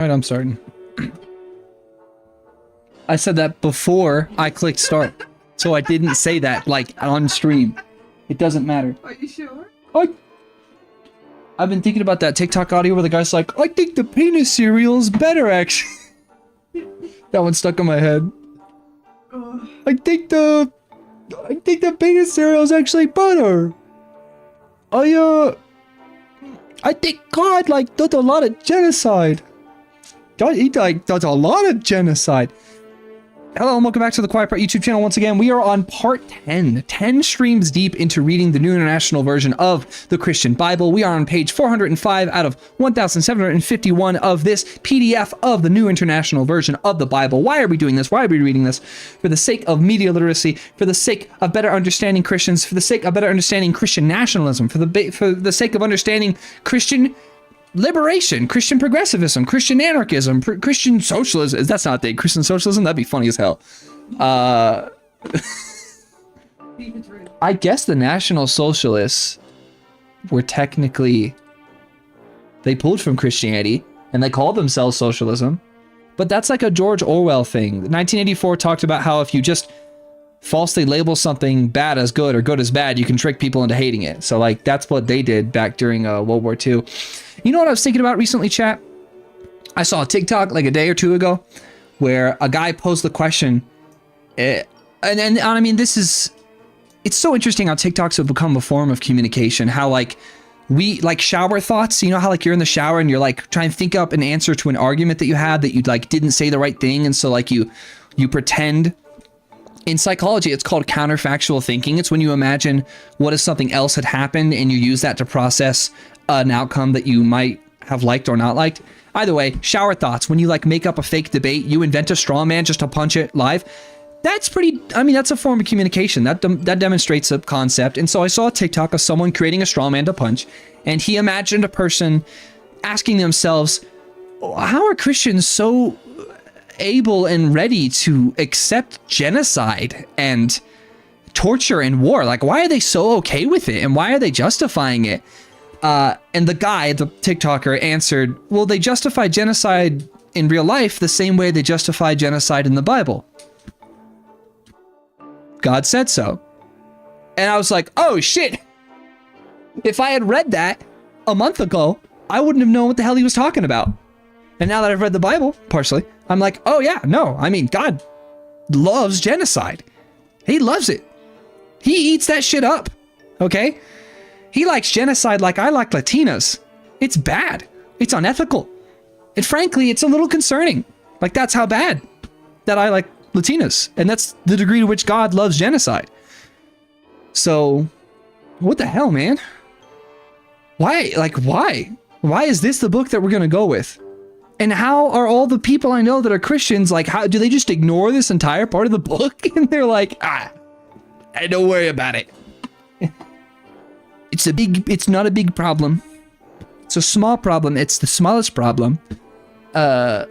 All right, I'm starting. I said that before I clicked start, so I didn't say that like on stream. It doesn't matter. Are you sure? I've been thinking about that TikTok audio where the guy's like, I think the penis cereal's better actually. That one stuck in my head. I think the penis cereal's actually better. I think God like does a lot of genocide. God, he like does a lot of genocide. Hello and welcome back to the Quiet Part YouTube channel. Once again, we are on part 10. 10 streams deep into reading the New International Version of the Christian Bible. We are on page 405 out of 1,751 of this PDF of the New International Version of the Bible. Why are we doing this? Why are we reading this? For the sake of media literacy, for the sake of better understanding Christians, for the sake of better understanding Christian nationalism, for the sake of understanding Christian liberation, Christian progressivism, Christian anarchism, Christian socialism. That's not a thing. Christian socialism? That'd be funny as hell. I guess the National Socialists were technically, they pulled from Christianity and they called themselves socialism. But that's like a George Orwell thing. 1984 talked about how if you just falsely label something bad as good or good as bad, you can trick people into hating it. So like that's what they did back during World War II. You know what I was thinking about recently, chat? I saw a TikTok like a day or two ago where a guy posed the question, and I mean, it's so interesting how TikToks have become a form of communication, how like we like shower thoughts, you know how like you're in the shower and you're like trying to think up an answer to an argument that you had that you like didn't say the right thing, and so like you pretend. In psychology, it's called counterfactual thinking. It's when you imagine what if something else had happened and you use that to process an outcome that you might have liked or not liked. Either way, shower thoughts. When you like make up a fake debate, you invent a straw man just to punch it live. That's pretty, I mean, that's a form of communication. That demonstrates a concept. And so I saw a TikTok of someone creating a straw man to punch, and he imagined a person asking themselves, how are Christians so able and ready to accept genocide and torture and war? Like, why are they so okay with it? And why are they justifying it? And the guy, the TikToker, answered, well, they justify genocide in real life the same way they justify genocide in the Bible. God said so. And I was like, oh shit. If I had read that a month ago, I wouldn't have known what the hell he was talking about. And now that I've read the Bible, partially, I'm like, oh yeah, no, I mean, God loves genocide. He loves it. He eats that shit up, okay? He likes genocide like I like Latinas. It's bad. It's unethical. And frankly, it's a little concerning. Like, that's how bad that I like Latinas. And that's the degree to which God loves genocide. So, what the hell, man? Why? Like, why? Why is this the book that we're going to go with? And how are all the people I know that are Christians, like, how do they just ignore this entire part of the book? And they're like, hey, don't worry about it. It's not a big problem. It's a small problem. It's the smallest problem. Yeah,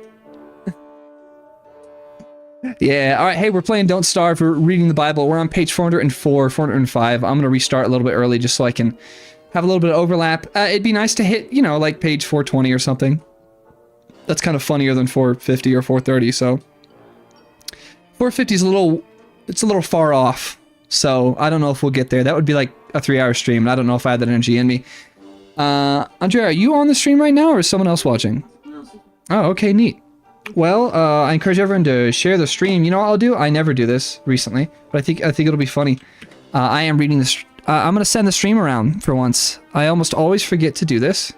all right, hey, we're playing Don't Starve. We're reading the Bible. We're on page 404, 405. I'm going to restart a little bit early just so I can have a little bit of overlap. It'd be nice to hit, you know, like page 420 or something. That's kind of funnier than 450 or 430, so 450 is a little far off, so I don't know if we'll get there. That would be like a 3-hour stream, and I don't know if I have that energy in me. Andrea, are you on the stream right now, or is someone else watching? Oh, okay, neat. Well, I encourage everyone to share the stream. You know what I'll do? I never do this recently, but I think it'll be funny. I am reading this. I'm gonna send the stream around for once. I almost always forget to do this.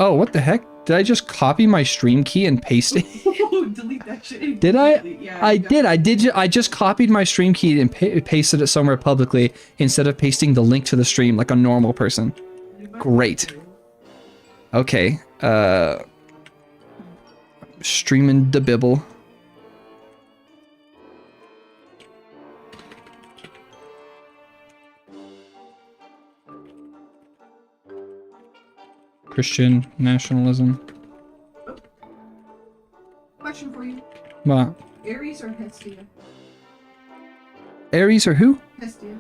Oh, what the heck? Did I just copy my stream key and paste it? Delete that shit. Did I? Yeah, I just copied my stream key and pasted it somewhere publicly instead of pasting the link to the stream like a normal person. Great. Okay. Streaming the Bible. Christian nationalism. Question for you. What? Aries or Hestia? Aries or who? Hestia.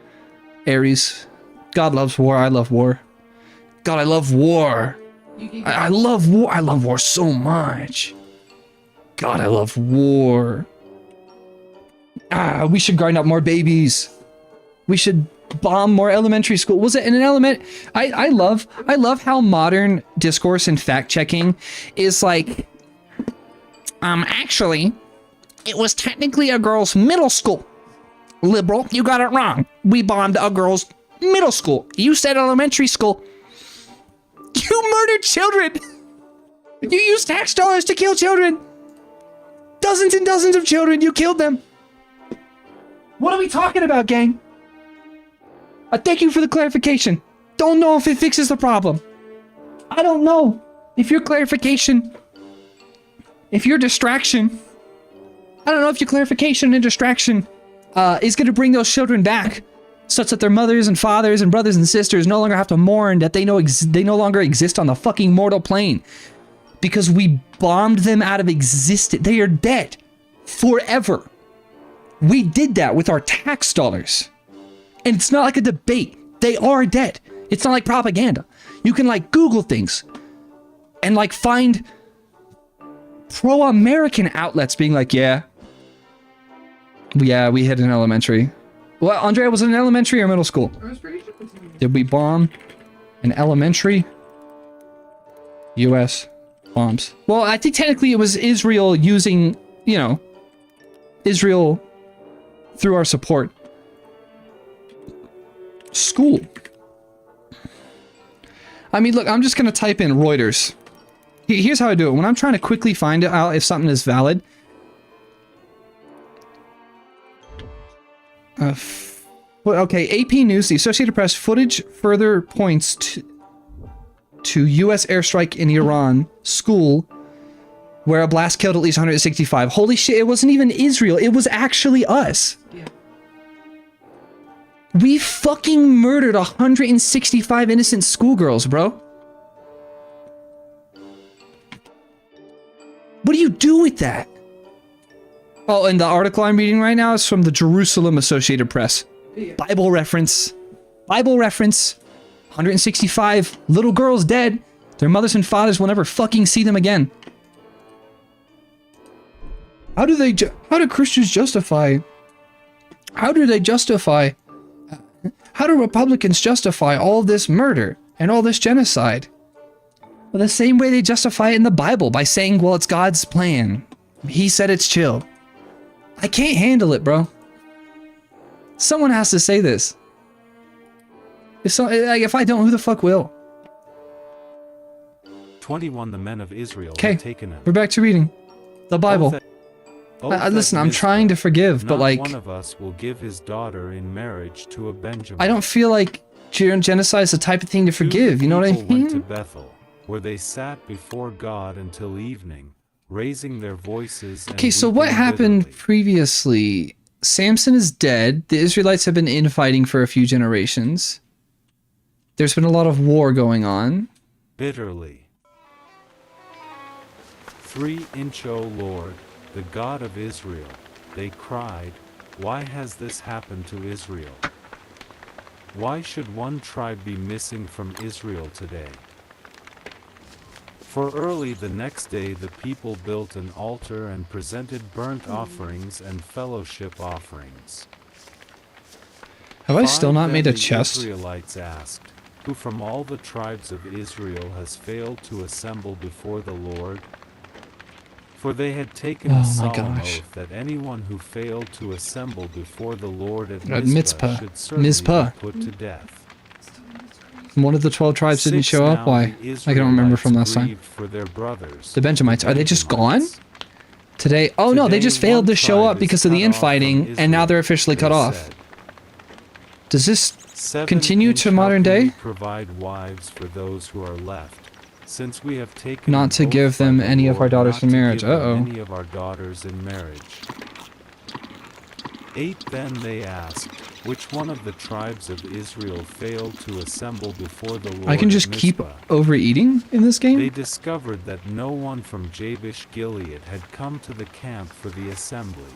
Aries. God loves war. I love war. God, I love war. I love war. I love war so much. God, I love war. We should grind up more babies. We should bomb more elementary school. Was it in an element? I love how modern discourse and fact checking is like, actually, it was technically a girls' middle school. Liberal, you got it wrong. We bombed a girls' middle school. You said elementary school. You murdered children. You used tax dollars to kill children. Dozens and dozens of children. You killed them. What are we talking about, gang? I thank you for the clarification. Don't know if it fixes the problem. I don't know if your clarification, if your distraction, I don't know if your clarification and distraction is going to bring those children back, such that their mothers and fathers and brothers and sisters no longer have to mourn that they no longer exist on the fucking mortal plane because we bombed them out of existence. They are dead forever. We did that with our tax dollars. And it's not like a debate. They are dead. It's not like propaganda. You can like Google things and like find pro-American outlets being like, yeah, we hit an elementary. Well, Andrea, was it an elementary or middle school? I was pretty sure it was Did we bomb an elementary? U.S. bombs. Well, I think technically it was Israel using, you know, Israel through our support. School. I mean, look, I'm just going to type in Reuters. Here's how I do it. When I'm trying to quickly find out if something is valid. Okay, AP News, the Associated Press, footage further points to U.S. airstrike in Iran school where a blast killed at least 165. Holy shit, it wasn't even Israel. It was actually us. Yeah. We fucking murdered 165 innocent schoolgirls, bro. What do you do with that? Oh, and the article I'm reading right now is from the Jerusalem Associated Press. Yeah. Bible reference. Bible reference. 165 little girls dead. Their mothers and fathers will never fucking see them again. How do Christians justify? How do Republicans justify all this murder and all this genocide? Well, the same way they justify it in the Bible, by saying, well, it's God's plan. He said it's chill. I can't handle it, bro. Someone has to say this. If I don't, who the fuck will? 21 The men of Israel Okay, were taken in. we're back to reading the Bible. Listen, I'm trying to forgive, but like, one of us will give his daughter in marriage to a Benjamin. I don't feel like genocide is the type of thing to forgive. You know what I People went to mean? Bethel, where they sat before God until evening, raising their voices. And Okay, so what weeping happened bitterly. previously? Samson is dead. The Israelites have been infighting for a few generations. There's been a lot of war going on. Bitterly. 3-inch, O Lord, the God of Israel, they cried, why has this happened to Israel? Why should one tribe be missing from Israel today? For early the next day the people built an altar and presented burnt offerings and fellowship offerings. Have I still not Then made a the chest? Israelites asked, who from all the tribes of Israel has failed to assemble before the Lord? For they had taken Oh a my solemn gosh. oath that anyone who failed to assemble before the Lord at At Mizpah Mizpah. should certainly Mizpah. be put to death. One of the 12 tribes didn't 6 show up. now Why? the I don't remember from Israelites last time. grieved for their brothers, The Benjamites. Are they just gone? Benjamites. Today? Oh no, they Today just failed one to show tribe up is because of the cut off from infighting, and now Israel, they're officially they cut off. said. Does this 7 continue to modern shall we day? provide wives for those who are left, since we have taken Not an to oath give by them the any of our Lord daughters not in to marriage. give them Uh-oh. any of our daughters in marriage. 8 Then they asked, which one of the tribes of Israel failed to assemble before the Lord I can at just keep Mizpah? overeating in this They game? discovered that no one from Jabesh Gilead had come to the camp for the assembly.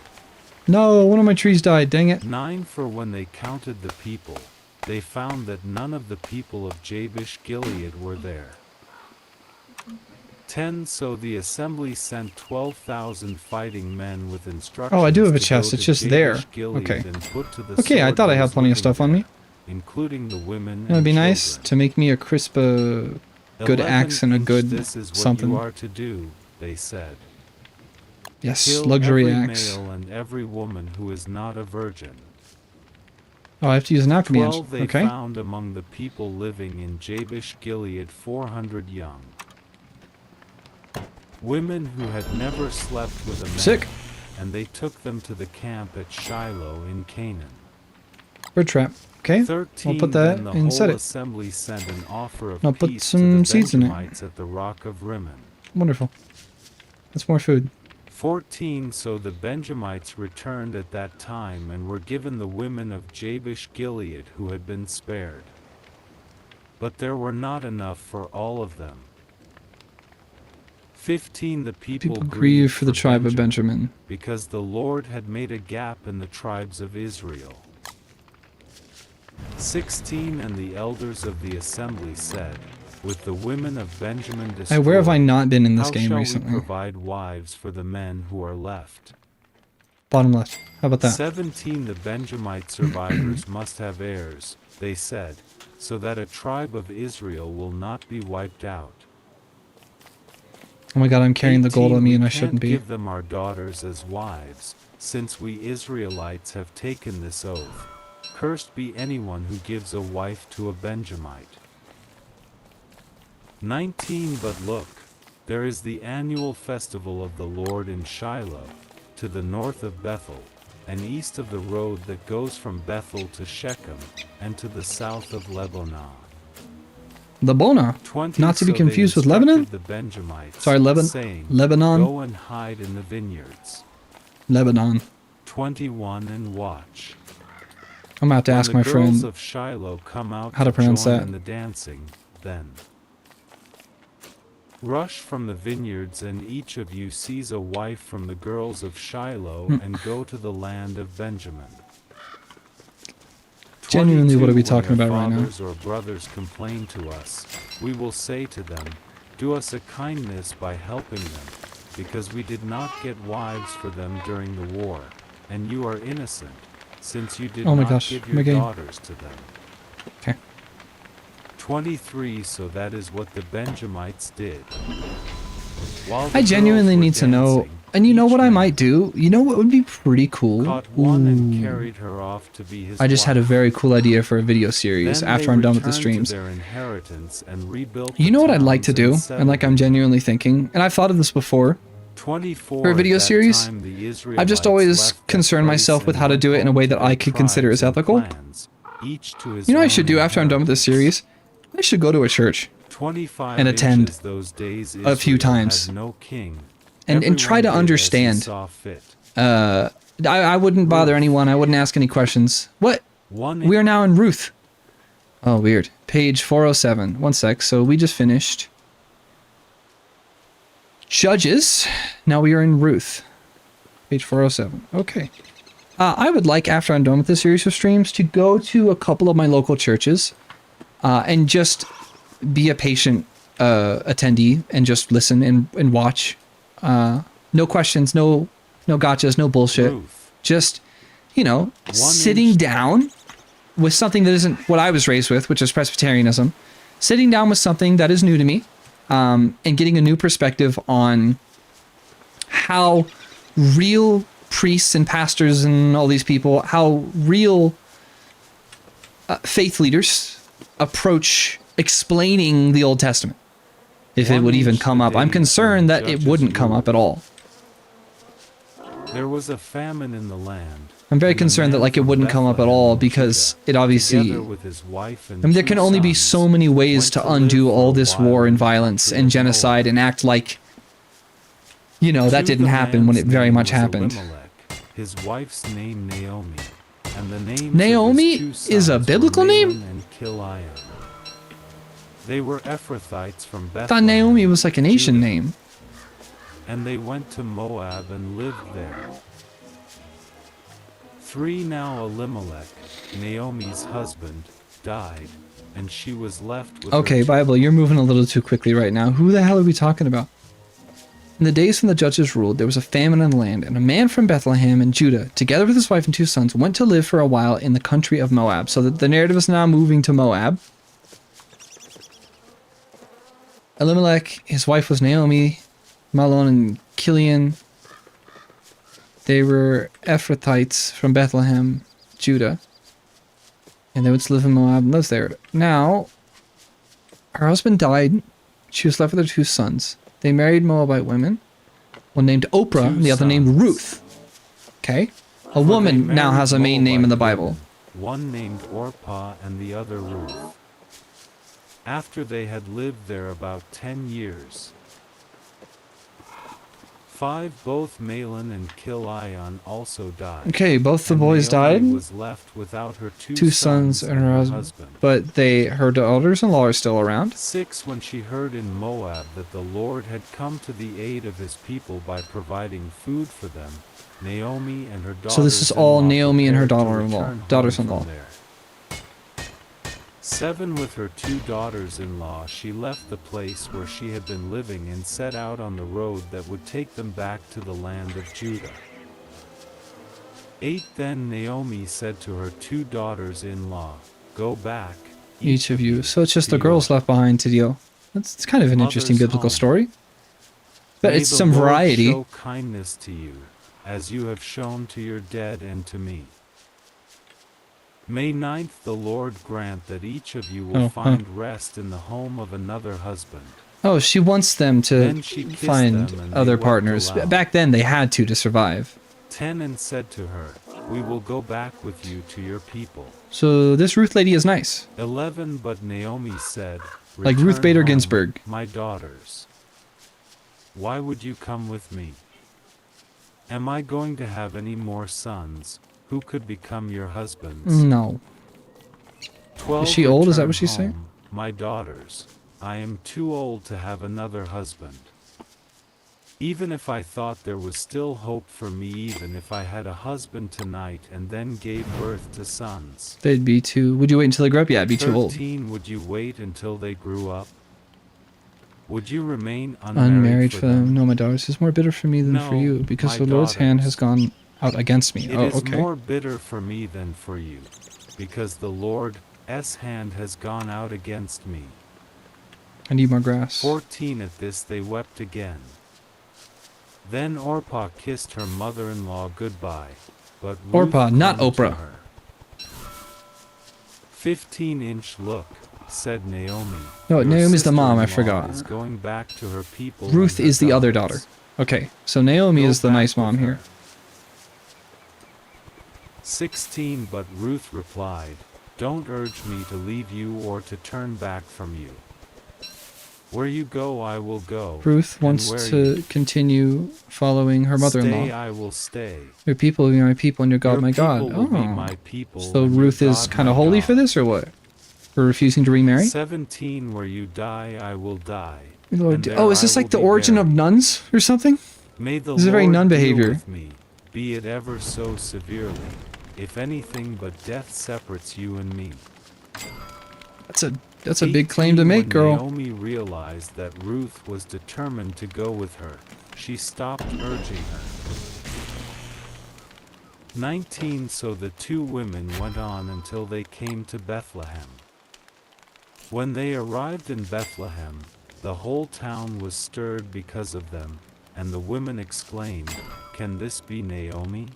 No, one of my trees died. Dang it. 9 For when they counted the people, they found that none of the people of Jabesh Gilead were there. 10 So the assembly sent 12,000 fighting men with instructions. Oh, I do have a to chest. go It's to just there. Jabesh-Gilead Okay. and put to the Okay, I sword thought I had those plenty of living stuff on there, me. including the women It would and be nice children. to make me a crisp, good 11 axe and a each, good This is what something. you are to do, they said. Yes, Kill luxury every axe. male and every woman who is not a virgin. Oh, I have to use an alchemy 12 engine. They Okay. found among the people living in Jabesh-Gilead 400 young women who had never slept with a man. Sick. And they took them to the camp at Shiloh in Canaan. Bird trap. Okay. 13 We'll put that Then the and set whole it. assembly sent an offer of Now put peace some to the seeds in it. Benjamites at the rock of Rimmon. Wonderful. That's more food. 14 So the Benjamites returned at that time and were given the women of Jabesh-Gilead who had been spared. But there were not enough for all of them. 15 The people grieve for the tribe of Benjamin. because the Lord had made a gap in the tribes of Israel. 16 And the elders of the assembly said, with the women of Benjamin destroyed, Hey, where have I not been in this how game shall recently? we provide wives for the men who are left? Bottom left. How about that? 17 The Benjamite survivors must have heirs, they said, so that a tribe of Israel will not be wiped out. Oh my god, I'm carrying the gold 18 on me We and I can't shouldn't be. give them our daughters as wives, since we Israelites have taken this oath. Cursed be anyone who gives a wife to a Benjamite. 19 But look, there is the annual festival of the Lord in Shiloh, to the north of Bethel, and east of the road that goes from Bethel to Shechem, and to the south of Lebanon. Lebanon. 20 Not to be So confused they with Lebanon? instructed the Benjamites, Sorry, saying, Lebanon. Go and hide in the vineyards. Lebanon. 21 And watch. I'm about to When ask the my girls friend of Shiloh come out how to pronounce join that. in the dancing, then rush from the vineyards, and each of you seize a wife from the girls of Shiloh and go to the land of Benjamin. Genuinely, what are we 22 When talking their about right now? fathers or brothers complain to us, we will say to them, do us a kindness by helping them, because we did not get wives for them during the war, and you are innocent, since you did Oh my not gosh, give my your game. daughters to them. Okay. 23 So that is what the Benjamites did. While the I girls genuinely were need to know. dancing, And you know each what I man might do? You know what would be pretty cool? caught one and Ooh. carried her off to be his I just had a wife. very cool idea for a video series Then after they I'm done with the returned streams. to their inheritance and rebuilt You the know what I'd like to towns do? and And settled like I'm in them. genuinely thinking, and I've thought of this before. 24 For a video At that series, time, the I've just Israelites always left that concerned place myself with and how to went do it in a home way to that I their could consider as tribes and ethical. clans, each to his You know what I own should do after I'm done with this inheritance. series? I should go to a church 25 and attend inches those days a few Israel times. had no king. and try to Everyone did as he understand. saw fit. I wouldn't bother anyone. I wouldn't ask any questions. What? We are now in Ruth. Oh, weird. Page 407. One sec. So we just finished Judges. Now we are in Ruth. Page 407. Okay. I would like, after I'm done with this series of streams, to go to a couple of my local churches and just be a patient attendee and just listen and watch. No questions, no gotchas, no bullshit. Ruth. Just, you know, sitting inch. down with something that isn't what I was raised with, which is Presbyterianism. Sitting down with something that is new to me, and getting a new perspective on how real priests and pastors and all these people, how real faith leaders approach explaining the Old Testament. If it would even come up. I'm concerned that it wouldn't come up at all. There was a famine in the land. I'm very and the concerned that man like it from wouldn't come up at Bethlehem all of because Judah, it obviously, together with his wife and I mean, there two can only be sons, so many ways went to live undo for all a this while war in and the violence country and of genocide Moab. and act like, you know, that To didn't the happen when it man's very name much was happened. Elimelech, his wife's name Naomi, and the names Naomi of his two is a sons were biblical name? Mahlon and Chilion. They were Ephrathites from I thought Bethlehem, Naomi was like an Asian Judah, name. and they went to Moab and lived there. 3 Now Elimelech, Naomi's husband, died, and she was left with her Okay, two Bible, you're moving a little too quickly right now. Who the hell are we talking about? In the days when the judges ruled, there was a famine in the land, and a man from Bethlehem in Judah, together with his wife and 2 sons, went to live for a while in the country of Moab. So that the narrative is now moving to Moab. Elimelech, his wife was Naomi, Mahlon and Chilion. They were Ephrathites from Bethlehem, Judah. And they went to live in Moab and lives there. Now, her husband died. She was left with her 2 sons. They married Moabite women. One named Oprah, and the other named Ruth. Okay? A woman now has a main name in the Bible. One named Orpah and the other Ruth. After they had lived there about 10 years. 5 both Mahlon and Chilion also died. Okay, both the And boys Naomi died. was left without her 2 sons and her husband. But her daughters-in-law are still around. 6 When she heard in Moab that the Lord had come to the aid of his people by providing food for them, Naomi and her daughters. So this is all Naomi and her daughters-in-law. 7 With her 2 daughters-in-law she left the place where she had been living and set out on the road that would take them back to the land of Judah. 8 Then Naomi said to her 2 daughters-in-law, "Go back, Each of you. So it's just the girls left behind to deal. It's kind of an interesting biblical story. But May it's the some Lord variety. show kindness to you, as you have shown to your dead and to me. May 9th the Lord grant that each of you will find rest in the home of another husband." Oh, she wants them to Then she kissed find them and they other wept partners. aloud. Back then, they had to survive. 10 And said to her, "We will go back with you to your people." So this Ruth lady is nice. 11 But Naomi said, Like Ruth "Return Bader home, Ginsburg. my daughters. Why would you come with me? Am I going to have any more sons, who could become your husbands?" No. 12 Is she old? Is that Return what she's saying? home, my daughters. I am too old to have another husband. Even if I thought there was still hope for me, even if I had a husband tonight and then gave birth to sons. They'd be too... Would you wait until they grew up? Yeah, it'd be too old. 13 Would you wait until they grew up? Would you remain Unmarried for them. No, my daughters. It's more bitter for me than No, for you, because my the Lord's hand daughters. has gone out against me. It Oh, is okay. more bitter for me than for you, because the Lord's hand has gone out against me. I need more grass. 14 At this they wept again. Then Orpah kissed her mother-in-law goodbye, but Ruth Orpah, not clung to Oprah. her. 15 Look, said Naomi. No, your Naomi's the mom, I sister-in-law forgot. is going back to her people Ruth and her is the other daughter. gods. Okay, so Naomi Go is the back nice mom with her." here. 16 But Ruth replied, "Don't urge me to leave you or to turn back from you. Where you go I will go. Ruth and wants where to you continue following her stay mother-in-law. I will stay. Your people will be my people and your God Your my God. people will be Oh. my people, So and your Ruth is God kind my of holy God. for this, or what? For refusing to remarry? 17 Where you die I will die. Lord, and there oh, is this I like the will be origin of buried. nuns or something? May the This is a very Lord nun deal behavior. with me, be it ever so severely, if anything but death separates you and me. That's a big claim to make, When girl. Naomi realized that Ruth was determined to go with her, she stopped urging her. 19 So the 2 women went on until they came to Bethlehem. When they arrived in Bethlehem, the whole town was stirred because of them, and the women exclaimed, "Can this be Naomi?"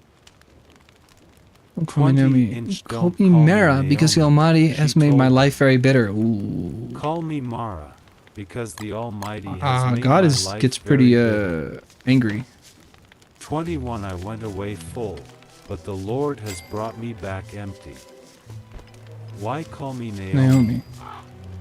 Don't call me Naomi. 20-inch Call don't me call me Mara, because the Naomi, Almighty she has made my told life very bitter. Ooh. "Call me Mara, because the Almighty has made God my life gets very pretty bitter." angry. 21 I went away full, but the Lord has brought me back empty. Why call me Naomi? Naomi.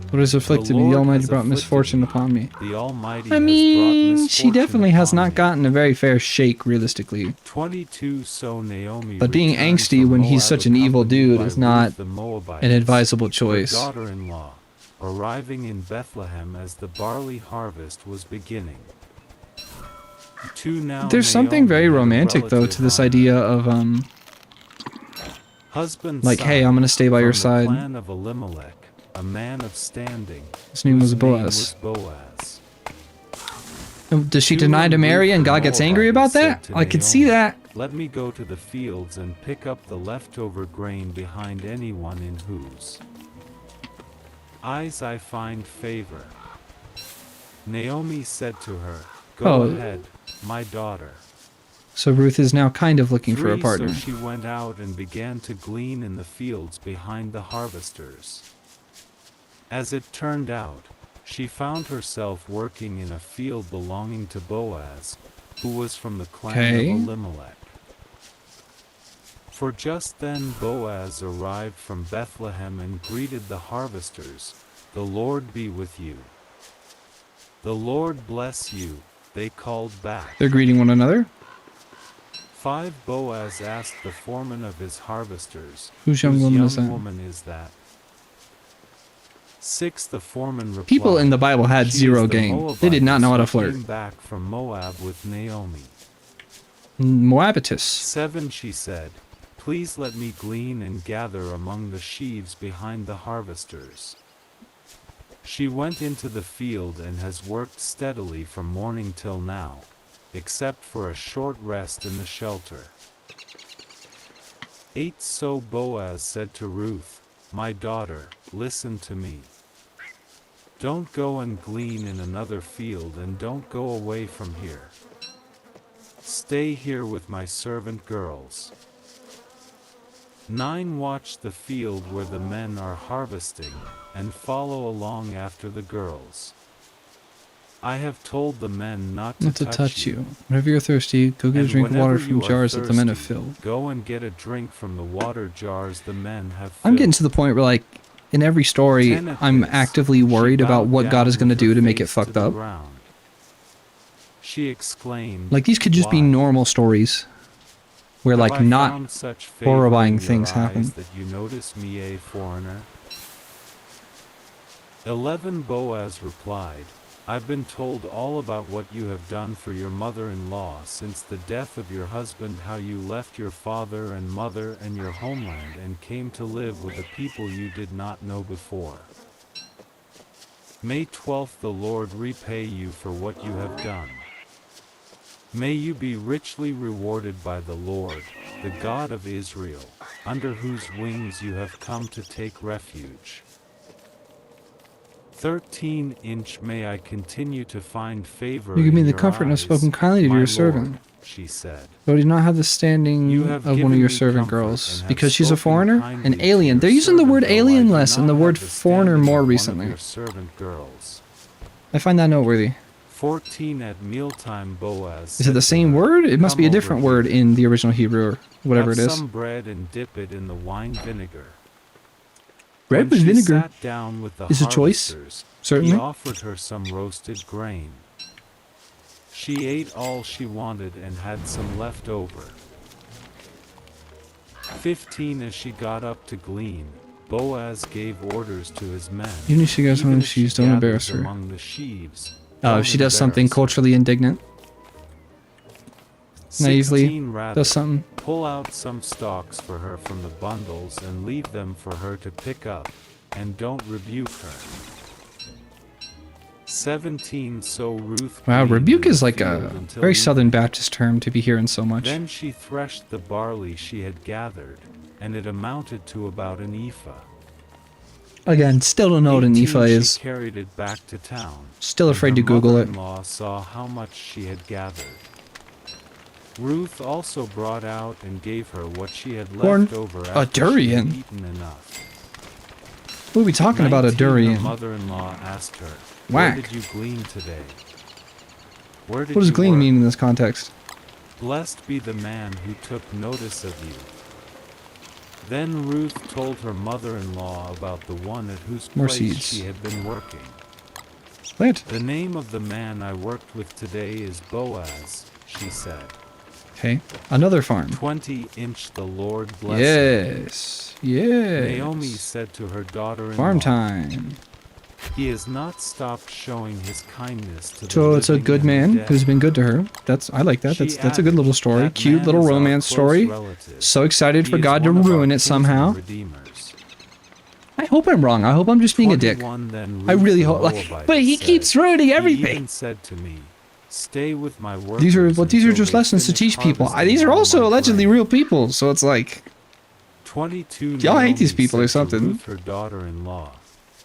What has afflicted me? The Lord Almighty has brought afflicted misfortune me. upon me. The Almighty I has mean, brought she misfortune definitely has upon not me. gotten a very fair shake, realistically. 22 So Naomi But being returned angsty from when he's Moab such an evil accompanied dude by is not Ruth the Moabitess, an advisable her choice. daughter-in-law, arriving in Bethlehem as the barley harvest was beginning. 2 Now There's something Naomi very had a romantic, though, relative to this on idea of, husband like, hey, I'm gonna stay by your from the side. clan of Elimelech, a man of standing. His name was whose Boaz. Boaz. Does she Two deny to Mary and God gets angry about that? said to I can see Naomi, that. "Let me go to the fields and pick up the leftover grain behind anyone in whose eyes I find favor." Naomi said to her, "Go Oh. ahead, my daughter." So Ruth is now kind of looking for a partner. So she went out and began to glean in the fields behind the harvesters. As it turned out, she found herself working in a field belonging to Boaz, who was from the clan of Elimelech. For just then Boaz arrived from Bethlehem and greeted the harvesters, "The Lord be with you." "The Lord bless you," they called back. They're greeting one another? 5 Boaz asked the foreman of his harvesters, Whose young woman is that? 6 The foreman replied, People in the Bible had "She zero is the game. They did not know how to Moabitess who flirt. came back from Moab with Naomi." Moabitus. 7 She said, "Please let me glean and gather among the sheaves behind the harvesters." She went into the field and has worked steadily from morning till now, except for a short rest in the shelter. 8 So Boaz said to Ruth, "My daughter, listen to me. Don't go and glean in another field and don't go away from here. Stay here with my servant girls." 9 Watch the field where the men are harvesting, and follow along after the girls. I have told the men not to touch you. Whenever you're thirsty, go get a And drink of water whenever from you are jars that the men have thirsty, filled. Go and get a drink from the water jars the men have filled. I'm getting to the point where, like, in every story, 10 I'm Atheist, actively worried she about bowed what God down is going to with her do to make it face fucked the up. ground. She exclaimed, Like, these could just be "Why? normal stories where, Have like, I not found such favor horrifying in your things eyes happen." that you notice me, a foreigner?" 11 Boaz replied, "I've been told all about what you have done for your mother-in-law since the death of your husband, how you left your father and mother and your homeland and came to live with a people you did not know before. May 12th the Lord repay you for what you have done. May you be richly rewarded by the Lord, the God of Israel, under whose wings you have come to take refuge. 13 May I continue to find favor You give me in the your comfort and have eyes, spoken kindly to my your servant. Lord," she said. But I do not have the standing "You have of one of given your me servant comfort girls, and have because she's a spoken foreigner, kindly an to alien." your They're using the servant, word though I alien do less and the not word have the foreigner standing more of one of recently. your servant girls. I find that noteworthy. 14 At mealtime Boaz Is it said the to same her, word? It must "Come be a over different here. word in the original Hebrew or whatever Have it is. some bread and dip it in the wine vinegar." Bread When with she vinegar sat down with the is a choice, harvesters, certainly. he offered her some roasted grain. She ate all she wanted and had some left over. 15 As she got up to glean, Boaz gave orders to his men. Even if she goes "Even home, if she's she don't embarrass gathers her. among the sheaves, Oh, don't if she does something embarrass her." culturally indignant, naively 16 Rather, does something. pull out some stalks for her from the bundles and leave them for her to pick up, and don't rebuke her. 17 So Ruth Wow, gleaned rebuke in is the like field a until very evening. Southern Baptist term to be hearing so much. Then she threshed the barley she had gathered, and it amounted to about an ephah. Again, still don't know what an 18 ephah is. She carried it back to town. Still and afraid her to Google it. mother-in-law saw how much she had gathered. Ruth also brought out and gave her what she had Corn? left over A after she had durian? eaten enough. What are we talking about, a 19 durian? Her mother-in-law asked her, Whack. "Where did you glean today? Where did What does you glean work? mean in this context? Blessed be the man who took notice of you." Then Ruth told her mother-in-law about the one at whose More place seeds. she had been working. What? "The name of the man I worked with today is Boaz," she said. Okay, another farm. 20 The Lord bless you. Yes, yes. Naomi said to her daughter-in-law, Farm time. "He has not stopped showing his kindness to the So it's a living good and the man dead." who's been good to her. I like that. She That's a good added, little story. "That Cute man little is our romance close story. relative. So excited He for is God to one of our ruin it kinsman somehow. redeemers." I hope I'm wrong. I hope I'm just being a dick. 21 Then I Ruth really the hope. Like, Moabite but he said, keeps ruining "He everything. even said to me, Stay with my workers. These are until just they lessons to finish teach people. harvesting These are all also my allegedly grain." real people, so it's like 22 y'all hate these Naomi people or said to something. Ruth, her daughter-in-law,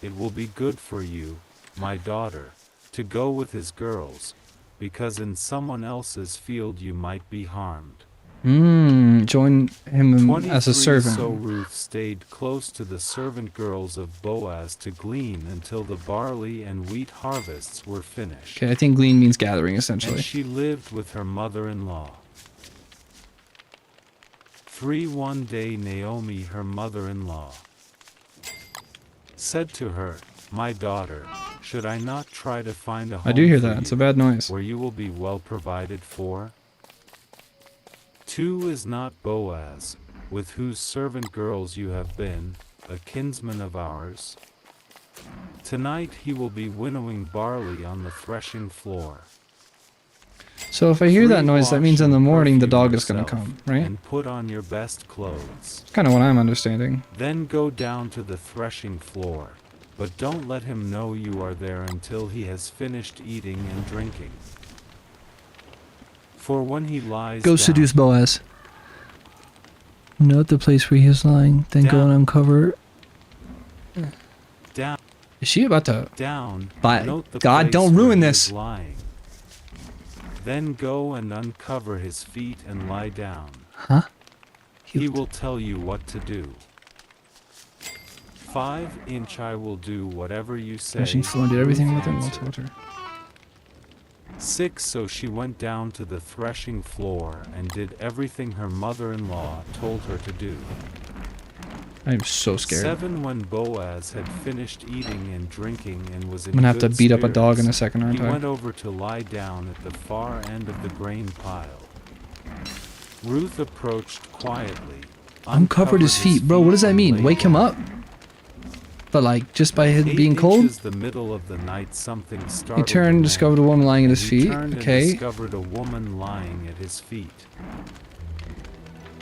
"It will be good for you, my daughter, to go with his girls, because in someone else's field you might be harmed." Join him as a 23 servant. So Ruth stayed close to the servant girls of Boaz to glean until the barley and wheat harvests were finished. Okay, I think glean means gathering, essentially. And she lived with her mother-in-law. 3 One day Naomi, her mother-in-law, said to her, "My daughter, should I not try to find a home I do hear for that. It's a you, bad noise. where you will be well provided for?" 2 Is not Boaz, with whose servant girls you have been, a kinsman of ours? Tonight he will be winnowing barley on the threshing floor. So if I hear that noise, that means in the morning the dog is going gonna come, right? And put on your best clothes. Kind of what I'm understanding. Then go down to the threshing floor, but don't let him know you are there until he has finished eating and drinking. For when he lies Go down, seduce Boaz. Note the place where he is lying, then go Down. and uncover. down, Is she about to? down, But note the God, place don't where ruin he this. is lying. Then go and uncover his feet and lie down. Huh? He will tell you what to do. 5 Inch I will do whatever you say. Threshing floor did everything Ruth with him. answered. Told her. 6 So she went down to the threshing floor and did everything her mother-in-law told her to do. I am so scared. 7 When Boaz had finished eating and drinking and was in I'm gonna have to good beat up a dog in a spirits, second, aren't he I? went over to lie down at the far end of the grain pile. Ruth approached quietly, Uncovered his feet, bro. What does that and mean? lay Wake him down. up? But like just by him 8 being cold? inches the middle of the night something He startled turned the and man. discovered a woman lying at his He feet. turned and Okay. discovered a woman lying at his feet.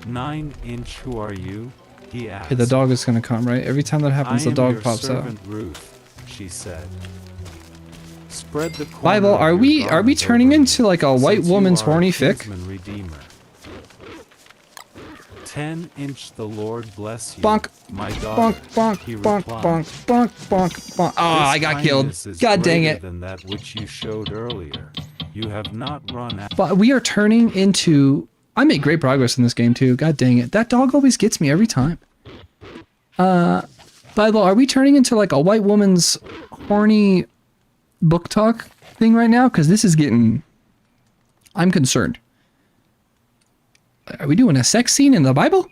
9 Inch Who are you? He asked. Okay, the dog is gonna come, right? Every time that happens, I the am dog your pops out. servant Ruth, she said. Spread the corner Bible, of are your we garment turning over me, into like a white since you woman's are a horny fic? kinsman redeemer. 10 Inch The Lord bless you, Bonk, my daughter, bonk, he bonk, replied. bonk, bonk, bonk, bonk. Oh, I This got killed. kindness is God dang greater it. than that which you showed earlier. You have not run out. But we are turning into... I made great progress in this game too. God dang it. That dog always gets me every time. Bible, are we turning into like a white woman's horny book talk thing right now? Because this is getting... I'm concerned. Are we doing a sex scene in the Bible?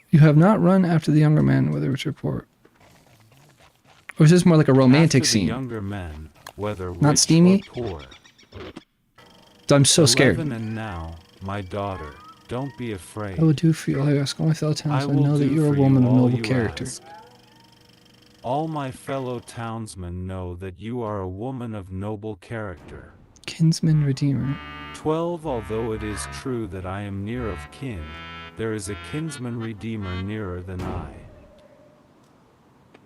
You have not run after the younger man, whether it's report. Or is this more like a romantic After the scene? younger men, whether Not rich steamy? or poor. I'm so scared. 11 And now, my daughter, don't be afraid. I will do for you all I ask. All my fellow I townsmen will know that do you're a for woman you of all noble you character. ask. All my fellow townsmen know that you are a woman of noble character. Kinsman redeemer. 12 Although it is true that I am near of kin, there is a kinsman redeemer nearer than I.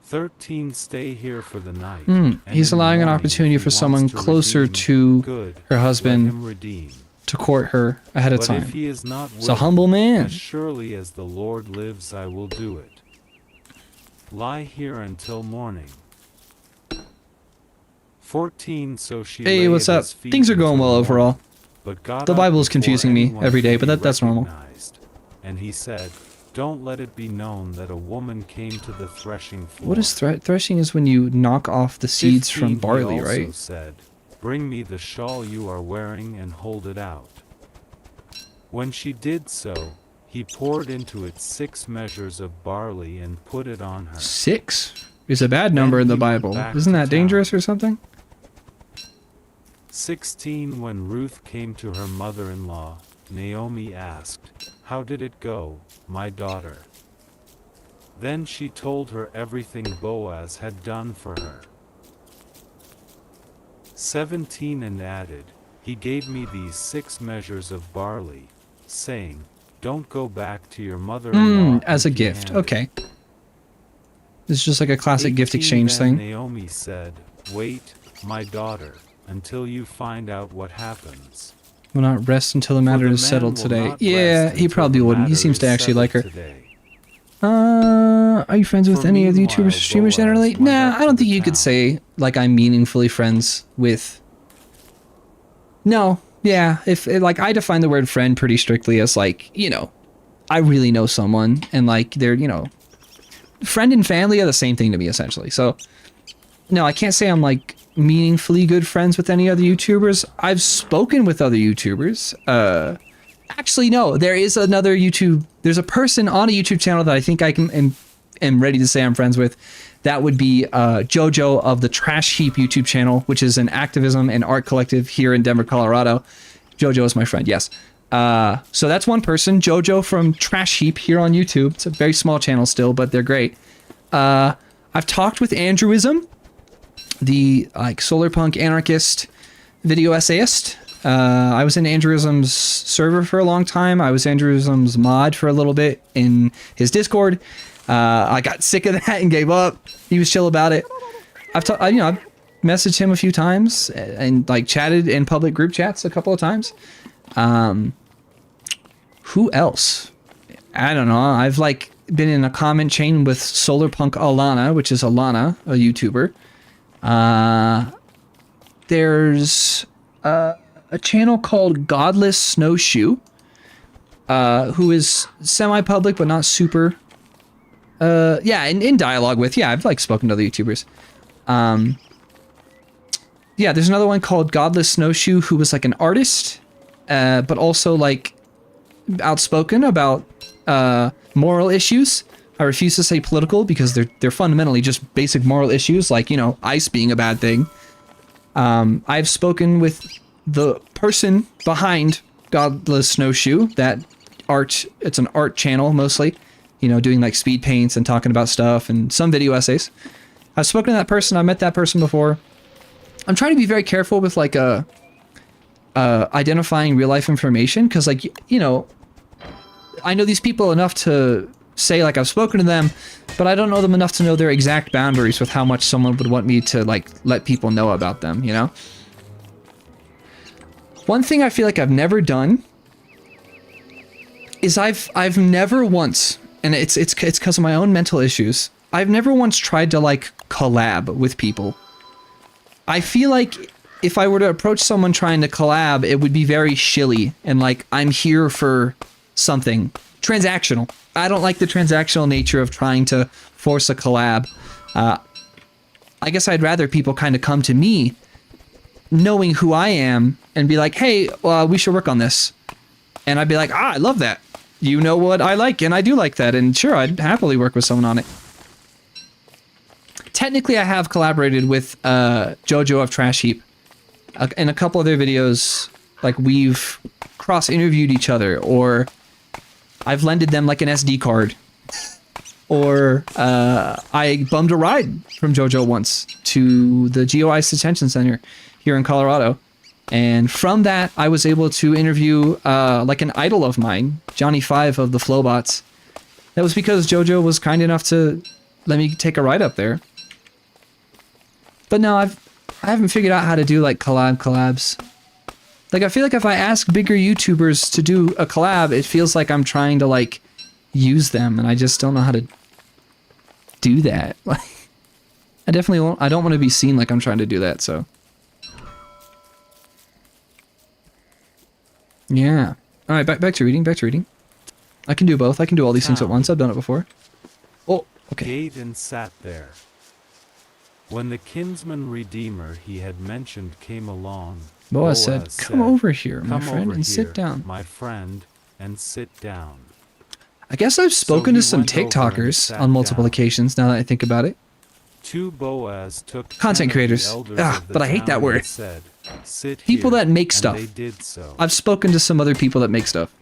13 Stay here for the night. and He's in the allowing an morning, opportunity if he for someone wants to closer redeem, to good, her let husband him redeem. to court her ahead of But time. if he is not He's a willing, humble man. as surely as the Lord lives, I will do it. Lie here until morning. 14 So she Hey, lay what's at up? his feet Things are going until well morning, overall. but got The up Bible is before confusing me anyone every day, could but be that's normal. recognized. And he said, Don't let it be known that a woman came to the threshing floor. What is threshing? Is when you knock off the seeds 15 from He barley, also right? said, Bring me the shawl you are wearing and hold it out. When she did so, he poured into it 6 measures of barley and put it on her. 6 is a bad number in the he went Bible. back Isn't to that town. dangerous or something? 16 When Ruth came to her mother-in-law, Naomi asked, How did it go, my daughter? Then she told her everything Boaz had done for her. 17 And added, He gave me these 6 measures of barley, saying, Don't go back to your mother-in-law As a gift. Okay. This is just like a classic gift 18 exchange Then thing. Naomi said, Wait, my daughter, until you find out what happens. Will not rest until the For matter the is man settled will today. not Yeah, rest he until probably the wouldn't. He matter seems to is actually like her. settled today. Are you friends with For any of the meanwhile, YouTubers, streamers Boaz generally? went Nah, up I to don't the think you could town. say like I'm meaningfully friends with. No, yeah. If like I define the word friend pretty strictly as like, you know, I really know someone and like they're, you know, friend and family are the same thing to me essentially. So no, I can't say I'm like meaningfully good friends with any other YouTubers. I've spoken with other YouTubers. Actually, no, there is another there's a person on a YouTube channel that I think I am ready to say I'm friends with. That would be Jojo of the Trash Heap YouTube channel, which is an activism and art collective here in Denver, Colorado. Jojo is my friend, yes. So that's one person, Jojo from Trash Heap here on YouTube. It's a very small channel still, but they're great. I've talked with Andrewism, the like solar punk anarchist video essayist. I was in Andrewism's server for a long time. I was Andrewism's mod for a little bit in his Discord. I got sick of that and gave up. He was chill about it. I've messaged him a few times and like chatted in public group chats a couple of times. Who else? I don't know. I've like been in a comment chain with Solarpunk Alana, which is Alana, a YouTuber. There's a channel called Godless Snowshoe, who is semi-public but not super. Yeah, in dialogue with. Yeah, I've like spoken to other YouTubers. Yeah, there's another one called Godless Snowshoe who was like an artist, but also like outspoken about moral issues. I refuse to say political because they're fundamentally just basic moral issues, like, you know, ice being a bad thing. I've spoken with the person behind Godless Snowshoe, that it's an art channel mostly, you know, doing like speed paints and talking about stuff and some video essays. I've spoken to that person. I met that person before. I'm trying to be very careful with like identifying real life information, because like, you know, I know these people enough to say like I've spoken to them, but I don't know them enough to know their exact boundaries with how much someone would want me to like let people know about them, you know? One thing I feel like I've never done is I've never once, and it's because of my own mental issues, I've never once tried to like collab with people. I feel like if I were to approach someone trying to collab, it would be very shilly and like I'm here for something transactional. I don't like the transactional nature of trying to force a collab. I guess I'd rather people kind of come to me knowing who I am and be like, hey, we should work on this. And I'd be like, I love that. You know what I like, and I do like that. And sure, I'd happily work with someone on it. Technically, I have collaborated with Jojo of Trash Heap. In a couple of their videos, like we've cross-interviewed each other, or I've lended them like an SD card, or I bummed a ride from Jojo once to the GOI's detention center here in Colorado. And from that, I was able to interview like an idol of mine, Johnny 5 of the Flowbots. That was because Jojo was kind enough to let me take a ride up there. But no, I haven't figured out how to do like collabs. Like I feel like if I ask bigger YouTubers to do a collab, it feels like I'm trying to like use them, and I just don't know how to do that. Like I definitely won't. I don't want to be seen like I'm trying to do that. So yeah. All right, back to reading. Back to reading. I can do both. I can do all these things at once. I've done it before. Oh, okay. Gate and sat there. When the kinsman redeemer he had mentioned came along, Boaz said, "Come over here, my "Come friend, over and sit here, down." my friend, and sit down. I guess I've spoken he to some went over and TikTokers sat on multiple down. occasions, now that I think about it. Boaz took Content 10 of the creators. elders Ah, of the but I hate town that and word. Said, "Sit People here," that make and stuff. They did so. I've spoken to some other people that make stuff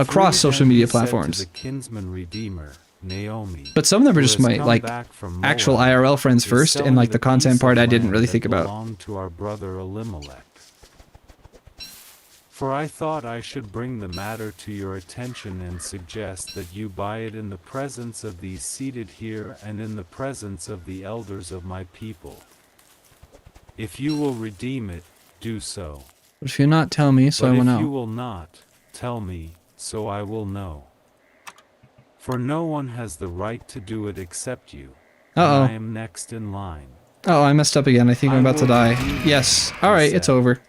across Through social them media he said to platforms. the kinsman redeemer, Naomi, But some of them are who just has my come like back from actual Moab, IRL friends is first, and selling like the content piece part of I didn't land really that think about. belonged to our brother Elimelech. For I thought I should bring the matter to your attention and suggest that you buy it in the presence of these seated here and in the presence of the elders of my people. If you will redeem it, do so. But if you not tell me, so But I will if know. you will not, tell me, so I will know. For no one has the right to do it except you. And Uh-oh. I am next in line. Oh, I messed up again. I think I'm I about to will die. redeem Yes. you, Alright, he it's said. over.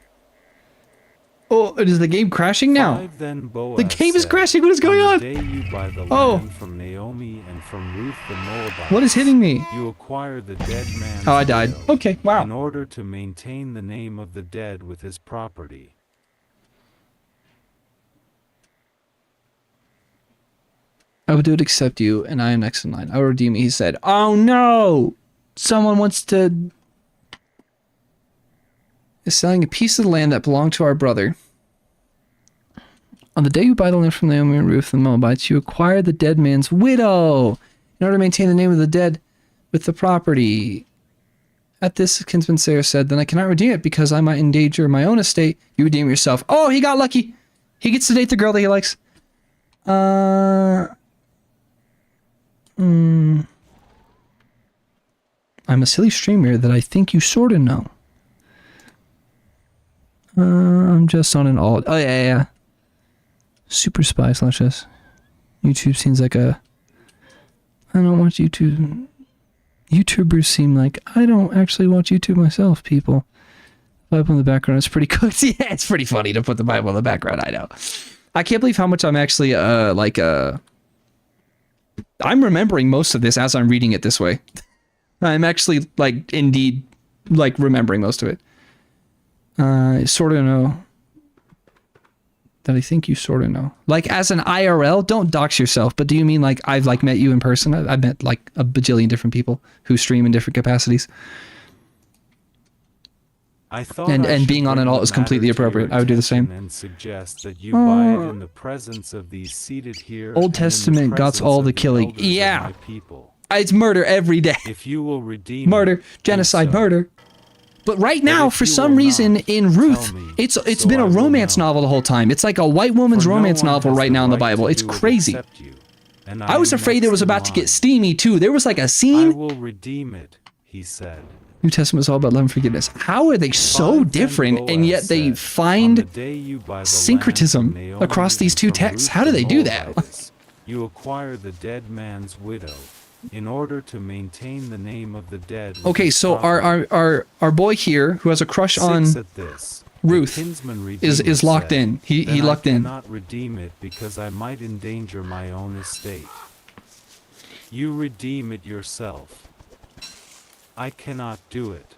Oh, is the game crashing now? 5 Then Boaz The game is said, crashing. What is going on? the day you buy the Oh. land from Naomi and from Ruth the Moabite, What is hitting me? you acquire the dead man's Oh, I died. widow, Okay, wow. in order to maintain the name of the dead with his property. I will do it except you, and I am next in line. I will redeem it. He said, oh no! Someone wants to... is selling a piece of the land that belonged to our brother. On the day you buy the land from Naomi and Ruth the Moabites, you acquire the dead man's widow in order to maintain the name of the dead with the property. At this, his kinsman Sarah said, then I cannot redeem it because I might endanger my own estate. You redeem yourself. Oh, he got lucky. He gets to date the girl that he likes. I'm a silly streamer that I think you sort of know. I'm just on an alt. Oh, yeah. Super spy / S. YouTube seems like a... I don't watch YouTube. YouTubers seem like... I don't actually watch YouTube myself, people. Bible in the background is pretty cooked. Yeah, it's pretty funny to put the Bible in the background, I know. I can't believe how much I'm actually, I'm remembering most of this as I'm reading it this way. I'm actually, like, indeed, like, remembering most of it. Sort of know that I think you sort of know. Like, as an IRL, don't dox yourself, but do you mean, like, I've, like, met you in person? I've met, like, a bajillion different people who stream in different capacities. I thought And being on an alt is completely appropriate. I would do the same. And suggest that you buy it in the presence of these seated here. Old Testament got all the killing. Yeah. It's murder every day. If you will redeem murder, genocide, murder. But right now, for some reason, in Ruth, it's been a romance novel the whole time. It's like a white woman's romance novel right now in the Bible. It's crazy. I was afraid it was about to get steamy too. There was like a I scene. will redeem it, he said. New Testament is all about love and forgiveness. How are they so different, and yet they find syncretism across these two texts? How do they do that? You acquire the dead man's widow in order to maintain the name of the dead. Okay, so our boy here, who has a crush on Ruth, is locked in. He locked in. I cannot redeem it because I might endanger my own estate. You redeem it yourself. I cannot do it.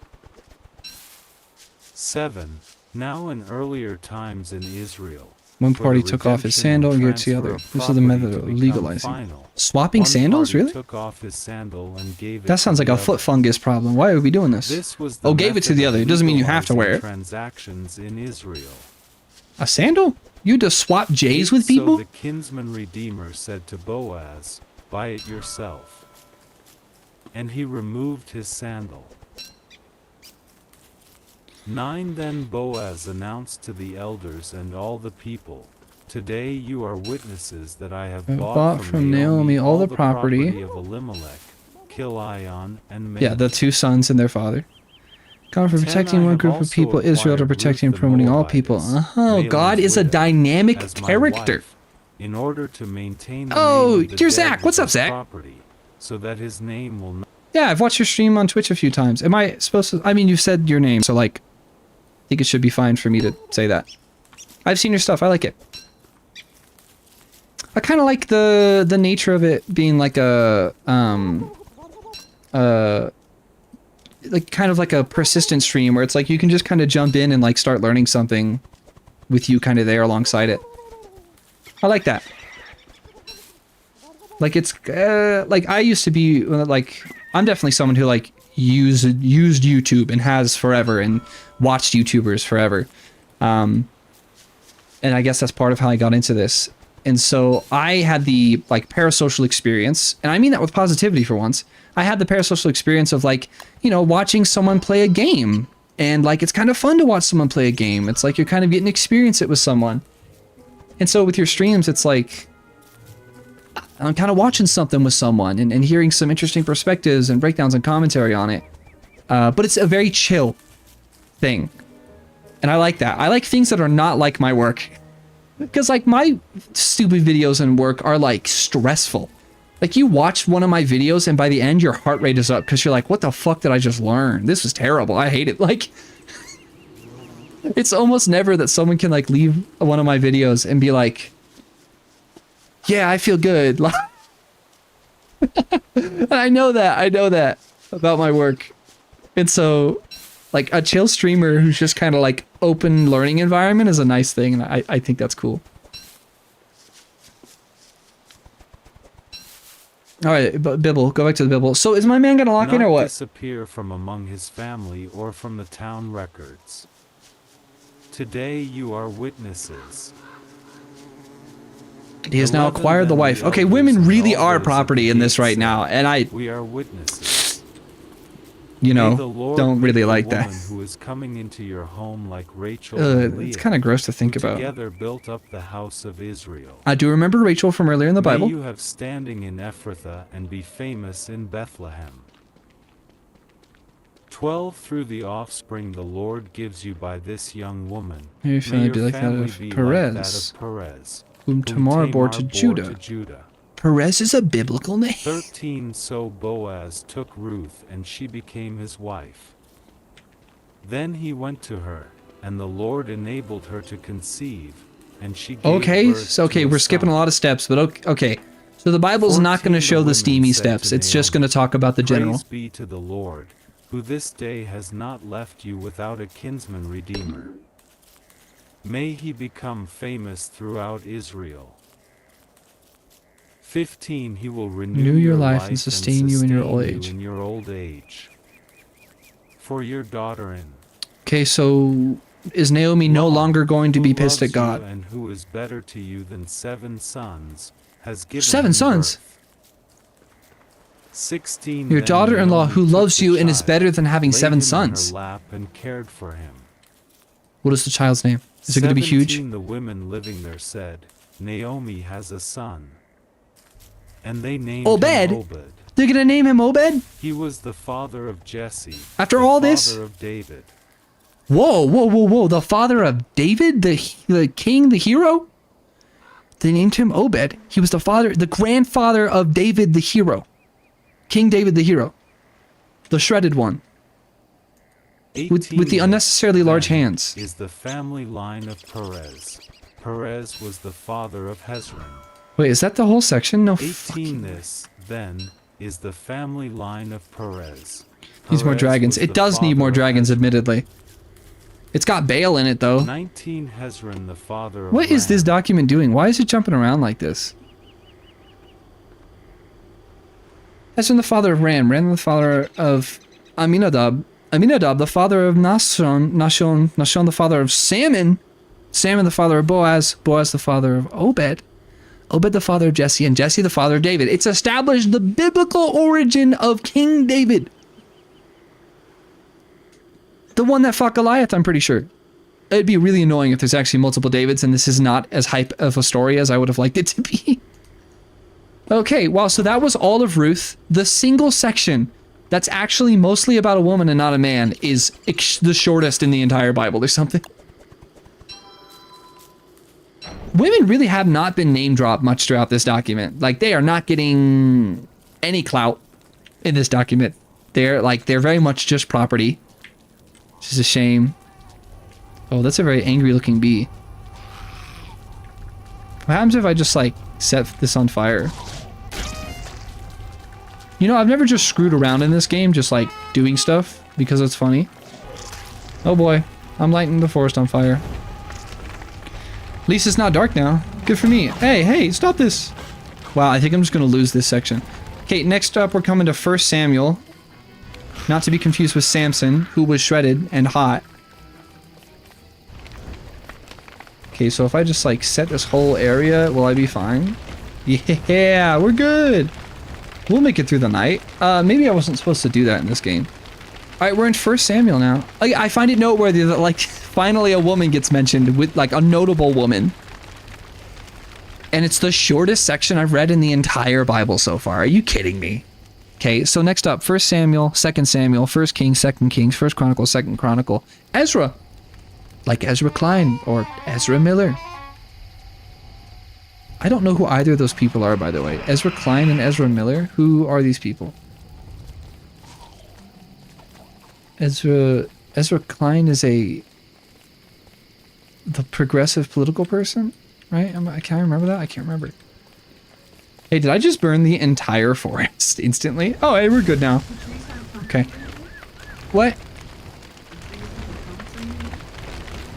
7. Now in earlier times in Israel, one party took off his sandal and gave it to the other. This is the method of legalizing. Swapping sandals, really? That sounds like a foot fungus problem. Why are we doing this? Oh, gave it to the other. It doesn't mean you have to wear it. Transactions in Israel. A sandal? You just swap J's with people? So the kinsman redeemer said to Boaz, buy it yourself. And he removed his sandal. 9 Then Boaz announced to the elders and all the people, today you are witnesses that I have bought from Naomi all the property of Elimelech, Kilion, and Mahlon. Yeah, the two sons and their father. God from protecting one group of people, Israel to protecting and promoting all people. Oh, God is a dynamic character. In order to maintain the oh, name of the here's Zach. What's up, Zach? Property, so that his name will not. Yeah, I've watched your stream on Twitch a few times. Am I supposed to? I mean, you've said your name, so like, I think it should be fine for me to say that. I've seen your stuff. I like it. I kind of like the nature of it being like a like kind of like a persistent stream where it's like you can just kind of jump in and like start learning something with you kind of there alongside it. I like that. Like it's like I used to be like I'm definitely someone who like used YouTube and has forever and watched YouTubers forever. And I guess that's part of how I got into this. And so I had the like parasocial experience, and I mean that with positivity for once. I had the parasocial experience of like, you know, watching someone play a game, and like it's kind of fun to watch someone play a game. It's like you're kind of getting to experience it with someone. And so with your streams, it's like I'm kind of watching something with someone and hearing some interesting perspectives and breakdowns and commentary on it. But it's a very chill. thing. And I like that. I like things that are not like my work. Because like my stupid videos and work are like stressful. Like you watch one of my videos and by the end your heart rate is up because you're like, what the fuck did I just learn? This is terrible. I hate it. Like it's almost never that someone can like leave one of my videos and be like, yeah, I feel good. I know that about my work. And so like a chill streamer who's just kind of like open learning environment is a nice thing. And I think that's cool. All right, but Bible, go back to the Bible. So is my man gonna lock in or what? Disappear from among his family or from the town records. Today you are witnesses. He has now acquired the wife. Okay, women really are property in this right now, and we are witnesses. You know, don't really like that. Who is coming into your home like Rachel and Leah, it's kind of gross to think about. Together built up the house of Israel. I do remember Rachel from earlier in the Bible. May you have standing in Ephrathah and be famous in Bethlehem. 12 through the offspring the Lord gives you by this young woman. May your family be like that of Perez, whom Tamar bore to Judah. Perez is a biblical name. 13 So Boaz took Ruth and she became his wife. Then he went to her, and the Lord enabled her to conceive, and she gave birth so to we're a skipping son. a lot of steps, but okay. So the Bible's not going to show the steamy steps. It's just going to talk about the general. Praise be to the Lord, who this day has not left you without a kinsman redeemer. May he become famous throughout Israel. 15 He will renew your life and sustain you in your old age. For your daughter-in. Okay, so is Naomi no longer going to be pissed at God? And who is better to you than 7 sons, has given 7 sons? birth. 16 Your daughter-in-law who loves you and is better than having 7 laid him sons. in her lap and cared for him. What is the child's name? Is it going to be huge? 17 The women living there said, Naomi has a son. And they named him Obed. They're going to name him Obed? He was the father of Jesse. After all this? The father of David. Whoa. The father of David? The king, the hero? They named him Obed. He was the grandfather of David the hero. King David the hero. The shredded one. With the unnecessarily large hands. Is the family line of Perez. Perez was the father of Hezron. Wait, is that the whole section? No. 18 This, then, is the family line of Perez. Needs more dragons. It does need more dragons, admittedly. It's got Baal in it, though. 19 Hezron, the father of What is this document doing? Why is it jumping around like this? Hezron, the father of Ram. Ram, the father of Aminadab. Aminadab, the father of Nashon. Nashon, the father of Salmon. Salmon, the father of Boaz. Boaz, the father of Obed. Obed, the father of Jesse, and Jesse, the father of David. It's established the biblical origin of King David. The one that fought Goliath, I'm pretty sure. It'd be really annoying if there's actually multiple Davids and this is not as hype of a story as I would have liked it to be. Okay, wow, so that was all of Ruth. The single section that's actually mostly about a woman and not a man is the shortest in the entire Bible or something. Women really have not been name dropped much throughout this document. Like, they are not getting any clout in this document. They're very much just property. Which is a shame. Oh, that's a very angry looking bee. What happens if I just, like, set this on fire? You know, I've never just screwed around in this game, just, like, doing stuff because it's funny. Oh boy, I'm lighting the forest on fire. At least it's not dark now. Good for me. Hey, stop this. Wow, I think I'm just going to lose this section. Okay, next up we're coming to 1 Samuel. Not to be confused with Samson, who was shredded and hot. Okay, so if I just like set this whole area, will I be fine? Yeah, we're good. We'll make it through the night. Maybe I wasn't supposed to do that in this game. Alright, we're in 1 Samuel now. I find it noteworthy that, like, finally a woman gets mentioned, with, like, a notable woman. And it's the shortest section I've read in the entire Bible so far. Are you kidding me? Okay, so next up, 1 Samuel, 2 Samuel, 1 Kings, 2 Kings, 1 Chronicle, 2 Chronicle. Ezra, like Ezra Klein or Ezra Miller. I don't know who either of those people are, by the way. Ezra Klein and Ezra Miller? Who are these people? Ezra Klein is the progressive political person, right? I can't remember that. I can't remember. Hey, did I just burn the entire forest instantly? Oh, hey, we're good now. Okay. What?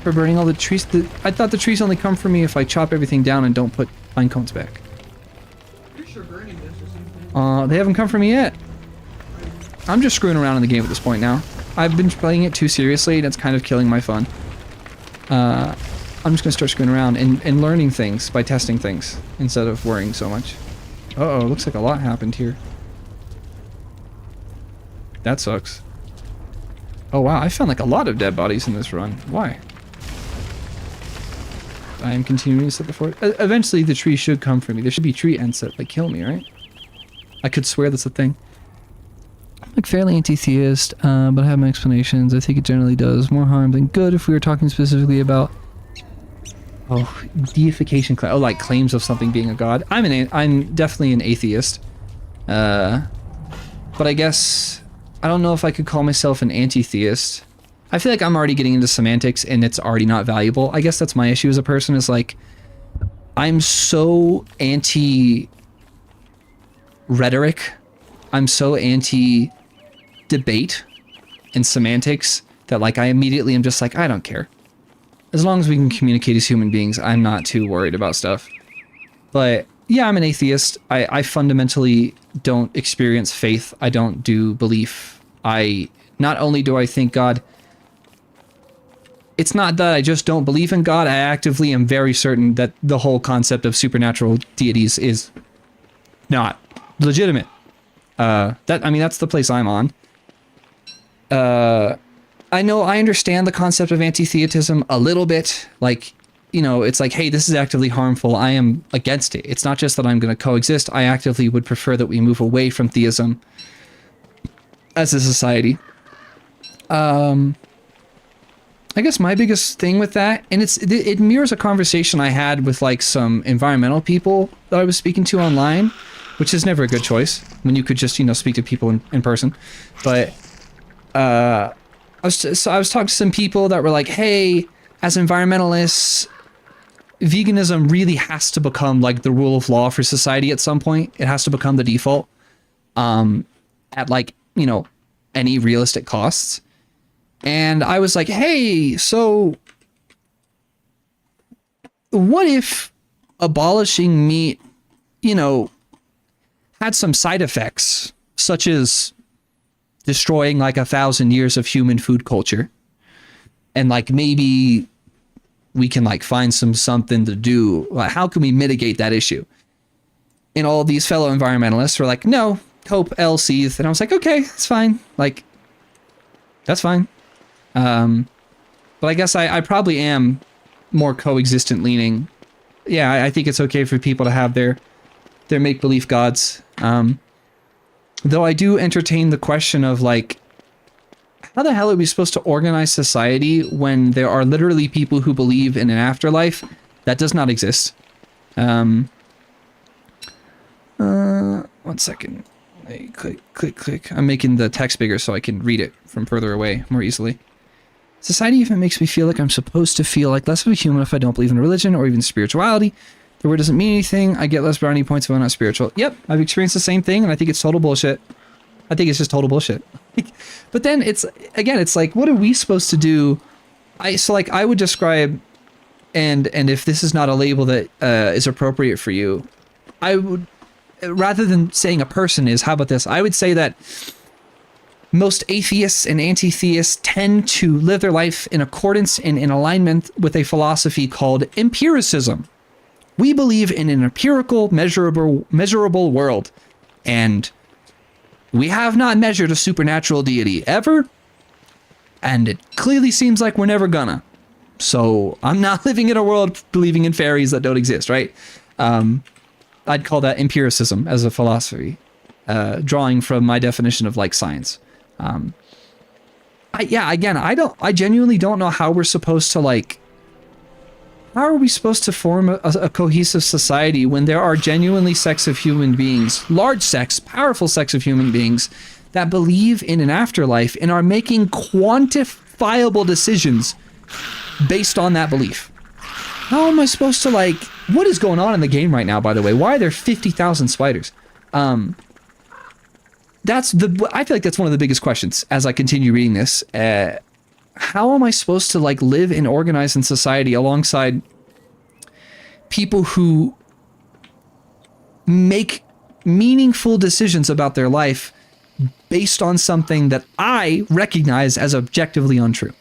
For burning all the trees? I thought the trees only come for me if I chop everything down and don't put pine cones back. Pretty sure burning does the same thing. They haven't come for me yet. I'm just screwing around in the game at this point now. I've been playing it too seriously and it's kind of killing my fun. I'm just gonna start screwing around and learning things by testing things instead of worrying so much. Uh-oh, looks like a lot happened here. That sucks. Oh wow, I found like a lot of dead bodies in this run. Why? I am continuing to set the forest. Eventually the tree should come for me. There should be tree ends that like kill me, right? I could swear that's a thing. I'm like fairly anti-theist, but I have my explanations. I think it generally does more harm than good if we were talking specifically about deification, like claims of something being a god. I'm definitely an atheist, but I guess I don't know if I could call myself an anti-theist. I feel like I'm already getting into semantics and it's already not valuable. I guess that's my issue as a person, is like I'm so anti rhetoric, I'm so anti debate and semantics that like I immediately am just like, I don't care. As long as we can communicate as human beings, I'm not too worried about stuff. But yeah, I'm an atheist. I fundamentally don't experience faith. I don't do belief. Not only do I think God, it's not that I just don't believe in God. I actively am very certain that the whole concept of supernatural deities is not legitimate. That's the place I'm on. I understand the concept of anti-theism a little bit. Like, you know, it's like, hey, this is actively harmful. I am against it. It's not just that I'm going to coexist. I actively would prefer that we move away from theism as a society. I guess my biggest thing with that, and it mirrors a conversation I had with like some environmental people that I was speaking to online, which is never a good choice when you could just, you know, speak to people in person. But I was talking to some people that were like, hey, as environmentalists, veganism really has to become like the rule of law for society at some point. It has to become the default at like, you know, any realistic costs. And I was like, hey, so what if abolishing meat, you know, had some side effects, such as destroying like 1,000 years of human food culture? And like, maybe we can like find something to do. Like, how can we mitigate that issue? And all these fellow environmentalists were like, no, hope L seethed. And I was like, okay, it's fine. Like, that's fine. But I guess I probably am more coexistent leaning. Yeah, I think it's okay for people to have their make-believe gods. Though I do entertain the question of like, how the hell are we supposed to organize society when there are literally people who believe in an afterlife that does not exist? 1 second. Hey, click. I'm making the text bigger so I can read it from further away more easily. Society even makes me feel like I'm supposed to feel like less of a human if I don't believe in religion or even spirituality. The word doesn't mean anything. I get less brownie points if I'm not spiritual. Yep, I've experienced the same thing, and I think it's total bullshit. I think it's just total bullshit. But then it's like, what are we supposed to do? I would describe, and if this is not a label that is appropriate for you, I would, rather than saying a person is, how about this? I would say that most atheists and anti-theists tend to live their life in accordance and in alignment with a philosophy called empiricism. We believe in an empirical, measurable world, and we have not measured a supernatural deity ever, and it clearly seems like we're never gonna. So I'm not living in a world believing in fairies that don't exist, right? I'd call that empiricism as a philosophy. drawing from my definition of like science. I genuinely don't know how we're supposed to like, how are we supposed to form a cohesive society when there are genuinely sects of human beings, large sects, powerful sects of human beings that believe in an afterlife and are making quantifiable decisions based on that belief? How am I supposed to like, what is going on in the game right now, by the way? Why are there 50,000 spiders? I feel like that's one of the biggest questions as I continue reading this. How am I supposed to like live and organize in society alongside people who make meaningful decisions about their life based on something that I recognize as objectively untrue?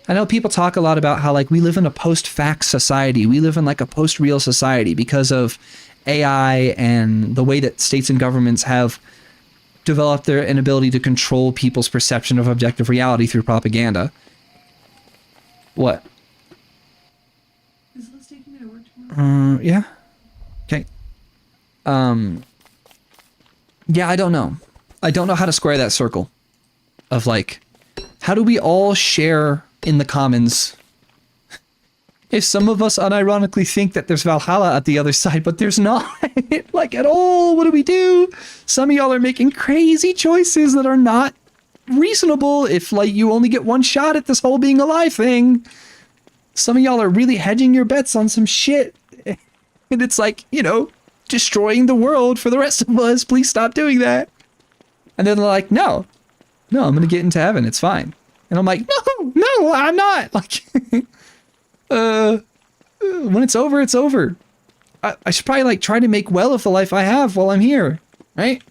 I know people talk a lot about how like we live in a post-fact society. We live in like a post-real society because of AI and the way that states and governments have developed their inability to control people's perception of objective reality through propaganda. What? Is Liz taking me to work tomorrow? Yeah. Okay. Yeah, I don't know. I don't know how to square that circle of like, how do we all share in the commons if some of us unironically think that there's Valhalla at the other side, but there's not, like at all? What do we do? Some of y'all are making crazy choices that are not reasonable if like you only get one shot at this whole being alive thing. Some of y'all are really hedging your bets on some shit. And it's like, you know, destroying the world for the rest of us. Please stop doing that. And then they're like, no, I'm going to get into heaven. It's fine. And I'm like, no, I'm not. Like, when it's over, it's over. I should probably like try to make well of the life I have while I'm here, right?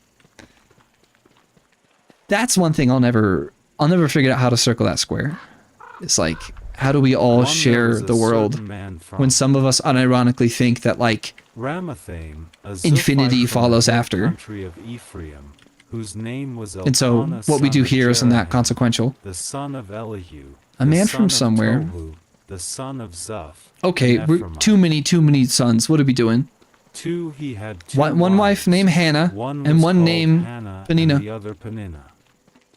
That's one thing I'll never figure out how to circle that square. It's like, how do we all share the world when some of us unironically think that like Ramathaim, infinity follows after? Country of Ephraim, whose name was And so Elkanah, what we do son of here isn't that Jeraham, consequential. the son of Elihu, A man the from son somewhere. of Tohu, the son of Zuph, Okay, and we're Ephraimite. too many sons. What are we doing? He had two One wife wives. named Hannah One and was one called named Hannah, Peninnah. and the other Peninnah.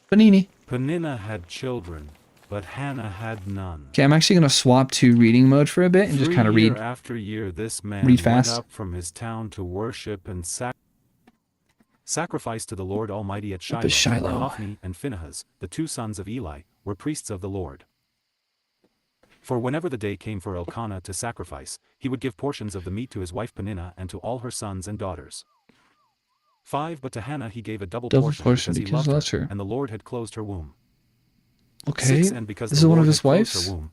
Panini. Peninnah had children, but Hannah had none. Okay, I'm actually going to swap to reading mode for a bit and just kind of read. Year after year, this man read fast. went up from his town to worship and sacrifice to the Lord Almighty at Shiloh. Shiloh. Where Hophni and Phinehas, the two sons of Eli, were priests of the Lord. For whenever the day came for Elkanah to sacrifice, he would give portions of the meat to his wife Peninnah and to all her sons and daughters. 5 But to Hannah he gave a double portion because he loved her, and the Lord had closed her womb. Okay, 6 And because this the is one of Lord his had closed wives? her womb,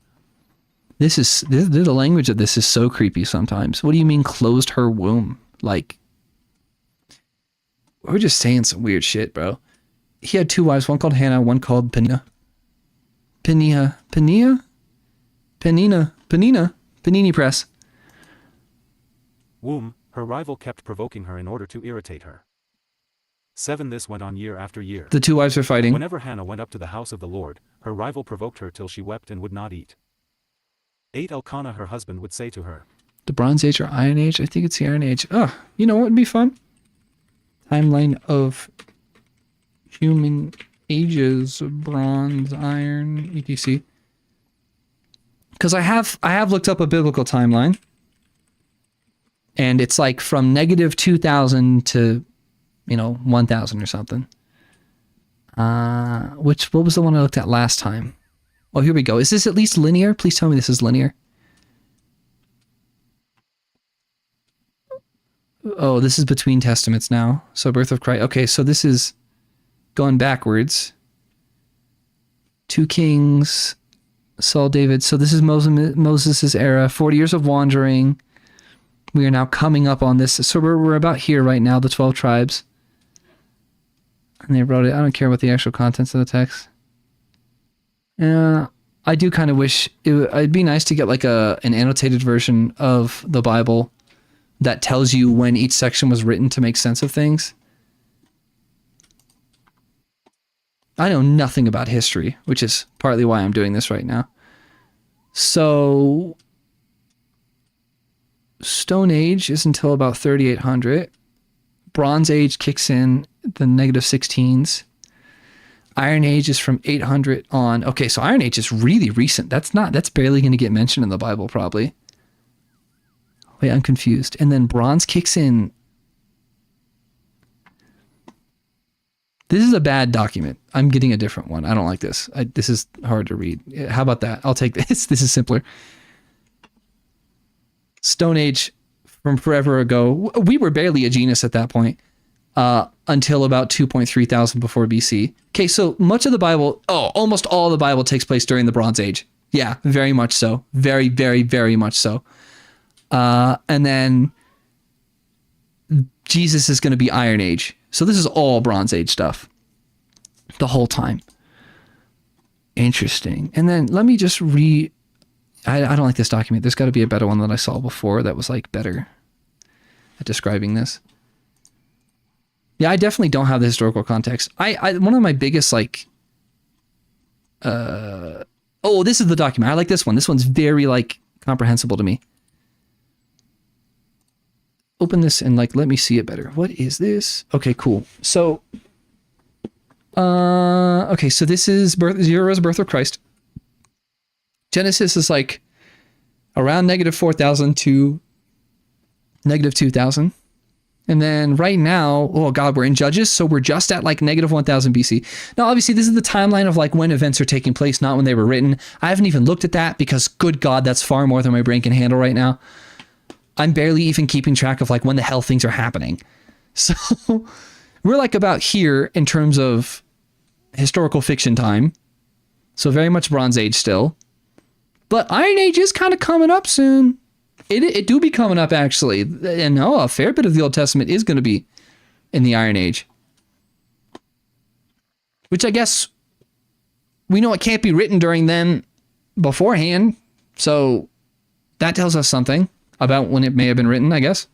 The language of this is so creepy sometimes. What do you mean closed her womb? Like, we're just saying some weird shit, bro. He had two wives, one called Hannah, one called Peninnah. Peninnah? Panini Press. womb, her rival kept provoking her in order to irritate her. 7 This went on year after year. The two wives are fighting. Whenever Hannah went up to the house of the Lord, her rival provoked her till she wept and would not eat. 8 Elkanah her husband would say to her, The Bronze Age or Iron Age? I think it's the Iron Age. Oh, you know what would be fun? Timeline of human ages, bronze, iron, etc. Because I have looked up a biblical timeline, and it's like from negative 2000 to, 1000 or something. What was the one I looked at last time? Oh, here we go. Is this at least linear? Please tell me this is linear. Oh, this is between testaments now. So birth of Christ. Okay, so this is going backwards. 2 Kings, Saul, David. So this is Moses' era. 40 years of wandering. We are now coming up on this. So we're about here right now, the 12 tribes. And they wrote it. I don't care about the actual contents of the text. I do kind of wish it'd be nice to get like an annotated version of the Bible that tells you when each section was written to make sense of things. I know nothing about history, which is partly why I'm doing this right now. So, Stone Age is until about 3800 Bronze Age kicks in the negative 16s. Iron Age is from 800 on. Okay, so Iron Age is really recent. That's barely going to get mentioned in the Bible, probably. Wait, I'm confused. And then Bronze kicks in. This is a bad document. I'm getting a different one. I don't like this. This is hard to read. How about that? I'll take this. This is simpler. Stone Age from forever ago. We were barely a genus at that point until about 2.3 thousand before BC. Okay, so much of the Bible, almost all of the Bible takes place during the Bronze Age. Yeah, very much so. Very, very, very much so. And then Jesus is going to be Iron Age. So this is all Bronze Age stuff the whole time. Interesting. And then let me just I don't like this document. There's got to be a better one that I saw before that was like better at describing this. Yeah, I definitely don't have the historical context. One of my biggest this is the document. I like this one. This one's very like comprehensible to me. Open this and like let me see it better. What is this? Okay, cool. So okay, so this is Zero's birth of Christ. Genesis is like around negative 4,000 to negative 2,000. And then right now, oh God, we're in Judges, so we're just at like negative 1,000 BC. Now, obviously, this is the timeline of like when events are taking place, not when they were written. I haven't even looked at that because, good God, that's far more than my brain can handle right now. I'm barely even keeping track of like when the hell things are happening. So we're like about here in terms of historical fiction time. So very much Bronze Age still. But Iron Age is kind of coming up soon. It do be coming up actually. And a fair bit of the Old Testament is going to be in the Iron Age. Which I guess we know it can't be written during them beforehand. So that tells us something about when it may have been written, I guess.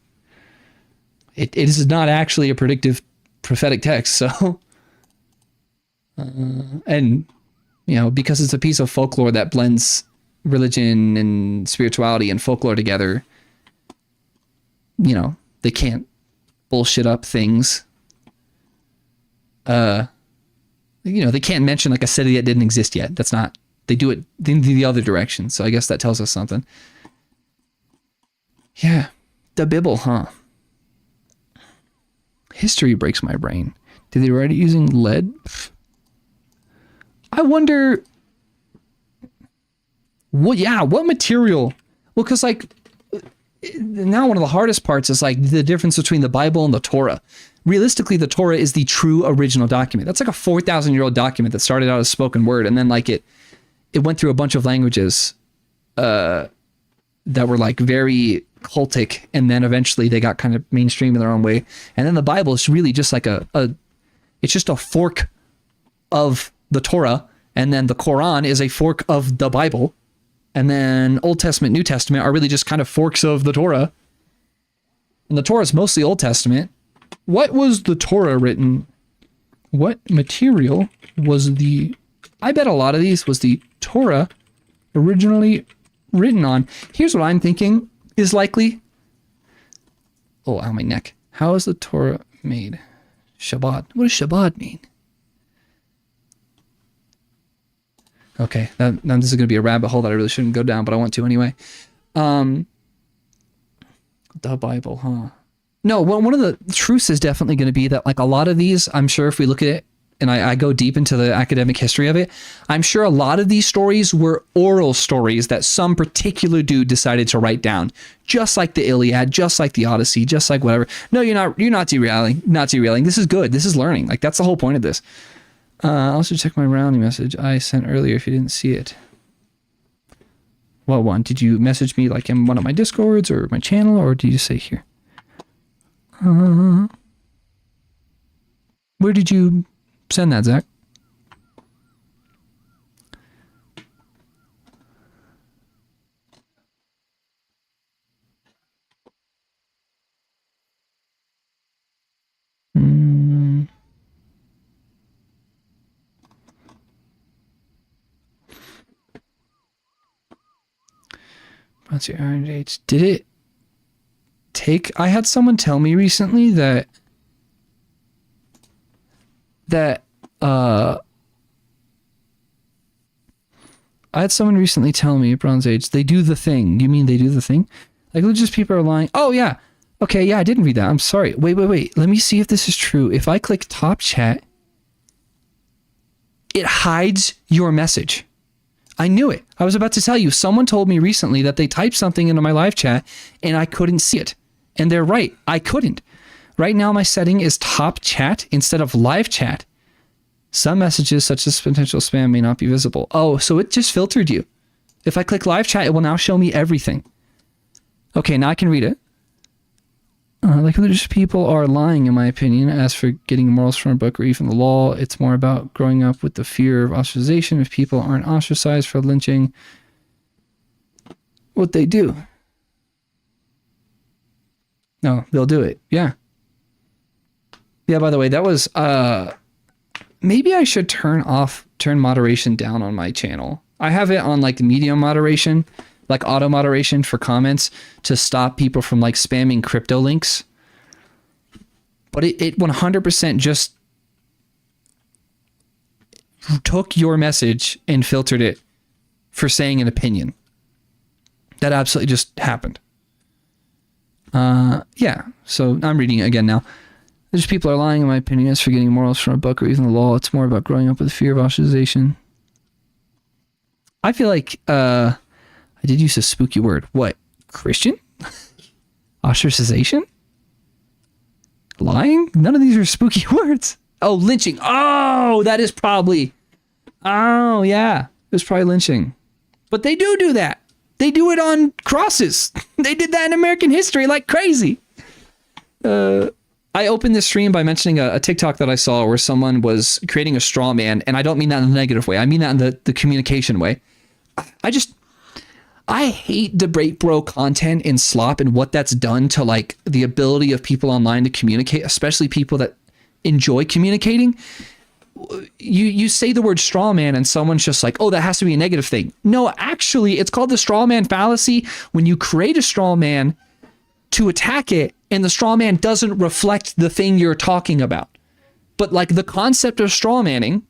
It is not actually a predictive prophetic text, so and because it's a piece of folklore that blends religion and spirituality and folklore together, they can't bullshit up things. They can't mention like a city that didn't exist yet. That's not, they do it in the other direction. So I guess that tells us something. Yeah, the Bible, huh? History breaks my brain. Did they write it using lead? I wonder. What material? Well, because like now one of the hardest parts is like the difference between the Bible and the Torah. Realistically, the Torah is the true original document. That's like a 4,000-year-old document that started out as spoken word, and then like it went through a bunch of languages that were like very cultic, and then eventually they got kind of mainstream in their own way. And then the Bible is really just like it's just a fork of the Torah, and then the Quran is a fork of the Bible, and then Old Testament, New Testament are really just kind of forks of the Torah. And the Torah is mostly Old Testament. What was the Torah written? What material was I bet a lot of these was the Torah originally written on. Here's what I'm thinking is likely. Oh, ow, my neck. How is the Torah made? Shabbat. What does Shabbat mean? Okay, now this is going to be a rabbit hole that I really shouldn't go down, but I want to anyway. The Bible, huh? No, one of the truths is definitely going to be that like a lot of these, I'm sure if we look at it, and I go deep into the academic history of it, I'm sure a lot of these stories were oral stories that some particular dude decided to write down. Just like the Iliad, just like the Odyssey, just like whatever. No, you're not derailing. Not derailing. This is good. This is learning. Like that's the whole point of this. Also check my rounding message I sent earlier if you didn't see it. What one? Did you message me like in one of my Discords or my channel, or did you say here? Where did you send that, Zach? What's your Iron Age? Did it take... I had someone tell me recently that that I had someone recently tell me at Bronze Age, they do the thing. You mean they do the thing? Like religious people are lying. Oh yeah. Okay, yeah, I didn't read that. I'm sorry. Wait. Let me see if this is true. If I click top chat, it hides your message. I knew it. I was about to tell you, someone told me recently that they typed something into my live chat and I couldn't see it. And they're right. I couldn't. Right now, my setting is top chat instead of live chat. Some messages, such as potential spam, may not be visible. Oh, so it just filtered you. If I click live chat, it will now show me everything. Okay, now I can read it. Like religious people are lying, in my opinion. As for getting morals from a book or even the law, it's more about growing up with the fear of ostracization. If people aren't ostracized for lynching, what they do? No, they'll do it. Yeah. Yeah, by the way, that was, maybe I should turn moderation down on my channel. I have it on like medium moderation, like auto moderation for comments to stop people from like spamming crypto links. But it 100% just took your message and filtered it for saying an opinion. That absolutely just happened. Yeah, so I'm reading it again now. These people are lying, in my opinion, as for getting morals from a book or even the law. It's more about growing up with the fear of ostracization. I feel like I did use a spooky word. What? Christian? Ostracization? Lying? None of these are spooky words. Oh, lynching. Oh, that is probably... Oh, yeah. It was probably lynching. But they do that. They do it on crosses. They did that in American history like crazy. I opened this stream by mentioning a TikTok that I saw where someone was creating a straw man, and I don't mean that in the negative way. I mean that in the communication way. I hate debate bro content and slop and what that's done to like the ability of people online to communicate, especially people that enjoy communicating. You say the word straw man and someone's just like, oh, that has to be a negative thing. No, actually, it's called the straw man fallacy when you create a straw man to attack it and the straw man doesn't reflect the thing you're talking about. But like the concept of straw manning,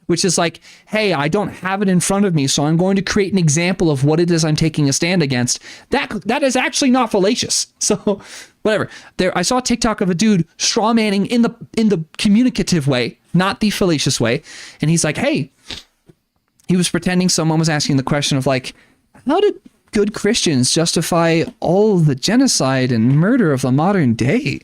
which is like, hey, I don't have it in front of me, so I'm going to create an example of what it is I'm taking a stand against. That is actually not fallacious. So whatever. I saw a TikTok of a dude straw manning in the communicative way, not the fallacious way. And he's like, hey, he was pretending someone was asking the question of like, how did good Christians justify all the genocide and murder of the modern day?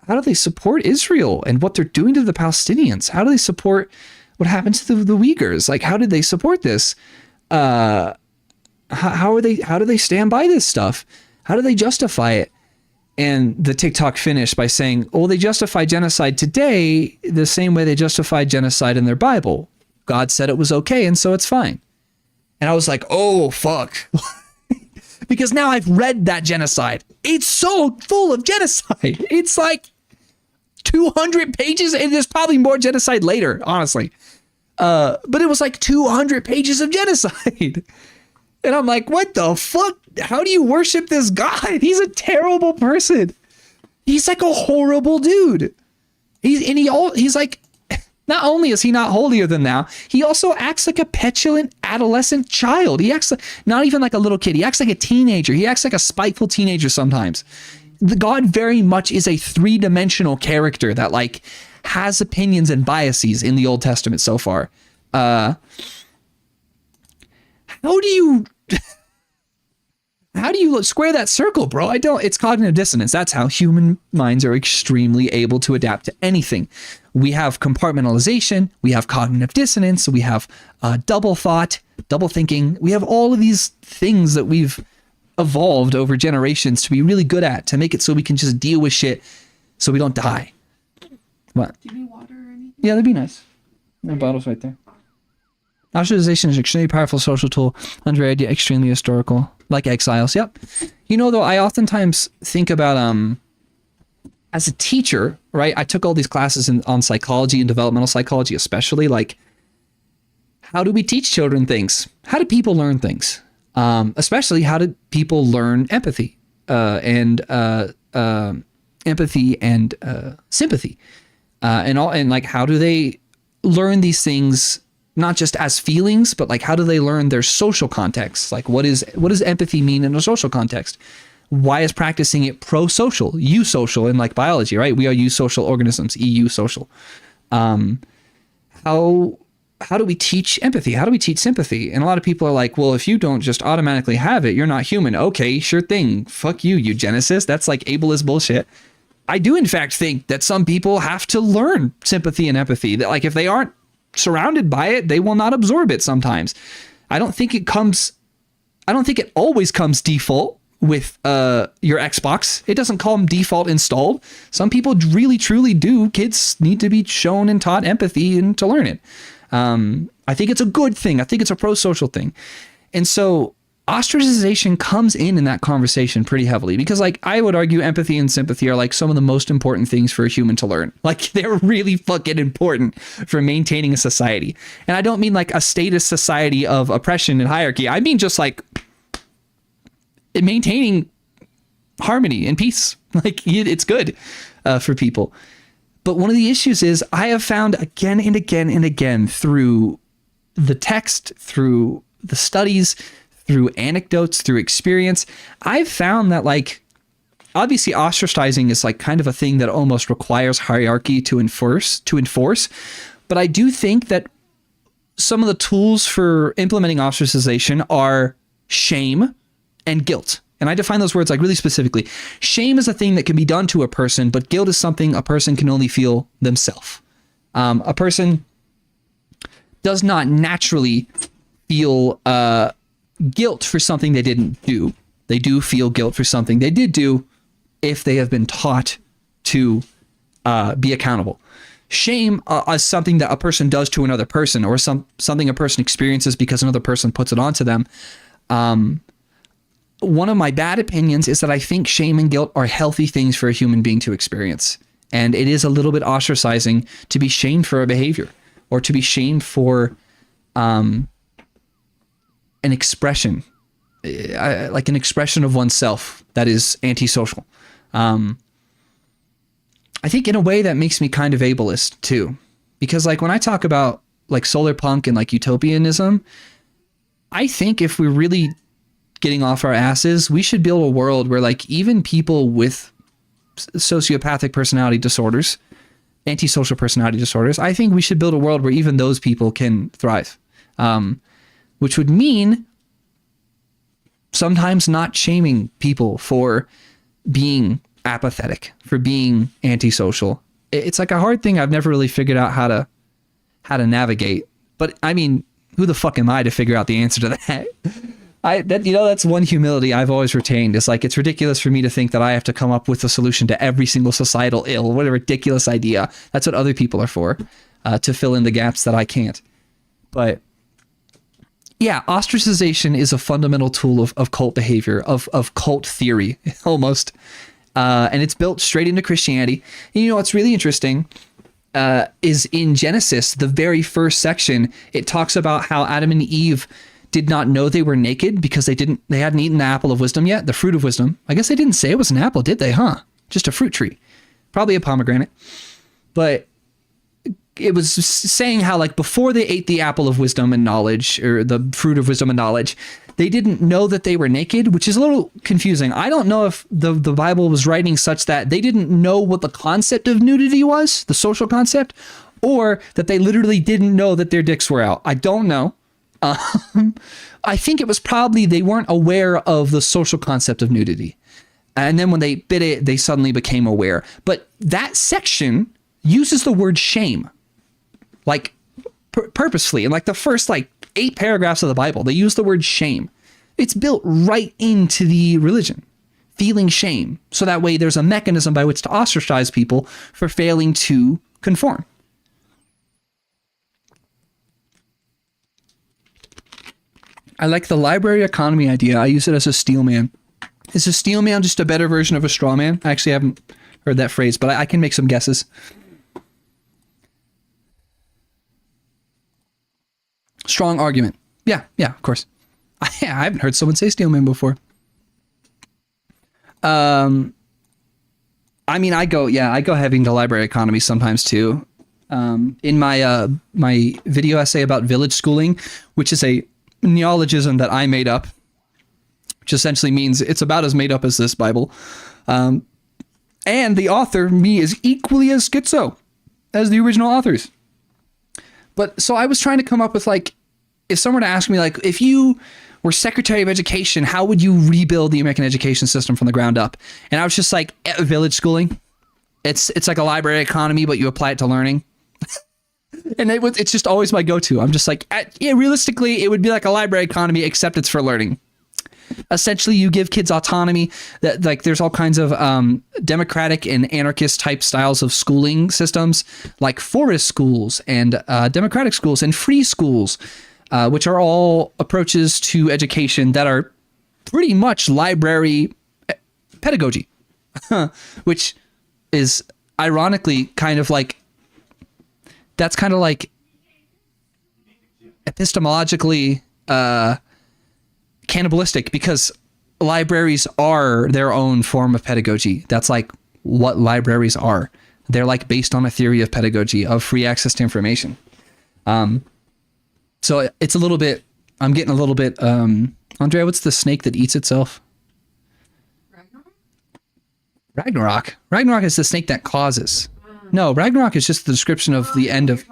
How do they support Israel and what they're doing to the Palestinians? How do they support what happened to the Uyghurs? Like, how did they support this? How do they stand by this stuff? How do they justify it? And the TikTok finished by saying, well, they justify genocide today the same way they justified genocide in their Bible. God said it was okay, and so it's fine. And I was like, oh, fuck. Because now I've read that genocide. It's so full of genocide. It's like 200 pages, and there's probably more genocide later, honestly. But it was like 200 pages of genocide. And I'm like, what the fuck? How do you worship this God? He's a terrible person. He's like a horrible dude. He's like, not only is he not holier than thou, he also acts like a petulant adolescent child. He acts like, not even like a little kid. He acts like a teenager. He acts like a spiteful teenager sometimes. The God very much is a three-dimensional character that like has opinions and biases in the Old Testament so far. How do you square that circle, bro? It's cognitive dissonance. That's how human minds are extremely able to adapt to anything. We have compartmentalization, we have cognitive dissonance, we have double thought, double thinking. We have all of these things that we've evolved over generations to be really good at, to make it so we can just deal with shit so we don't die. What? Do you need water or anything? Yeah, that'd be nice. My bottle's right there. Ostracization is an extremely powerful social tool, underrated yet extremely historical, like exiles. Yep. You know, though, I oftentimes think about, as a teacher, right? I took all these classes on psychology and developmental psychology, especially. Like, how do we teach children things? How do people learn things? Especially, how do people learn empathy and sympathy? and like, how do they learn these things, not just as feelings, but like, how do they learn their social context? Like, what does empathy mean in a social context? Why is practicing it pro-social, eusocial in like biology, right? We are eusocial organisms, eusocial. How do we teach empathy? How do we teach sympathy? And a lot of people are like, well, if you don't just automatically have it, you're not human. Okay, sure thing. Fuck you, eugenicist. That's like ableist bullshit. I do in fact think that some people have to learn sympathy and empathy. That like, if they aren't surrounded by it, they will not absorb it sometimes. I don't think it always comes default with your Xbox. It doesn't come default installed. Some people really truly do. Kids need to be shown and taught empathy and to learn it. I think it's a good thing. I think it's a pro-social thing. And so ostracization comes in that conversation pretty heavily, because like, I would argue empathy and sympathy are like some of the most important things for a human to learn. Like, they're really fucking important for maintaining a society. And I don't mean like a status society of oppression and hierarchy. I mean just like maintaining harmony and peace. Like, it's good for people. But one of the issues is, I have found again and again and again through the text, through the studies, through anecdotes, through experience, I've found that like, obviously ostracizing is like kind of a thing that almost requires hierarchy to enforce. But I do think that some of the tools for implementing ostracization are shame and guilt. And I define those words like really specifically. Shame is a thing that can be done to a person, but guilt is something a person can only feel themselves. A person does not naturally feel guilt for something they didn't do. They do feel guilt for something they did do if they have been taught to be accountable. Shame is something that a person does to another person, or something a person experiences because another person puts it onto them. One of my bad opinions is that I think shame and guilt are healthy things for a human being to experience. And it is a little bit ostracizing to be shamed for a behavior, or to be shamed for an expression, like an expression of oneself that is antisocial. I think in a way that makes me kind of ableist too, because like, when I talk about like solar punk and like utopianism, I think if we're really getting off our asses, we should build a world where like, even people with sociopathic personality disorders, antisocial personality disorders, I think we should build a world where even those people can thrive. Which would mean sometimes not shaming people for being apathetic, for being antisocial. It's like a hard thing I've never really figured out how to navigate. But I mean, who the fuck am I to figure out the answer to that? That's one humility I've always retained. It's like, it's ridiculous for me to think that I have to come up with a solution to every single societal ill. What a ridiculous idea. That's what other people are for, to fill in the gaps that I can't. But yeah, ostracization is a fundamental tool of cult behavior, of cult theory, almost. And it's built straight into Christianity. And you know what's really interesting is in Genesis, the very first section, it talks about how Adam and Eve did not know they were naked because they hadn't eaten the apple of wisdom yet, the fruit of wisdom. I guess they didn't say it was an apple, did they? Huh? Just a fruit tree. Probably a pomegranate. But it was saying how like, before they ate the apple of wisdom and knowledge, or the fruit of wisdom and knowledge, they didn't know that they were naked, which is a little confusing. I don't know if the Bible was writing such that they didn't know what the concept of nudity was, the social concept, or that they literally didn't know that their dicks were out. I don't know. I think it was probably they weren't aware of the social concept of nudity. And then when they bit it, they suddenly became aware. But that section uses the word shame, like purposefully. In like the first like 8 paragraphs of the Bible, they use the word shame. It's built right into the religion, feeling shame. So that way there's a mechanism by which to ostracize people for failing to conform. I like the library economy idea. I use it as a steel man. Is a steel man just a better version of a straw man? I actually haven't heard that phrase, but I can make some guesses. Strong argument. Yeah, of course. I haven't heard someone say steel man before. I I mean, I go heavy into library economy sometimes too. In my my video essay about village schooling, which is a neologism that I made up, which essentially means it's about as made up as this Bible. And the author, me, is equally as schizo as the original authors. But so I was trying to come up with, like, if someone were to ask me, like, if you were Secretary of Education, how would you rebuild the American education system from the ground up? And I was just like, village schooling. It's like a library economy, but you apply it to learning. And it's just always my go-to. I'm just like, realistically, it would be like a library economy, except it's for learning. Essentially, you give kids autonomy. That, like, there's all kinds of democratic and anarchist type styles of schooling systems, like forest schools and democratic schools and free schools, which are all approaches to education that are pretty much library pedagogy, which is ironically kind of like, that's kind of like epistemologically cannibalistic, because libraries are their own form of pedagogy. That's like what libraries are. They're like based on a theory of pedagogy, of free access to information. So it's a little bit, I'm getting a little bit, Andrea, what's the snake that eats itself? Ragnarok. Ragnarok is the snake that causes. No, Ragnarok is just the description of the end of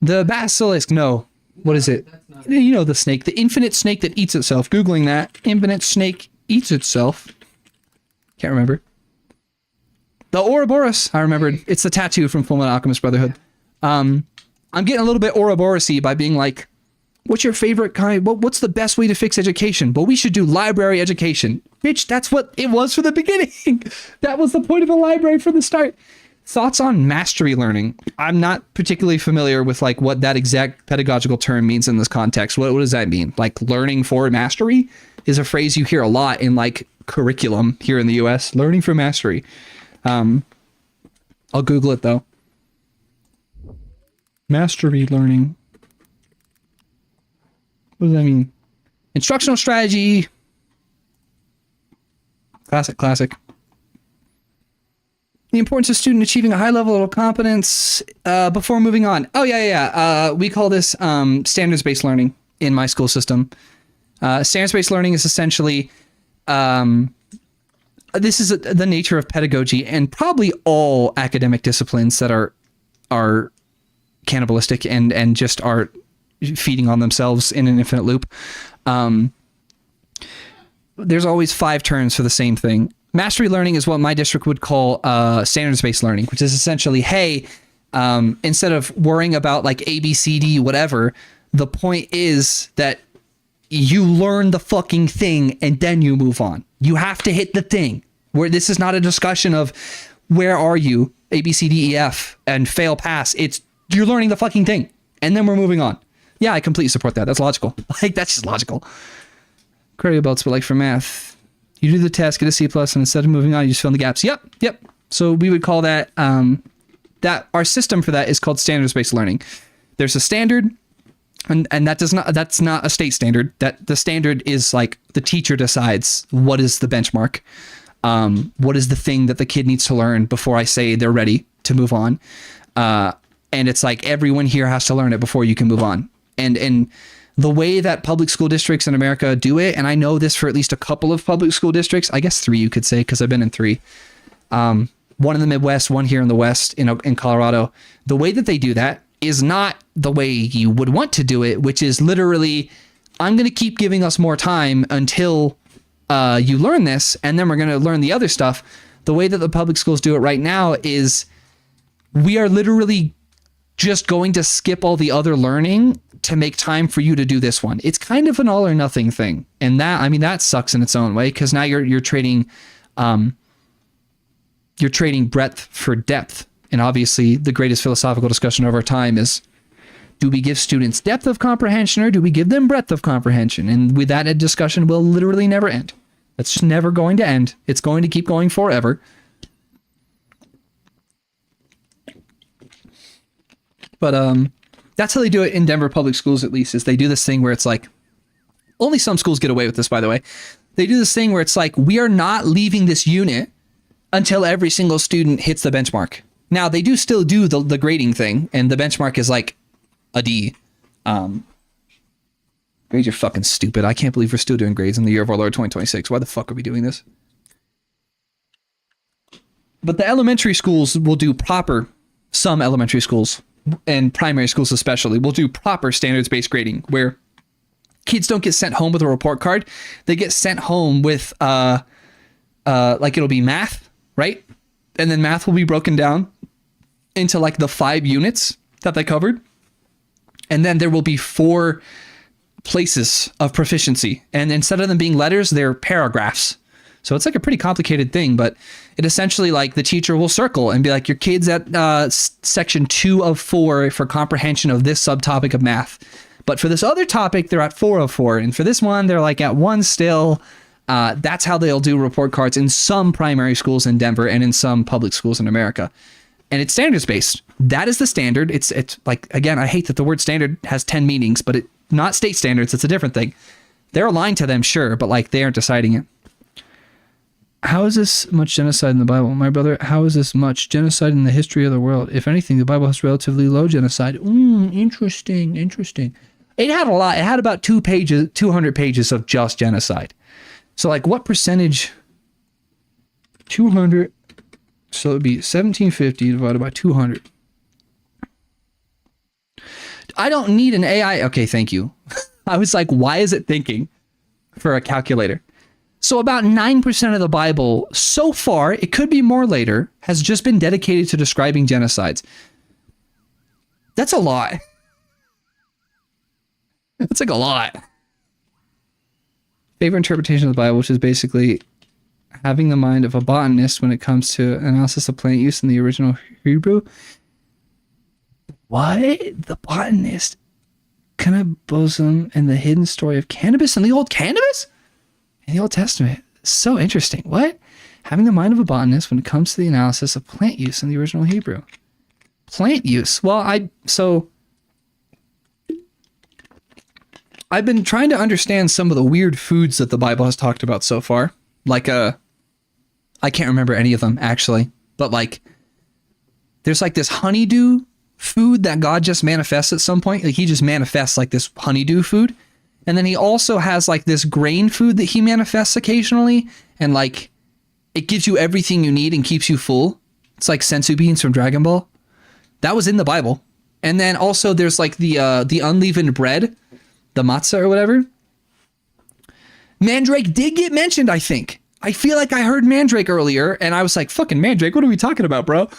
the basilisk. No, what is it? You know, the snake, the infinite snake that eats itself. Googling that, infinite snake eats itself. Can't remember. The Ouroboros, I remembered. It's the tattoo from Fullmetal Alchemist Brotherhood. I'm getting a little bit Ouroboros-y by being like, what's your favorite kind? What's the best way to fix education? Well, we should do library education. Bitch, that's what it was from the beginning. That was the point of a library from the start. Thoughts on mastery learning? I'm not particularly familiar with, like, what that exact pedagogical term means in this context. What does that mean? Like, learning for mastery is a phrase you hear a lot in, like, curriculum here in the US. Learning for mastery. I'll Google it though. Mastery learning. What does that mean? Instructional strategy. Classic. The importance of student achieving a high level of competence before moving on. Oh, yeah. We call this standards-based learning in my school system. Standards-based learning is essentially, this is the nature of pedagogy, and probably all academic disciplines that are cannibalistic and just are feeding on themselves in an infinite loop. There's always 5 terms for the same thing. Mastery learning is what my district would call standards-based learning, which is essentially, hey, instead of worrying about like A, B, C, D, whatever, the point is that you learn the fucking thing and then you move on. You have to hit the thing. Where this is not a discussion of where are you, A, B, C, D, E, F, and fail, pass. It's you're learning the fucking thing and then we're moving on. Yeah, I completely support that. That's logical. Like, that's just logical. Credit belts, but like for math, you do the test, get a C+, and instead of moving on, you just fill in the gaps. Yep. So we would call that, that our system for that is called standards-based learning. There's a standard, and that's not a state standard. That the standard is like the teacher decides what is the benchmark, what is the thing that the kid needs to learn before I say they're ready to move on. And it's like everyone here has to learn it before you can move on. And the way that public school districts in America do it, and I know this for at least a couple of public school districts, I guess 3 you could say, because I've been in 3. One in the Midwest, one here in the West, in Colorado. The way that they do that is not the way you would want to do it, which is literally, I'm going to keep giving us more time until you learn this, and then we're going to learn the other stuff. The way that the public schools do it right now is we are literally just going to skip all the other learning to make time for you to do this one. It's kind of an all or nothing thing. And that, I mean, that sucks in its own way, because now you're trading breadth for depth. And obviously the greatest philosophical discussion of our time is, do we give students depth of comprehension or do we give them breadth of comprehension? And with that, a discussion will literally never end. It's just never going to end. It's going to keep going forever. But that's how they do it in Denver public schools, at least, is they do this thing where it's like, only some schools get away with this, by the way. They do this thing where it's like, we are not leaving this unit until every single student hits the benchmark. Now, they do still do the grading thing, and the benchmark is like a D. Grades are fucking stupid. I can't believe we're still doing grades in the year of our Lord 2026. Why the fuck are we doing this? But the elementary schools will do proper, some elementary schools and primary schools especially, will do proper standards-based grading where kids don't get sent home with a report card. They get sent home with, like it'll be math, right? And then math will be broken down into like the 5 units that they covered. And then there will be 4 places of proficiency. And instead of them being letters, they're paragraphs. So it's like a pretty complicated thing, but it essentially like the teacher will circle and be like, your kid's at section 2 of 4 for comprehension of this subtopic of math. But for this other topic, they're at 4 of 4. And for this one, they're like at 1 still. That's how they'll do report cards in some primary schools in Denver and in some public schools in America. And it's standards based. That is the standard. It's like, again, I hate that the word standard has 10 meanings, but not state standards. It's a different thing. They're aligned to them, sure, but like they aren't deciding it. How is this much genocide in the Bible? My brother, how is this much genocide in the history of the world? If anything, the Bible has relatively low genocide. Interesting. It had a lot. It had about 200 pages of just genocide. So like what percentage? 200. So it would be 1750 divided by 200. I don't need an AI. Okay, thank you. I was like, why is it thinking for a calculator? So about 9% of the Bible so far, it could be more later, has just been dedicated to describing genocides. That's a lot. That's like a lot. Favorite interpretation of the Bible, which is basically having the mind of a botanist when it comes to analysis of plant use in the original Hebrew. What? The botanist? Cannibalism and the hidden story of cannabis in the Old Cannabis? In the Old Testament. So interesting. What? Having the mind of a botanist when it comes to the analysis of plant use in the original Hebrew. Plant use. Well, I've been trying to understand some of the weird foods that the Bible has talked about so far. Like, I can't remember any of them actually, but like, there's like this honeydew food that God just manifests at some point. Like he just manifests like this honeydew food. And then he also has like this grain food that he manifests occasionally. And like, it gives you everything you need and keeps you full. It's like sensu beans from Dragon Ball. That was in the Bible. And then also there's like the unleavened bread, the matzah or whatever. Mandrake did get mentioned, I think. I feel like I heard mandrake earlier and I was like, fucking mandrake, what are we talking about, bro?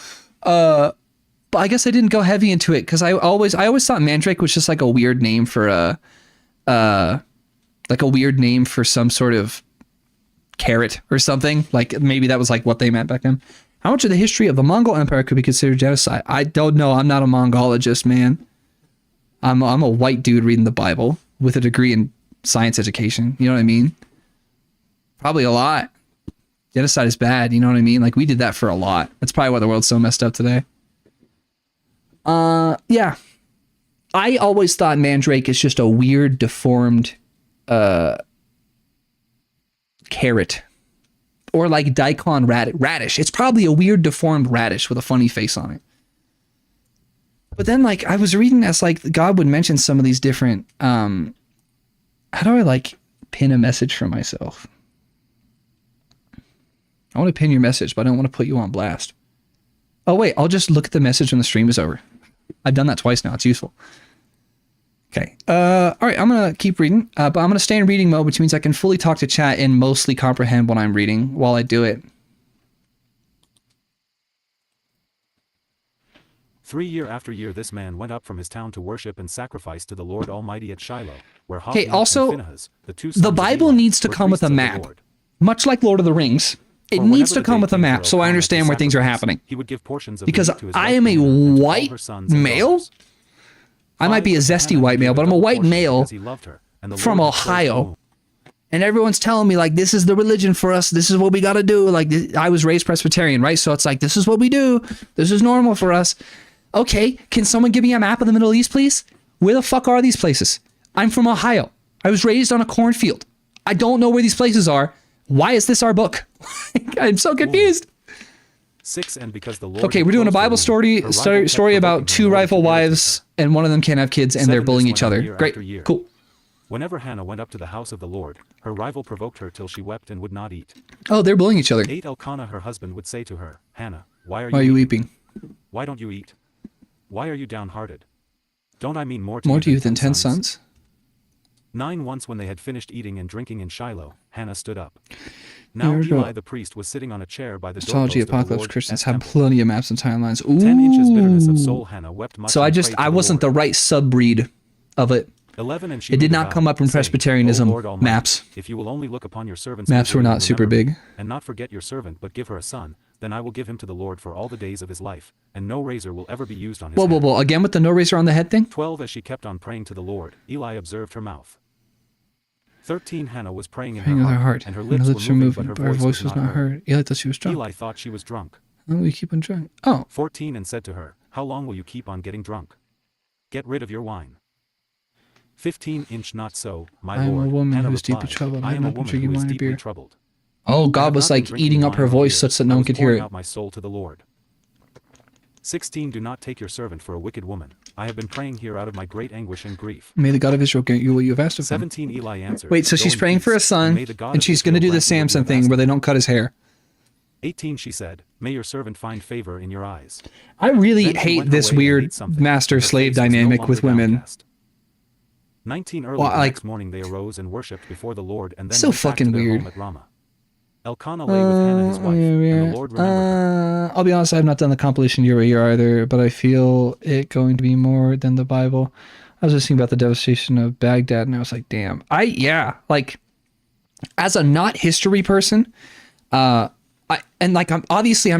But I guess I didn't go heavy into it because I always thought mandrake was just like a weird name for like a weird name for some sort of carrot or something. Like maybe that was like what they meant back then. How much of the history of the Mongol Empire could be considered genocide? I don't know. I'm not a Mongologist, man. I'm a white dude reading the Bible with a degree in science education. You know what I mean? Probably a lot. Genocide is bad. You know what I mean? Like we did that for a lot. That's probably why the world's so messed up today. Yeah. I always thought mandrake is just a weird, deformed carrot. Or like daikon radish. It's probably a weird, deformed radish with a funny face on it. But then like I was reading as like God would mention some of these different, how do I like pin a message for myself? I want to pin your message, but I don't want to put you on blast. Oh wait, I'll just look at the message when the stream is over. I've done that twice now. It's useful. Okay. All right. I'm going to keep reading, but I'm going to stay in reading mode, which means I can fully talk to chat and mostly comprehend what I'm reading while I do it. 3 year after year this man went up from his town to worship and sacrifice to the Lord Almighty at Shiloh, where Okay, Hophni also, and Phinehas, the two sons the of Bible Eli, needs to were come with a priests of the map. Lord. Much like Lord of the Rings, it For needs whenever to the come day with a came map for so I Elkanah to understand where things are sacrifice, happening. He would give portions of Because the meat to his I wife am a Hannah and to all white her sons and male. daughters. I might be a Finally, zesty Hannah white male, gave but a I'm a double white portion male because he loved her, and the from Lord had closed the Ohio. womb. And everyone's telling me like, this is the religion for us. This is what we got to do. Like I was raised Presbytaryian, right? So it's like, this is what we do. This is normal for us. Okay. Can someone give me a map of the Middle East, please? Where the fuck are these places? I'm from Ohio. I was raised on a cornfield. I don't know where these places are. Why is this our book? I'm so confused. 6 And because the Lord Okay, had we're doing a closed her Bible womb, story her rival kept story about provoking her two in order rival to irritate wives, her. and one of them can't have kids, and they're 7 bullying This each went on other. year Great, after year. cool. Whenever Hannah went up to the house of the Lord, her rival provoked her till she wept and would not eat. Oh, they're bullying each other. 8 Elkanah her husband would say to her, Hannah, why are Why are you weeping? Why don't you eat? Why are you downhearted? Don't I mean more More to to you you than 10 sons? 9 Once when they had finished eating and drinking in Shiloh, Hannah stood up. Now Here's Eli what- the priest was sitting on a chair by the Astrology, doorpost of the apocalypse, Lord's Christians have temple. plenty of maps and timelines. Ooh. 10 inches bitterness of soul Hannah wept much. So and prayed to I wasn't the Lord. right subbreed of it. 11 And she It did made a not vow, come up in saying, Presbyterianism O Lord Almighty, maps. If you will only look upon your servant's Maps were misery not and super remember me, big. and not forget your servant but give her a son, then I will give him to the Lord for all the days of his life, and no razor will ever be used on his head. Whoa. Again with the no razor on the head thing? 12 As she kept on praying to the Lord, Eli observed her mouth. 13 Hannah was praying in Praying her with her heart, heart, and her and lips were moving, but her voice was not heard. Eli thought she was drunk. Eli thought she was drunk. Oh, we keep on drunk. Oh, 14 And said to her, How long will you keep on getting drunk? Get rid of your wine. 15 Inch not so, my I am lord. a woman Hannah who is deeply replied, troubled. I I have am a not been woman drinking who is wine or deeply beer. troubled. Oh, I have God was not been like drinking eating up wine her or voice beer. such that I no one was could hear pouring it. out my soul to the Lord. 16 Do not take your servant for a wicked woman. I have been praying here out of my great anguish and grief. May the God of Israel grant you what you have asked of him. 17 Eli answered, Wait, so Go she's in praying for a peace, son, may the God and of she's going to Israel do the grant you what you Samson have thing asked where of they him." don't cut his hair. 18 She said, May your servant find favor in your eyes. I really Then she hate went this away and weird ate something, and her master-slave face was no dynamic longer with women. downcast. 19 Early Well, the like- next morning they arose and worshipped before the Lord and then So went back to fucking their weird. home at Ramah. Elkanah lay with Hannah his wife, and the Lord remembered her. I'll be honest, I have not done the compilation year by year either, but I feel it going to be more than the Bible. I was just thinking about the devastation of Baghdad, and I was like, damn. Like, as a not history person, I'm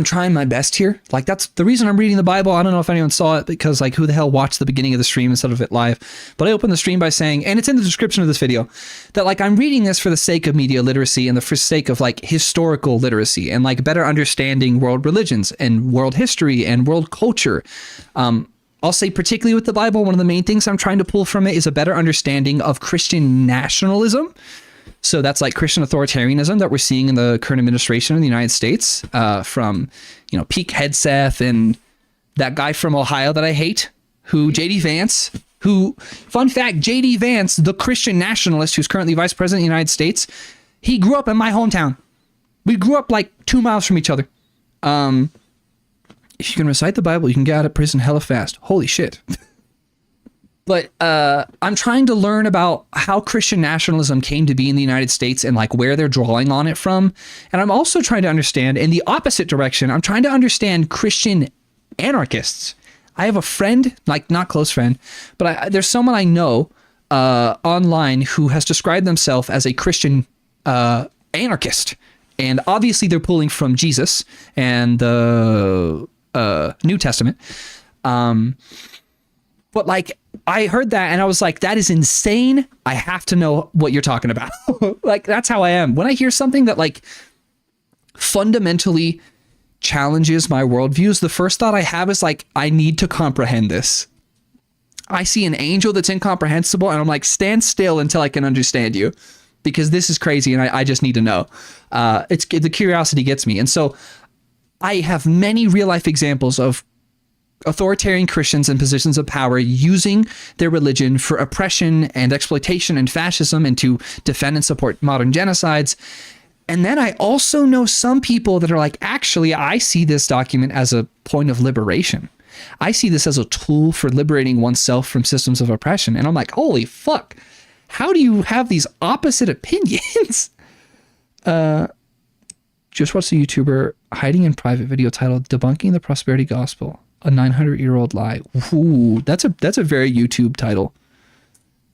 trying my best here. Like, that's the reason I'm reading the Bible. I don't know if anyone saw it, because like, who the hell watched the beginning of the stream instead of it live? But I opened the stream by saying, and it's in the description of this video, that like, I'm reading this for the sake of media literacy and for the sake of like historical literacy and like better understanding world religions and world history and world culture. I'll say particularly with the Bible, one of the main things I'm trying to pull from it is a better understanding of Christian nationalism. So that's like Christian authoritarianism that we're seeing in the current administration in the United States, from, Pete Hegseth and that guy from Ohio that I hate, JD Vance, fun fact, JD Vance, the Christian nationalist who's currently vice president of the United States, he grew up in my hometown. We grew up like 2 miles from each other. If you can recite the Bible, you can get out of prison hella fast. Holy shit. But I'm trying to learn about how Christian nationalism came to be in the United States and like where they're drawing on it from. And I'm also trying to understand in the opposite direction. I'm trying to understand Christian anarchists. I have a friend, like not close friend, but there's someone I know online who has described themselves as a Christian anarchist. And obviously they're pulling from Jesus and the New Testament. But like, I heard that and I was like, that is insane. I have to know what you're talking about. Like, that's how I am. When I hear something that like fundamentally challenges my worldviews, the first thought I have is like, I need to comprehend this. I see an angel that's incomprehensible and I'm like, stand still until I can understand you, because this is crazy and I just need to know. The curiosity gets me. And so I have many real life examples of authoritarian Christians in positions of power using their religion for oppression and exploitation and fascism and to defend and support modern genocides. And then I also know some people that are like, actually, I see this document as a point of liberation. I see this as a tool for liberating oneself from systems of oppression. And I'm like, holy fuck, how do you have these opposite opinions? Just watch the YouTuber hiding in private video titled Debunking the Prosperity Gospel, a 900-year-old lie. Ooh, that's a very YouTube title.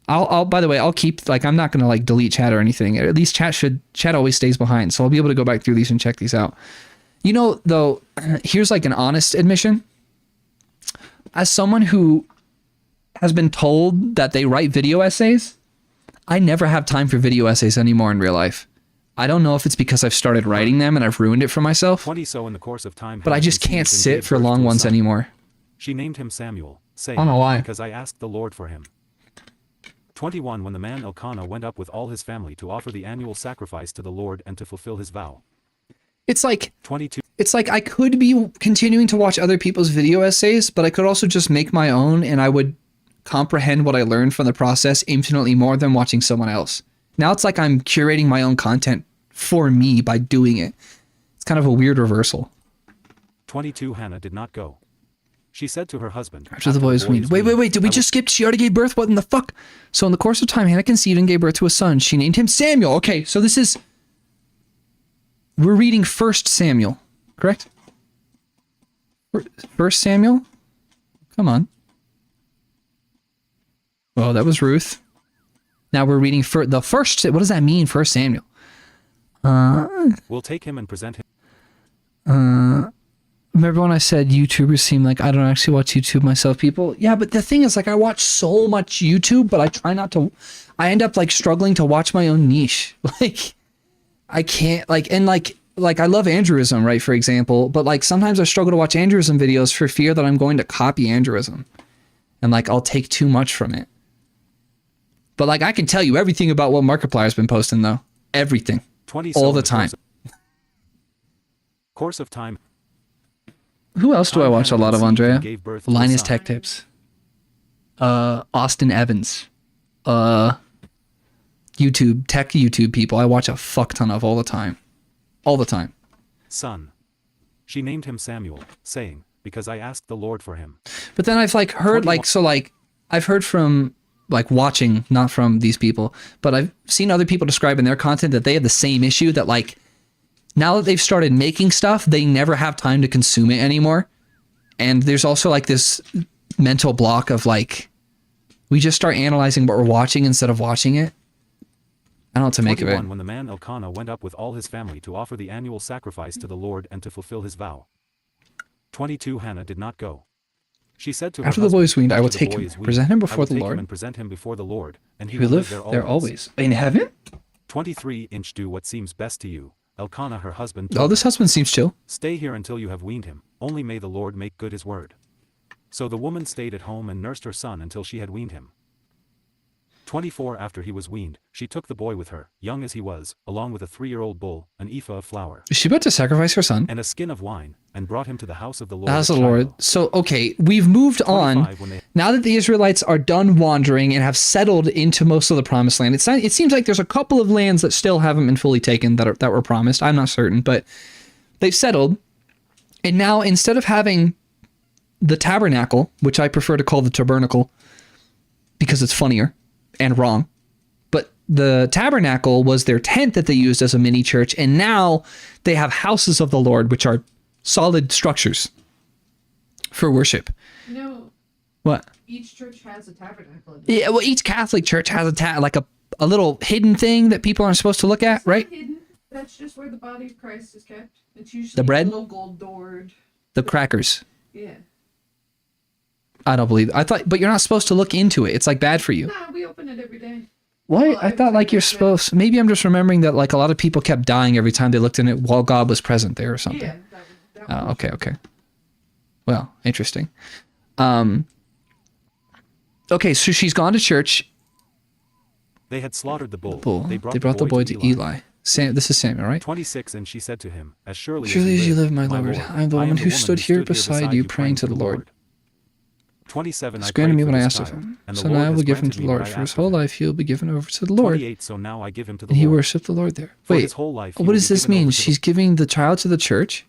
I'll by the way, I'll keep, like, I'm not going to like delete chat or anything. At least chat always stays behind. So I'll be able to go back through these and check these out. Though, here's like an honest admission. As someone who has been told that they write video essays, I never have time for video essays anymore in real life. I don't know if it's because I've started writing them and I've ruined it for myself, 20 So in the course of time, but I Hannah just conceived can't and sit gave for birth long to a ones son. anymore. She named him Samuel, saying, I don't know why. Because I asked the Lord for him. 21 When the man Elkanah went up with all his family to offer the annual sacrifice to the Lord and to fulfill his vow. It's like 22. it's like I could be continuing to watch other people's video essays, but I could also just make my own, and I would comprehend what I learned from the process infinitely more than watching someone else. Now it's like I'm curating my own content for me by doing it. It's kind of a weird reversal. 22 Hannah did not go. She said to her husband, After the boys weaned. Wait, did we just skip? She already gave birth? What in the fuck? So in the course of time, Hannah conceived and gave birth to a son. She named him Samuel. Okay, so this is... We're reading 1 Samuel, correct? 1 Samuel? Come on. Oh, that was Ruth. Now we're reading for the first... What does that mean, 1 Samuel? We'll take him and present him. Remember when I said YouTubers seem like I don't actually watch YouTube myself, people? Yeah, but the thing is, like, I watch so much YouTube, but I try not to... I end up, like, struggling to watch my own niche. Like, I can't, like, and, like, I love Andrewism, right, for example, but, like, sometimes I struggle to watch Andrewism videos for fear that I'm going to copy Andrewism. And, like, I'll take too much from it. But, like, I can tell you everything about what Markiplier's been posting, though. Everything. 20 all the time. Course of time. Who else do I watch a lot of, Andrea? Linus Tech Tips. Austin Evans. YouTube, tech YouTube people I watch a fuck ton of all the time. All the time. Son. She named him Samuel, saying, because I asked the Lord for him. But then I've like heard like, so like, I've heard from like watching, not from these people, but I've seen other people describe in their content that they have the same issue that like, now that they've started making stuff, they never have time to consume it anymore. And there's also like this mental block of like, we just start analyzing what we're watching instead of watching it. I don't know what to make of it. When the man Elkanah went up with all his family to offer the annual sacrifice to the Lord and to fulfill his vow. 22 Hannah did not go. She said to her After the boy is weaned, I will take him, present him before the Lord. And present him before the Lord, and he will live there always. In heaven? 23 do what seems best to you. Elkanah, her husband. Oh, this husband seems chill. Stay here until you have weaned him. Only may the Lord make good his word. So the woman stayed at home and nursed her son until she had weaned him. 24 After he was weaned, she took the boy with her, young as he was, along with a 3-year-old bull, an ephah of flour. Is she about to sacrifice her son? And a skin of wine, and brought him to the house of the Lord. House of the Lord. So, okay, we've moved on. Now that the Israelites are done wandering and have settled into most of the promised land, it seems like there's a couple of lands that still haven't been fully taken that were promised. I'm not certain, but they've settled. And now, instead of having the tabernacle, which I prefer to call the tabernacle because it's funnier and wrong, but the tabernacle was their tent that they used as a mini church, and now they have houses of the Lord, which are solid structures for worship. No. What? Each church has a tabernacle. Yeah, well, each Catholic church has a little hidden thing that people aren't supposed to look at, right? Hidden. That's just where the body of Christ is kept. It's usually the bread, a little gold doored. The crackers. Yeah. I don't believe it. I thought, but you're not supposed to look into it. It's like bad for you. Nah, we open it every day. What? Well, I thought like you're supposed. Maybe I'm just remembering that like a lot of people kept dying every time they looked in it while God was present there or something. Yeah. That was Okay. Well, interesting. Okay, so she's gone to church. They had slaughtered the bull. They brought the boy to Eli. This is Samuel, right? 26 And she said to him, as surely as you live, my Lord, I am the woman who stood here beside you praying to the Lord. 27 It's granted me what I asked of him. So now I will give him to the Lord. For his whole life he will be given over to the Lord. 28 So now I give him to the and he Lord. worshipped the Lord there. Wait, his whole life what does this mean? She's giving the child to the church?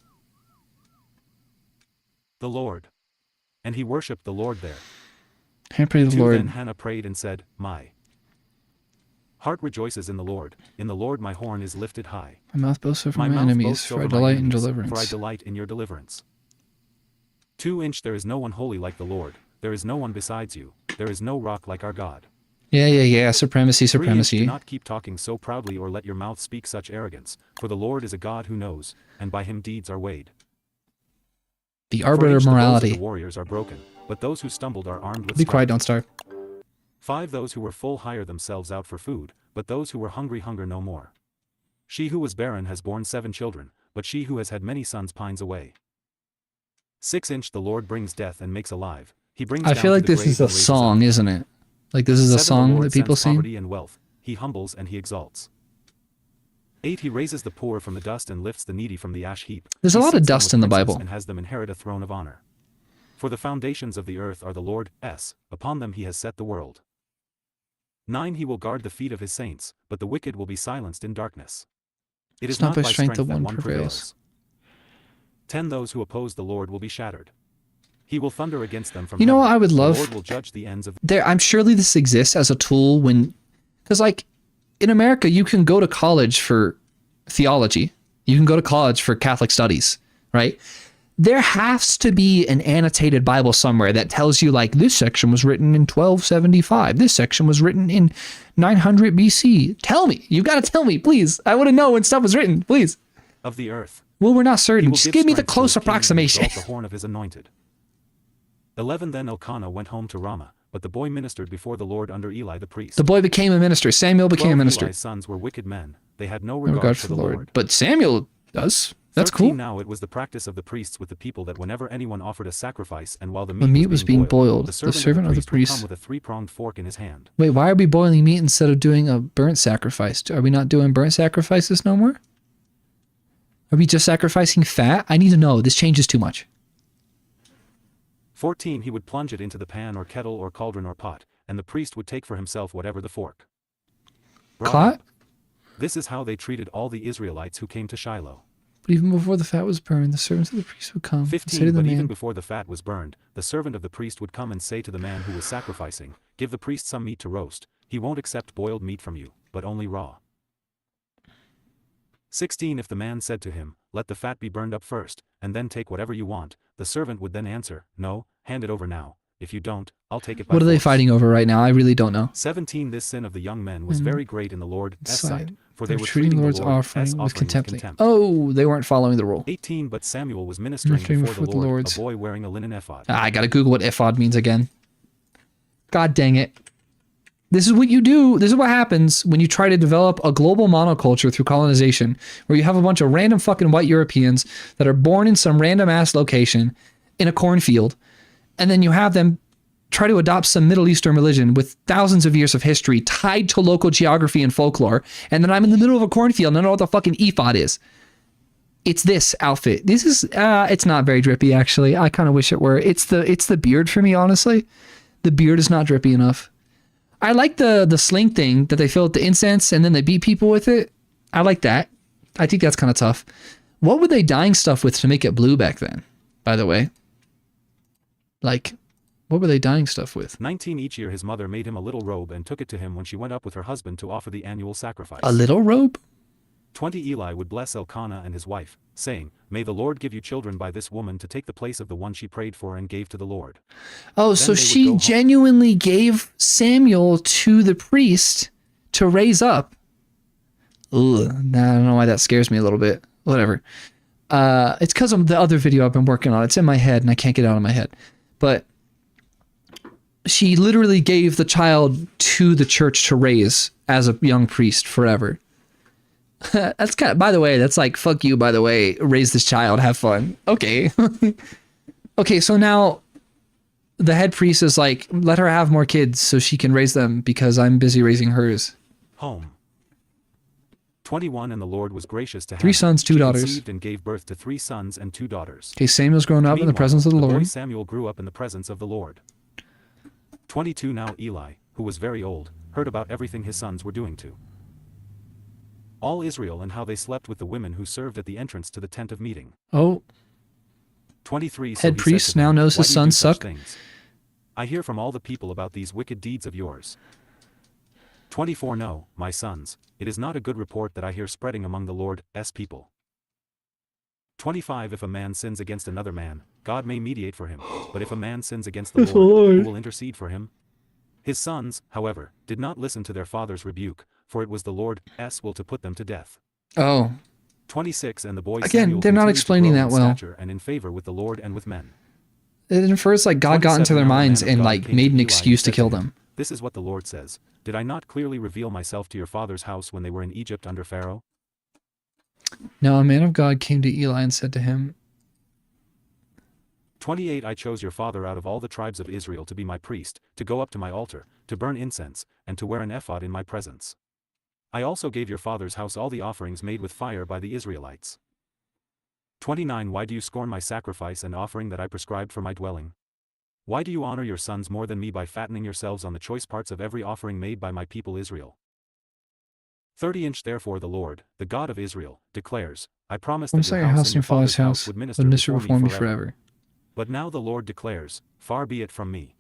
The Lord. And he worshipped the Lord there. I pray the Lord. Then Hannah prayed and said, My heart rejoices in the Lord my horn is lifted high. My mouth boasts over my enemies, for I delight in deliverance. For I delight in your deliverance. 2 There is no one holy like the Lord, there is no one besides you, there is no rock like our God. Yeah, supremacy. 3 Do not keep talking so proudly or let your mouth speak such arrogance, for the Lord is a God who knows, and by him deeds are weighed. The arbiter of morality. The warriors are broken, but those who stumbled are armed with Be quiet, don't starve. 5 Those who were full hire themselves out for food, but those who were hungry hunger no more. She who was barren has borne 7 children, but she who has had many sons pines away. 6 The Lord brings death and makes alive. He brings I feel like this is a song, isn't it? Like this is a song that people sing. Poverty and wealth. He humbles and he exalts. 8. He raises the poor from the dust and lifts the needy from the ash heap. There's a He lot of seats them dust with in the princes Bible. and has them inherit a throne of honor. For the foundations of the earth are the Lord's, upon them he has set the world. 9. He will guard the feet of his saints, but the wicked will be silenced in darkness. It is not by strength that one prevails. 10. Those who oppose the Lord will be shattered. He will thunder against them from You know heaven. what I would The love? Lord will judge the ends of I'm surely this exists as a tool when, because like in America, you can go to college for theology. You can go to college for Catholic studies, right? There has to be an annotated Bible somewhere that tells you like this section was written in 1275. This section was written in 900 BC. Tell me. You got to tell me, please. I want to know when stuff was written, please. of the earth. Well, we're not He certain. will Just give me the strength to close his king and approximation. exalt the horn of his anointed. 11. Then Elkanah went home to Ramah, but the boy ministered before the Lord under Eli the priest. The boy became a minister. Samuel became a 12. minister. Eli's sons were wicked men. They had no No regard for the Lord. But Samuel does. That's 13. cool. Now it was the practice of the priests with the people that whenever anyone offered a sacrifice and while the The meat was being boiled, the servant of the would priest. come with a three-pronged fork in his hand. Wait, why are we boiling meat instead of doing a burnt sacrifice? Are we not doing burnt sacrifices no more? Are we just sacrificing fat? I need to know. This changes too much. 14. He would plunge it into the pan or kettle or cauldron or pot, and the priest would take for himself whatever the fork brought Clot? up. This is how they treated all the Israelites who came to Shiloh. But even before the fat was burned, the servants of the priest would come and say to 15. the But man, even before the fat was burned, the servant of the priest would come and say to the man who was sacrificing, "Give the priest some meat to roast. He won't accept boiled meat from you, but only raw." 16. If the man said to him, "Let the fat be burned up first, and then take whatever you want," the servant would then answer, "No, hand it over now. If you don't, I'll take it by what are they force." fighting over right now? I really don't know. 17. This sin of the young men was Mm. very great in the Lord's sight, for they They're were treating the the Lord's Lord's offering with contempt. contempt. Oh, they weren't following the rule. 18. But Samuel was ministering Ministering before the before the Lord, Lord's. a boy wearing a linen ephod. I gotta Google what ephod means again. God dang it. This is what you do. This is what happens when you try to develop a global monoculture through colonization, where you have a bunch of random fucking white Europeans that are born in some random ass location in a cornfield, and then you have them try to adopt some Middle Eastern religion with thousands of years of history tied to local geography and folklore, and then I'm in the middle of a cornfield and I don't know what the fucking ephod is. It's this outfit. This is, it's not very drippy actually. I kind of wish it were. It's the beard for me, honestly. The beard is not drippy enough. I like the sling thing that they fill with the incense and then they beat people with it. I like that. I think that's kind of tough. What were they dyeing stuff with to make it blue back then, by the way? Like, what were they dyeing stuff with? 19. Each year his mother made him a little robe and took it to him when she went up with her husband to offer the annual sacrifice. A little robe? 20. Eli would bless Elkanah and his wife, saying, "May the Lord give you children by this woman to take the place of the one she prayed for and gave to the Lord." Oh, Then so they would she go home. genuinely gave Samuel to the priest to raise up. Ugh, nah, I don't know why that scares me a little bit. Whatever. It's because of the other video I've been working on. It's in my head and I can't get it out of my head. But she literally gave the child to the church to raise as a young priest forever. That's kind of, by the way, that's like, fuck you, by the way, raise this child, have fun. Okay. Okay, so now the head priest is like, let her have more kids so she can raise them because I'm busy raising hers. Home. 21. And the Lord was gracious to 3 Hannah. sons, 2 She daughters. conceived and gave birth to 3 sons and 2 daughters. Okay, Samuel's grown up in the Meanwhile, presence of the boy Lord. Samuel grew up in the presence of the Lord. 22. Now Eli, who was very old, heard about everything his sons were doing to all Israel and how they slept with the women who served at the entrance to the tent of meeting. Oh, 23. So head he said priest to them, now knows "Why his do you sons do such suck. things? I hear from all the people about these wicked deeds of yours." 24. No, my sons, it is not a good report that I hear spreading among the Lord's people. 25. If a man sins against another man, God may mediate for him, but if a man sins against the Yes, the Lord, who Lord. will intercede for him? His sons, however, did not listen to their father's rebuke, for it was the Lord's will to put them to death. oh. 26. And the boy Again, Samuel they're not continued to explaining grow that in well. stature and in favor with the Lord and with men. It infers like God got into 27. their Now a minds man of and God like came made to an Eli excuse and to said kill him, them. "This is what the Lord says. Did I not clearly reveal myself to your father's house when they were in Egypt under Pharaoh?" Now a man of God came to Eli and said to him, 28. I chose your father out of all the tribes of Israel to be my priest, to go up to my altar, to burn incense, and to wear an ephod in my presence. I also gave your father's house all the offerings made with fire by the Israelites. 29 Why do you scorn my sacrifice and offering that I prescribed for my dwelling? Why do you honor your sons more than me by fattening yourselves on the choice parts of every offering made by my people Israel? 30 Therefore the Lord, the God of Israel, declares, I promised that your house and your father's house would minister before me forever. But now the Lord declares, far be it from me.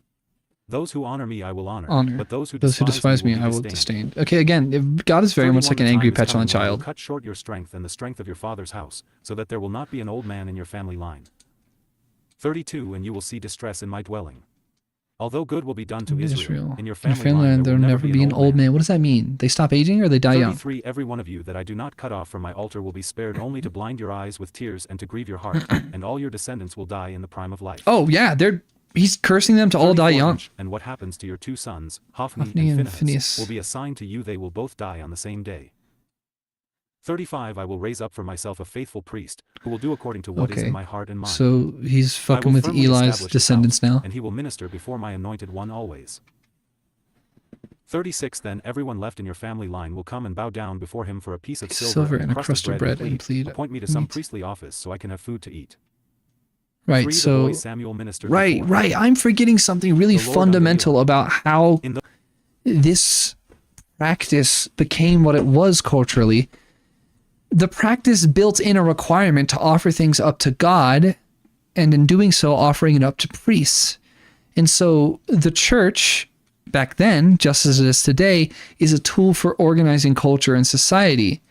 Those who honor me I will honor, but those who despise me I will disdain. Okay, again, if God is very much like an angry, petulant child. Cut short your strength and the strength of your father's house, so that there will not be an old man in your family line. 32 And you will see distress in my dwelling. Although good will be done to Israel, in your family line there will never be an old man. What does that mean? They stop aging or they die young? 33 Every one of you that I do not cut off from my altar will be spared only to blind your eyes with tears and to grieve your heart, and all your descendants will die in the prime of life. Oh yeah, he's cursing them to all die young. And what happens to your two sons, Hophni and Phinehas, will be a sign to you. They will both die on the same day. 35 I will raise up for myself a faithful priest, who will do according to what is in my heart and mind. So he's fucking with Eli's descendants now. And he will minister before my anointed one always. 36 Then everyone left in your family line will come and bow down before him for a piece of silver and a crust of bread and plead, appoint me to some priestly office so I can have food to eat. Right, so Samuel ministered right. I'm forgetting something really fundamental about how this practice became what it was culturally. The practice built in a requirement to offer things up to God, and in doing so, offering it up to priests. And so the church, back then, just as it is today, is a tool for organizing culture and society.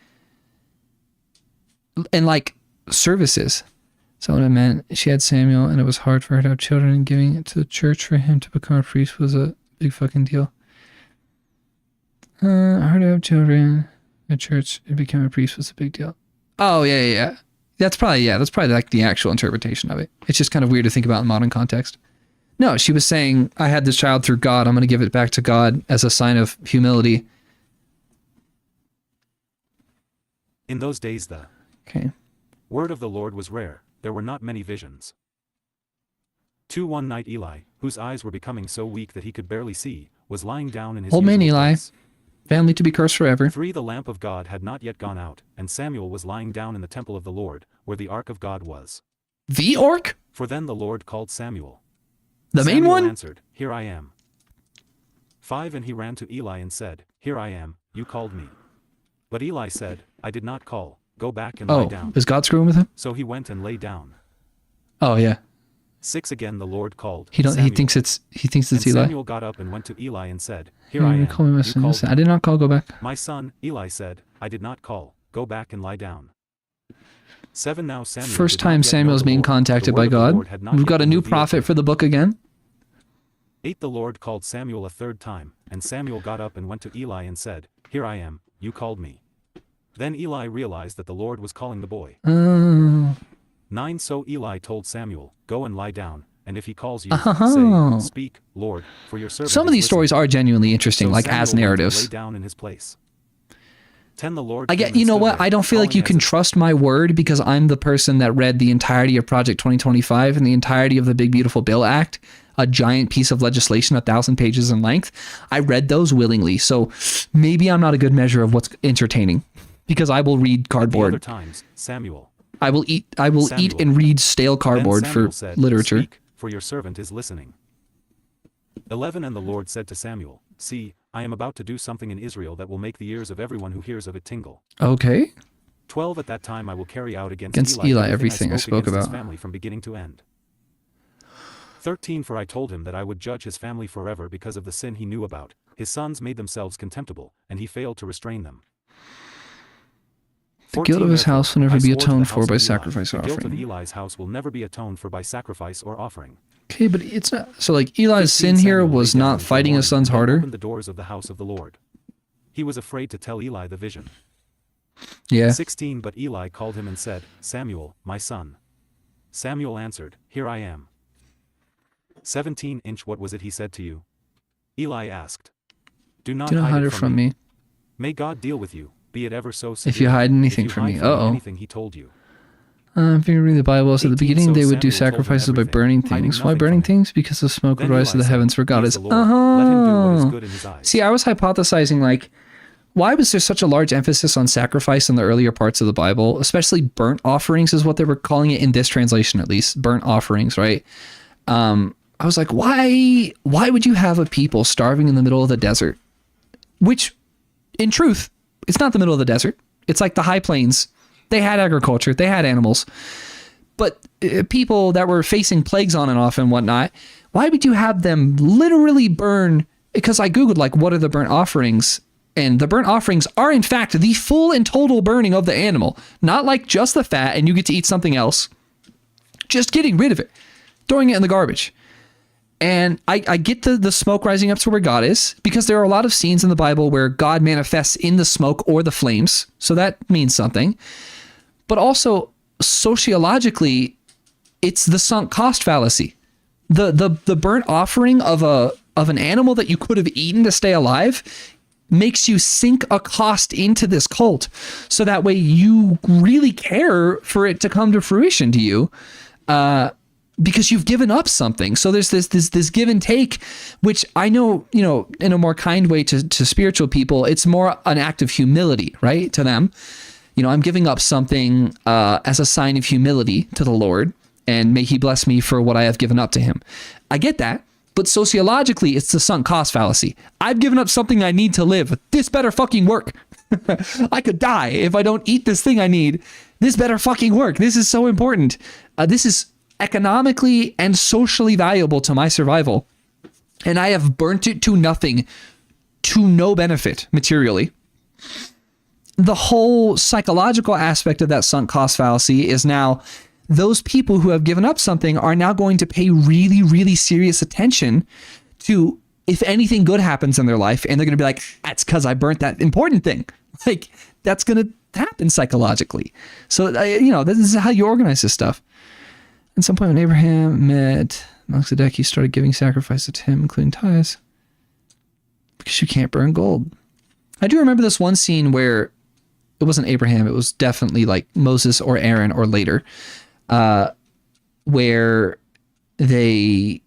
And like services. So what I meant, she had Samuel, and it was hard for her to have children, and giving it to the church for him to become a priest was a big fucking deal. Hard to have children. The church, it became a priest was a big deal. Oh, yeah. That's probably like the actual interpretation of it. It's just kind of weird to think about in modern context. No, she was saying, I had this child through God. I'm going to give it back to God as a sign of humility. In those days, the word of the Lord was rare. There were not many visions. 2 One night Eli, whose eyes were becoming so weak that he could barely see, was lying down in his old man Eli. Place. Family to be cursed forever. 3 The lamp of God had not yet gone out, and Samuel was lying down in the temple of the Lord, where the ark of God was. The ark? For then the Lord called Samuel. The main Samuel one? Answered, Here I am. 5 And he ran to Eli and said, Here I am, you called me. But Eli said, I did not call, go back and lie down. Is God screwing with him? So he went and lay down. Oh yeah. 6 Again the Lord called. He thinks it's Eli. Samuel got up and went to Eli and said, Here I am. Call me my son. I did not call, go back. My son, Eli said, I did not call, go back and lie down. 7 Now Samuel First time Samuel's being contacted by God. We've got a new prophet for the book again. 8 The Lord called Samuel a third time, and Samuel got up and went to Eli and said, Here I am, you called me. Then Eli realized that the Lord was calling the boy. 9 So Eli told Samuel, Go and lie down, and if he calls you, say, Speak, Lord, for your servant. Some of these stories are genuinely interesting, so like Samuel as narratives. lay down in his place. 10 The Lord. I get, you know what? I don't feel like you can trust my word because I'm the person that read the entirety of Project 2025 and the entirety of the Big Beautiful Bill Act, a giant piece of legislation, 1,000 pages in length. I read those willingly, so maybe I'm not a good measure of what's entertaining because I will read cardboard. Other times, Samuel. I will eat and read stale cardboard for literature. Speak, for your servant is listening. 11 And the Lord said to Samuel, See, I am about to do something in Israel that will make the ears of everyone who hears of it tingle. Okay. 12 At that time I will carry out against Eli everything I spoke about. His family from beginning to end. 13 For I told him that I would judge his family forever because of the sin he knew about. His sons made themselves contemptible, and he failed to restrain them. The guilt of his house will never be atoned for by sacrifice or offering. The guilt of Eli's house will never be atoned for by sacrifice or offering. Okay, but it's not. So like Eli's sin here was not fighting his sons harder. Opened the doors of the house of the Lord. He was afraid to tell Eli the vision. Yeah. 16 But Eli called him and said, Samuel, my son. Samuel answered, Here I am. 17 What was it he said to you? Eli asked. Do not hide it from me. May God deal with you. Be it ever so severe. If you hide anything from me, anything he told you. If you read the Bible, so at the beginning they would do sacrifices by burning things. Why burning things? Because the smoke would rise to the heavens, for God is. See, I was hypothesizing like, why was there such a large emphasis on sacrifice in the earlier parts of the Bible, especially burnt offerings is what they were calling it in this translation, at least burnt offerings, right? I was like, why would you have a people starving in the middle of the desert? Which, in truth, it's not the middle of the desert. It's like the high plains. They had agriculture. They had animals. But people that were facing plagues on and off and whatnot, why would you have them literally burn? Because I Googled, like, what are the burnt offerings? And the burnt offerings are, in fact, the full and total burning of the animal. Not like just the fat and you get to eat something else. Just getting rid of it. Throwing it in the garbage. And I get the smoke rising up to where God is, because there are a lot of scenes in the Bible where God manifests in the smoke or the flames. So that means something. But also, sociologically, it's the sunk cost fallacy. The burnt offering of an animal that you could have eaten to stay alive makes you sink a cost into this cult. So that way you really care for it to come to fruition to you. Because you've given up something. So there's this give and take, which I know, in a more kind way to spiritual people, it's more an act of humility, right? To them, I'm giving up something as a sign of humility to the Lord, and may he bless me for what I have given up to him. I get that, but sociologically, it's the sunk cost fallacy. I've given up something I need to live. This better fucking work. I could die if I don't eat this thing I need. This better fucking work. This is so important. This is economically and socially valuable to my survival, and I have burnt it to nothing, to no benefit materially. The whole psychological aspect of that sunk cost fallacy is now those people who have given up something are now going to pay really, really serious attention to if anything good happens in their life, and they're going to be like, that's because I burnt that important thing. Like, that's going to happen psychologically. So, this is how you organize this stuff. At some point when Abraham met Melchizedek, he started giving sacrifices to him, including tithes, because you can't burn gold. I do remember this one scene where it wasn't Abraham, it was definitely like Moses or Aaron or later, where they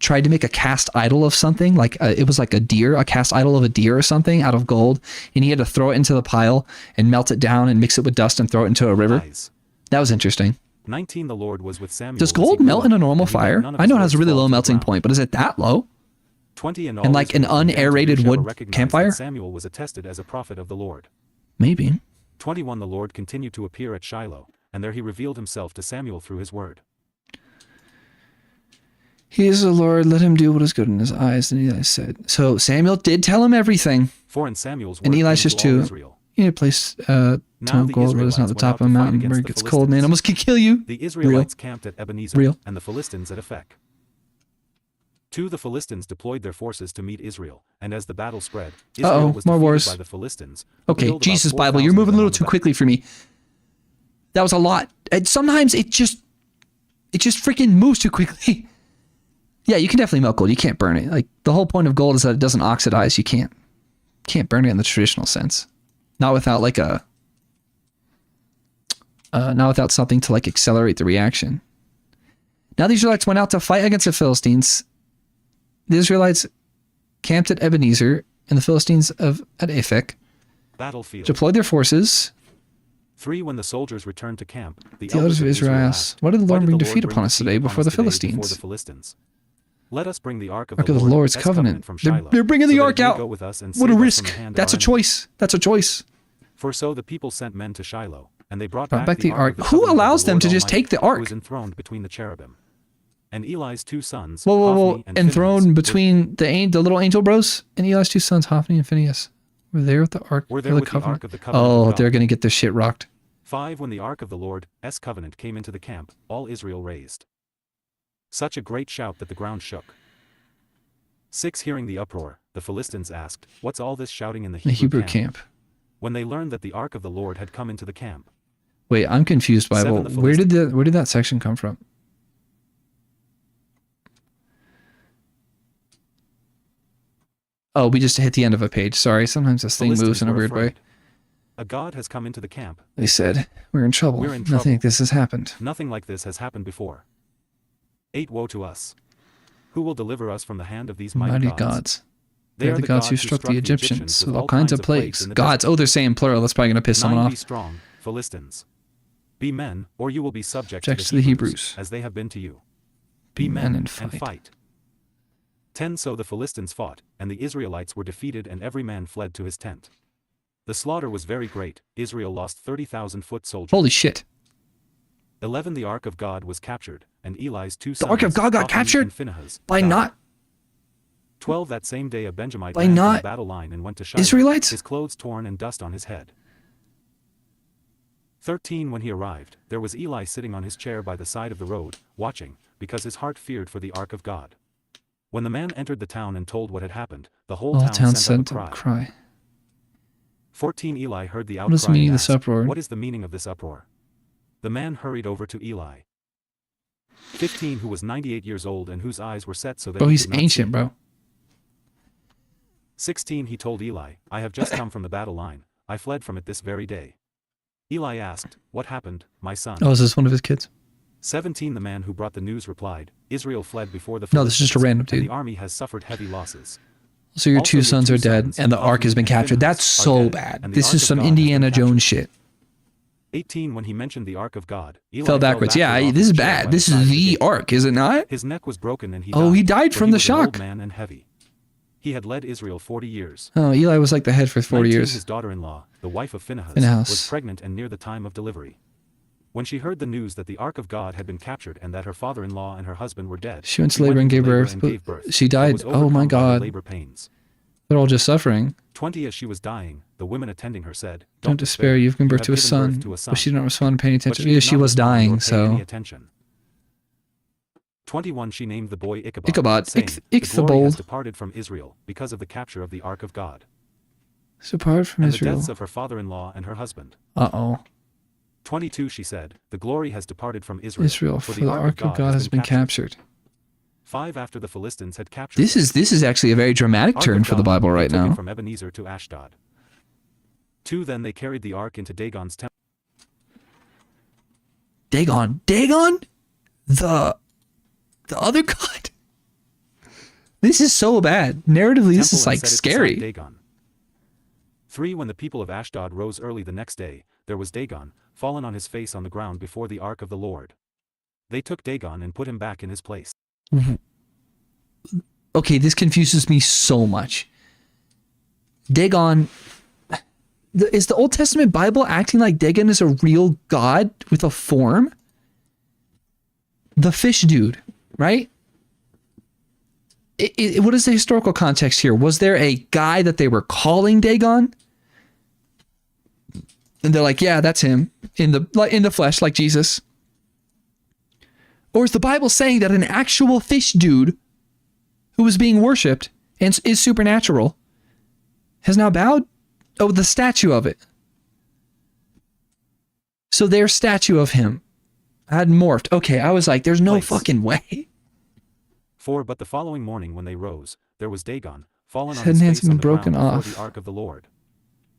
tried to make a cast idol of something, like it was like a cast idol of a deer or something out of gold, and he had to throw it into the pile and melt it down and mix it with dust and throw it into a river. That was interesting. 19 The Lord was with Samuel. Does gold melt in a normal fire? I know it has a really low melting point, but is it that low? 20 And like an unaerated wood campfire? Samuel was attested as a prophet of the Lord. Maybe. 21 The Lord continued to appear at Shiloh, and there he revealed himself to Samuel through his word. He is the Lord, let him do what is good in his eyes. And Eli said. So Samuel did tell him everything. For in Samuel's word, and Eli's just too. You need a place to gold, but it's not the top of a mountain where it gets cold and animals can kill you. The Israelites camped at Ebenezer, and the Philistines at Aphek. 2 The Philistines deployed their forces to meet Israel, and as the battle spread, Israel was more defeated wars. by the Philistines. Okay, Jesus Bible, you're moving a little too quickly for me. That was a lot. And sometimes it just freaking moves too quickly. Yeah, you can definitely melt gold. You can't burn it. Like, the whole point of gold is that it doesn't oxidize. You can't burn it in the traditional sense. Not without like not without something to like accelerate the reaction. Now the Israelites went out to fight against the Philistines. The Israelites camped at Ebenezer, and the Philistines at Aphek Battlefield. Deployed their forces. 3 When the soldiers returned to camp, the elders of Israel asked, "Why did the Lord bring defeat upon us today before the Philistines? Let us bring the Ark of the Lord's covenant from Shiloh. They're bringing the Ark out. What a risk. That's a choice. That's a choice. For so the people sent men to Shiloh, and they brought back the Ark. Who allows them to just take the Ark? Who was enthroned between the cherubim. And Eli's 2 sons, Whoa. Enthroned between the little angel bros and Eli's 2 sons, Hophni and Phinehas. Were there with the Ark of the Covenant? Oh, they're going to get their shit rocked. 5 When the Ark of the Lord's covenant came into the camp, all Israel raised such a great shout that the ground shook. 6 Hearing the uproar, the Philistines asked, "What's all this shouting in the Hebrew camp?" When they learned that the Ark of the Lord had come into the camp. Wait, I'm confused, Bible. Where did that section come from? Oh, we just hit the end of a page. Sorry, sometimes this thing moves in a weird way. A god has come into the camp. They said, we're in trouble. Nothing like this has happened. Nothing like this has happened before. 8 Woe to us! Who will deliver us from the hand of these mighty gods? They're the gods who struck the Egyptians with all kinds of plagues. Gods. Oh, they're saying plural. That's probably going to piss someone 9 off. Be strong, Philistines. Be men, or you will be subject to the Hebrews, as they have been to you. Be men and fight. 10 So the Philistines fought, and the Israelites were defeated and every man fled to his tent. The slaughter was very great. Israel lost 30,000 foot soldiers. Holy shit. 11 The Ark of God was captured, and Eli's 2 sons. The Ark of God got captured? By died. not 12 That same day a Benjamite by ran not from the battle line and went to Shiloh, Israelites? his clothes torn and dust on his head. 13 When he arrived, there was Eli sitting on his chair by the side of the road, watching, because his heart feared for the Ark of God. When the man entered the town and told what had happened, the whole town sent up a cry. 14 Eli heard the outcry. What is the meaning of this uproar? What is the meaning of this uproar? The man hurried over to Eli. 15 Who was 98 years old and whose eyes were set so that bro, he he's could not ancient, see. bro. 16 He told Eli, I have just come from the battle line, I fled from it this very day. Eli asked, What happened, my son? Oh, is this one of his kids? 17 The man who brought the news replied, Israel fled before the No, this is just a random and dude. the army has suffered heavy losses. So your Also, two sons are dead, and the Ark has been captured. That's so bad. This is some Indiana Jones shit. 18 When he mentioned the Ark of God, Eli Fell backwards. Yeah, this is bad. This is the Ark, is it not? His neck was broken and he Oh, died, he died for from he the was an old shock. man and heavy. He had led Israel 40 years. Oh, Eli was like the head for 40 years. His daughter-in-law, the wife of Phinehas, was pregnant and near the time of delivery. When she heard the news that the Ark of God had been captured and that her father-in-law and her husband were dead, she went to labor and gave birth. She died. Oh my God. Labor pains. They're all just suffering. 20 As she was dying, the women attending her said, Don't despair, you've given birth to a son. But she didn't respond to paying attention. Yeah, she was dying, so. 21 She named the boy Ichabod, Ichabod. saying, The glory Ichabod. has departed from Israel, because of the capture of the Ark of God. Apart from and Israel. the deaths of her father-in-law and her husband. Uh-oh. 22 She said, The glory has departed from Israel, for the Ark of God has been captured. 5 After the Philistines had captured This is actually a very dramatic turn for the Bible right now. From Ebenezer to Ashdod. 2 Then they carried the ark into Dagon's temple. Dagon? The other god? This is so bad. Narratively, this is like scary. Dagon. 3 When the people of Ashdod rose early the next day, there was Dagon, fallen on his face on the ground before the ark of the Lord. They took Dagon and put him back in his place. Okay, this confuses me so much. Dagon, is the Old Testament Bible acting like Dagon is a real god with a form? The fish dude, right? What is the historical context here? Was there a guy that they were calling Dagon? And they're like, yeah, that's him in the flesh, like Jesus. Or is the Bible saying that an actual fish dude who was being worshipped and is supernatural has now bowed? Oh, the statue of it. So their statue of him had morphed. Okay, I was like, there's no fucking way. 4 But the following morning when they rose, there was Dagon, fallen on his face on the ground before the ark of the Lord.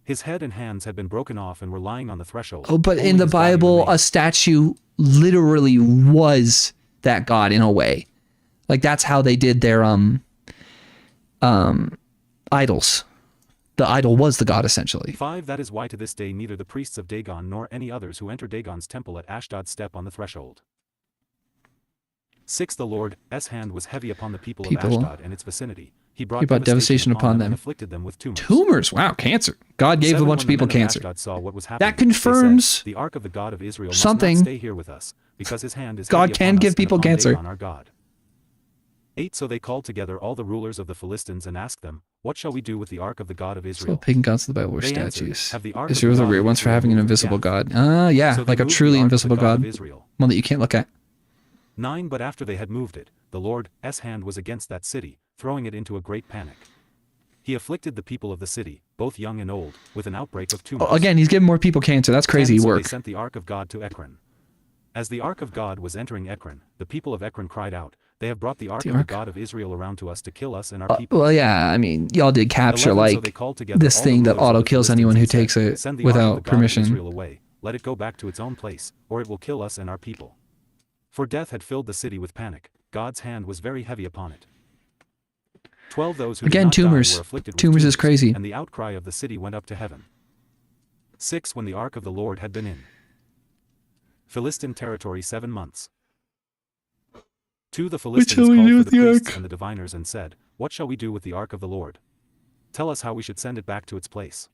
His head and hands had been broken off and were lying on the threshold. Oh, but in the Bible, a statue literally was that god in a way. Like that's how they did their idols. The idol was the god essentially. 5 That is why to this day neither the priests of Dagon nor any others who enter Dagon's temple at Ashdod step on the threshold. 6 The Lord's hand was heavy upon the people of Ashdod and its vicinity. He brought devastation upon them and afflicted them with tumors. Tumors? Wow, cancer. God gave a bunch of people cancer. Saw what was happening, that confirms said, the ark of the God of Israel something. Must not stay here with us, because his hand is God can give people cancer. Our God. 8 So they called together all the rulers of the Philistines and asked them, What shall we do with the ark of the God of Israel? So pagan gods of the Bible were they statues. Answered, Israel was a weird ones for having an invisible god. Yeah, so like a truly invisible god. One that you can't look at. 9 But after they had moved it, the Lord's hand was against that city, throwing it into a great panic. He afflicted the people of the city, both young and old, with an outbreak of tumors. Oh, again, he's giving more people cancer. That's crazy work. They sent the ark of God to Ekron. As the ark of God was entering Ekron, the people of Ekron cried out, They have brought the ark of the God of Israel around to us to kill us and our people. Well, yeah, I mean, y'all did capture 11, this thing that auto kills anyone who takes it without permission. Away. Let it go back to its own place, or it will kill us and our people. For death had filled the city with panic. God's hand was very heavy upon it. 12 those who Again, did not tumors. die were afflicted with Tumors is crazy. and the outcry of the city went up to heaven. 6 When the ark of the Lord had been in Philistine territory 7 months. 2 The Philistines called for the priests and the diviners and said, "What shall we do with the ark of the Lord? Tell us how we should send it back to its place."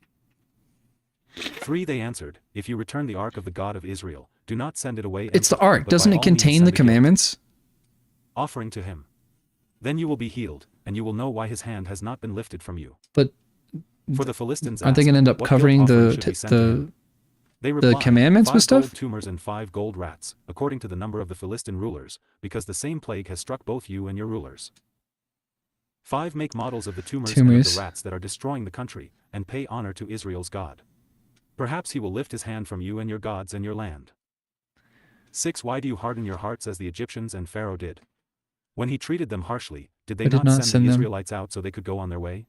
3 They answered, "If you return the ark of the God of Israel, do not send it away empty, It's the ark. but Doesn't by it all means contain send the a guilt commandments? offering to him. Then you will be healed, and you will know why his hand has not been lifted from you." But For the Philistines aren't they asked, going to end up "What covering guilt offering the should we send to him?" They replied, commandments 5 with stuff? gold tumors and 5 gold rats, according to the number of the Philistine rulers, because the same plague has struck both you and your rulers. 5 Make models of the tumors and of the rats that are destroying the country, and pay honor to Israel's God. Perhaps he will lift his hand from you and your gods and your land. 6 Why do you harden your hearts as the Egyptians and Pharaoh did? When he treated them harshly, did they not send the Israelites out so they could go on their way?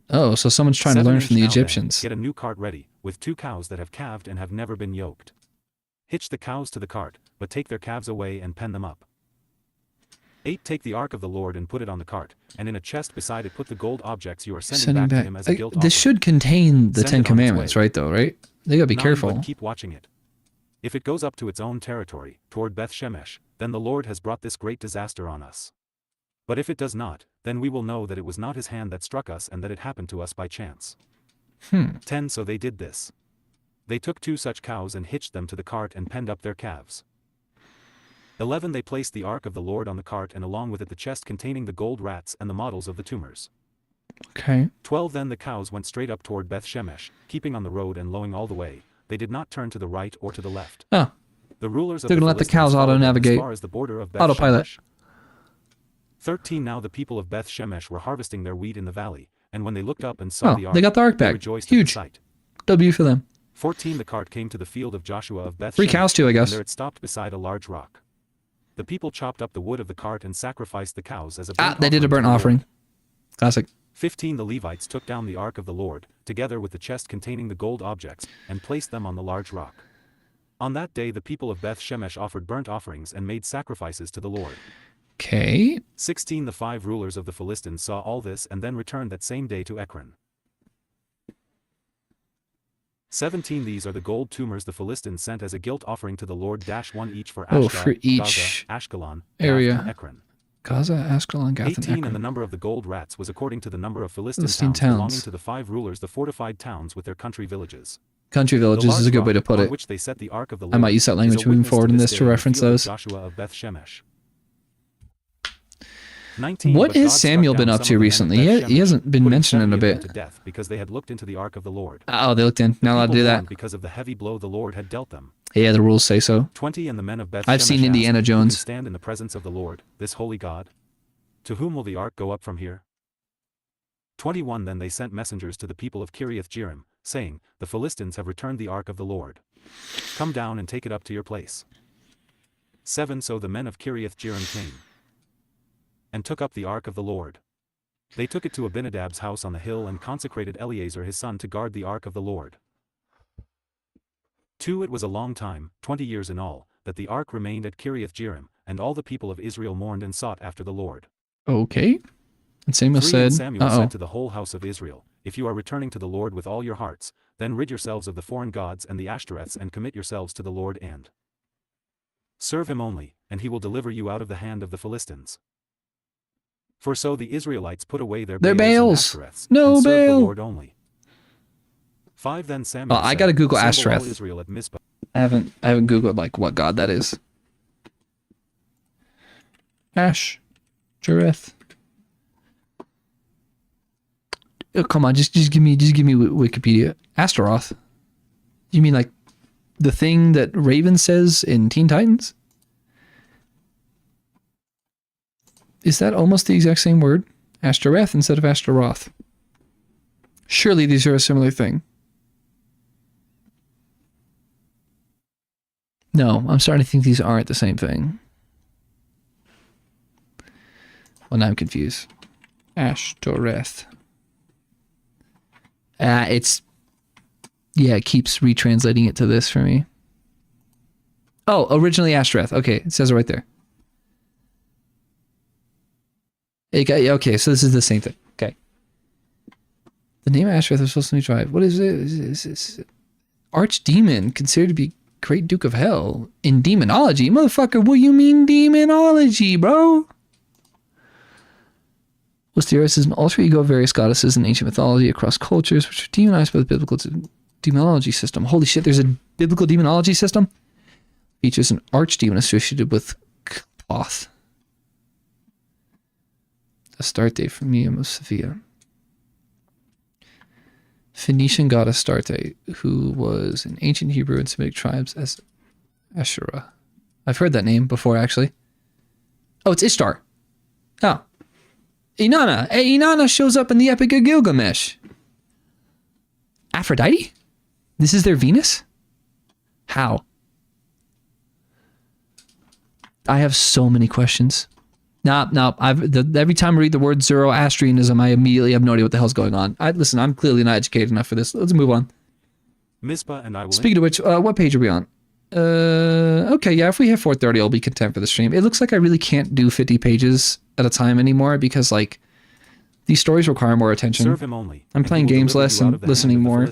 Oh, so someone's trying to learn from the Egyptians. Get a new cart ready, with 2 cows that have calved and have never been yoked. Hitch the cows to the cart, but take their calves away and pen them up. 8 Take the ark of the Lord and put it on the cart, and in a chest beside it put the gold objects you are sending back to him as a guilt offering. This should contain the Send 10 it on its commandments, way. right, though, right? They gotta be 9 careful. But keep watching it. If it goes up to its own territory, toward Beth Shemesh, then the Lord has brought this great disaster on us. But if it does not, then we will know that it was not his hand that struck us and that it happened to us by chance. 10 So they did this. They took 2 such cows and hitched them to the cart and penned up their calves. 11 They placed the ark of the Lord on the cart and along with it the chest containing the gold rats and the models of the tumors. Okay. 12 Then the cows went straight up toward Beth Shemesh, keeping on the road and lowing all the way. They did not turn to the right or to the left. Oh, The rulers of they're the gonna let the Philistines cows followed them auto-navigate. as far as the border of Beth Autopilot. Shemesh. 13 Now the people of Beth Shemesh were harvesting their wheat in the valley, and when they looked up and saw the ark, they got the ark they back. rejoiced at the Huge. sight. W for them. 14 The cart came to the field of Joshua of Beth 3 Shemesh, cows too, I and guess. there it stopped beside a large rock. The people chopped up the wood of the cart and sacrificed the cows as a burnt They did a burnt to the Lord. offering. Classic. 15 The Levites took down the ark of the Lord, together with the chest containing the gold objects, and placed them on the large rock. On that day the people of Beth Shemesh offered burnt offerings and made sacrifices to the Lord. Okay. 16 The 5 rulers of the Philistines saw all this and then returned that same day to Ekron. 17 These are the gold tumors the Philistines sent as a guilt offering to the Lord. 1 each for Ashdod, For each Gaza, Ashkelon, area. Gath, and Ekron. Gaza, Ashkelon, Gath, and 18 Ekron. And the number of the gold rats was according to the number of Philistine Philistine towns belonging towns. to the 5 rulers, the fortified towns with their country villages. Country The villages large is a good way to rock put on it. which they set the ark of the I Lord might use that is a language moving witness forward in this this to day in the reference field of those. Joshua of Beth Shemesh. 19 What But has God struck Samuel been down up some to of the men of recently? Beth He hasn't been putting mentioned in a 70 of them bit. to death because they had looked into the ark of the Lord. Oh, they looked in. Not allowed to do People that. mourned because of the heavy blow the Lord had dealt them. Yeah, the rules say so. 20 And the men of Beth I've seen Shemesh Indiana asked, "Who can Jones. stand in the presence of the Lord, this holy God? To whom will the ark go up from here?" 21 Then they sent messengers to the people of Kiriath Jearim, saying, "The Philistines have returned the ark of the Lord. Come down and take it up to your place." 7 So the men of Kiriath Jearim came and took up the ark of the Lord. They took it to Abinadab's house on the hill and consecrated Eleazar his son to guard the ark of the Lord. 2 It was a long time, 20 years in all, that the ark remained at Kiriath Jearim, and all the people of Israel mourned and sought after the Lord. Okay. And Samuel 3 said, And Samuel uh-oh. said to the whole house of Israel, "If you are returning to the Lord with all your hearts, then rid yourselves of the foreign gods and the Ashtoreths and commit yourselves to the Lord and serve him only, and he will deliver you out of the hand of the Philistines." For so the Israelites put away their Their Baals Baals. and Ashtoreths, No and served the Baal. Lord only. 5 Then Samuel I said, gotta Google "Assemble all Ashtoreth. Israel at Mizpah." I haven't Googled like what god that is. Ash. Jareth. Oh, come on, just give me Wikipedia. Astaroth. You mean like the thing that Raven says in Teen Titans? Is that almost the exact same word? Ashtoreth instead of Ashtaroth. Surely these are a similar thing. No, I'm starting to think these aren't the same thing. Well, now I'm confused. Ashtoreth. It keeps retranslating it to this for me. Oh, originally Ashtoreth. Okay, it says it right there. Okay, so this is the same thing. The name Ashtoreth is supposed to be tribe. What is it? Is archdemon, considered to be great duke of hell in demonology. Motherfucker, what you mean demonology, bro? Was theorized as an alter ego of various goddesses in ancient mythology across cultures, which are demonized by the biblical demonology system. Holy shit, there's a biblical demonology system? Features an archdemon associated with cloth. A start date from Miriam of Sevilla. Phoenician goddess Astarte, who was in ancient Hebrew and Semitic tribes as Asherah. I've heard that name before, actually. Oh, it's Ishtar. Oh. Inanna. Hey, Inanna shows up in the Epic of Gilgamesh. Aphrodite? This is their Venus? How? I have so many questions. No. Every time I read the word Zoroastrianism, I immediately have no idea what the hell's going on. Listen, I'm clearly not educated enough for this. Let's move on. Mizpah and I will. Speaking of which, what page are we on? Okay, yeah, if we hit 4:30, I'll be content for the stream. It looks like I really can't do 50 pages at a time anymore because, like, these stories require more attention. Serve him only, I'm playing games less and listening more.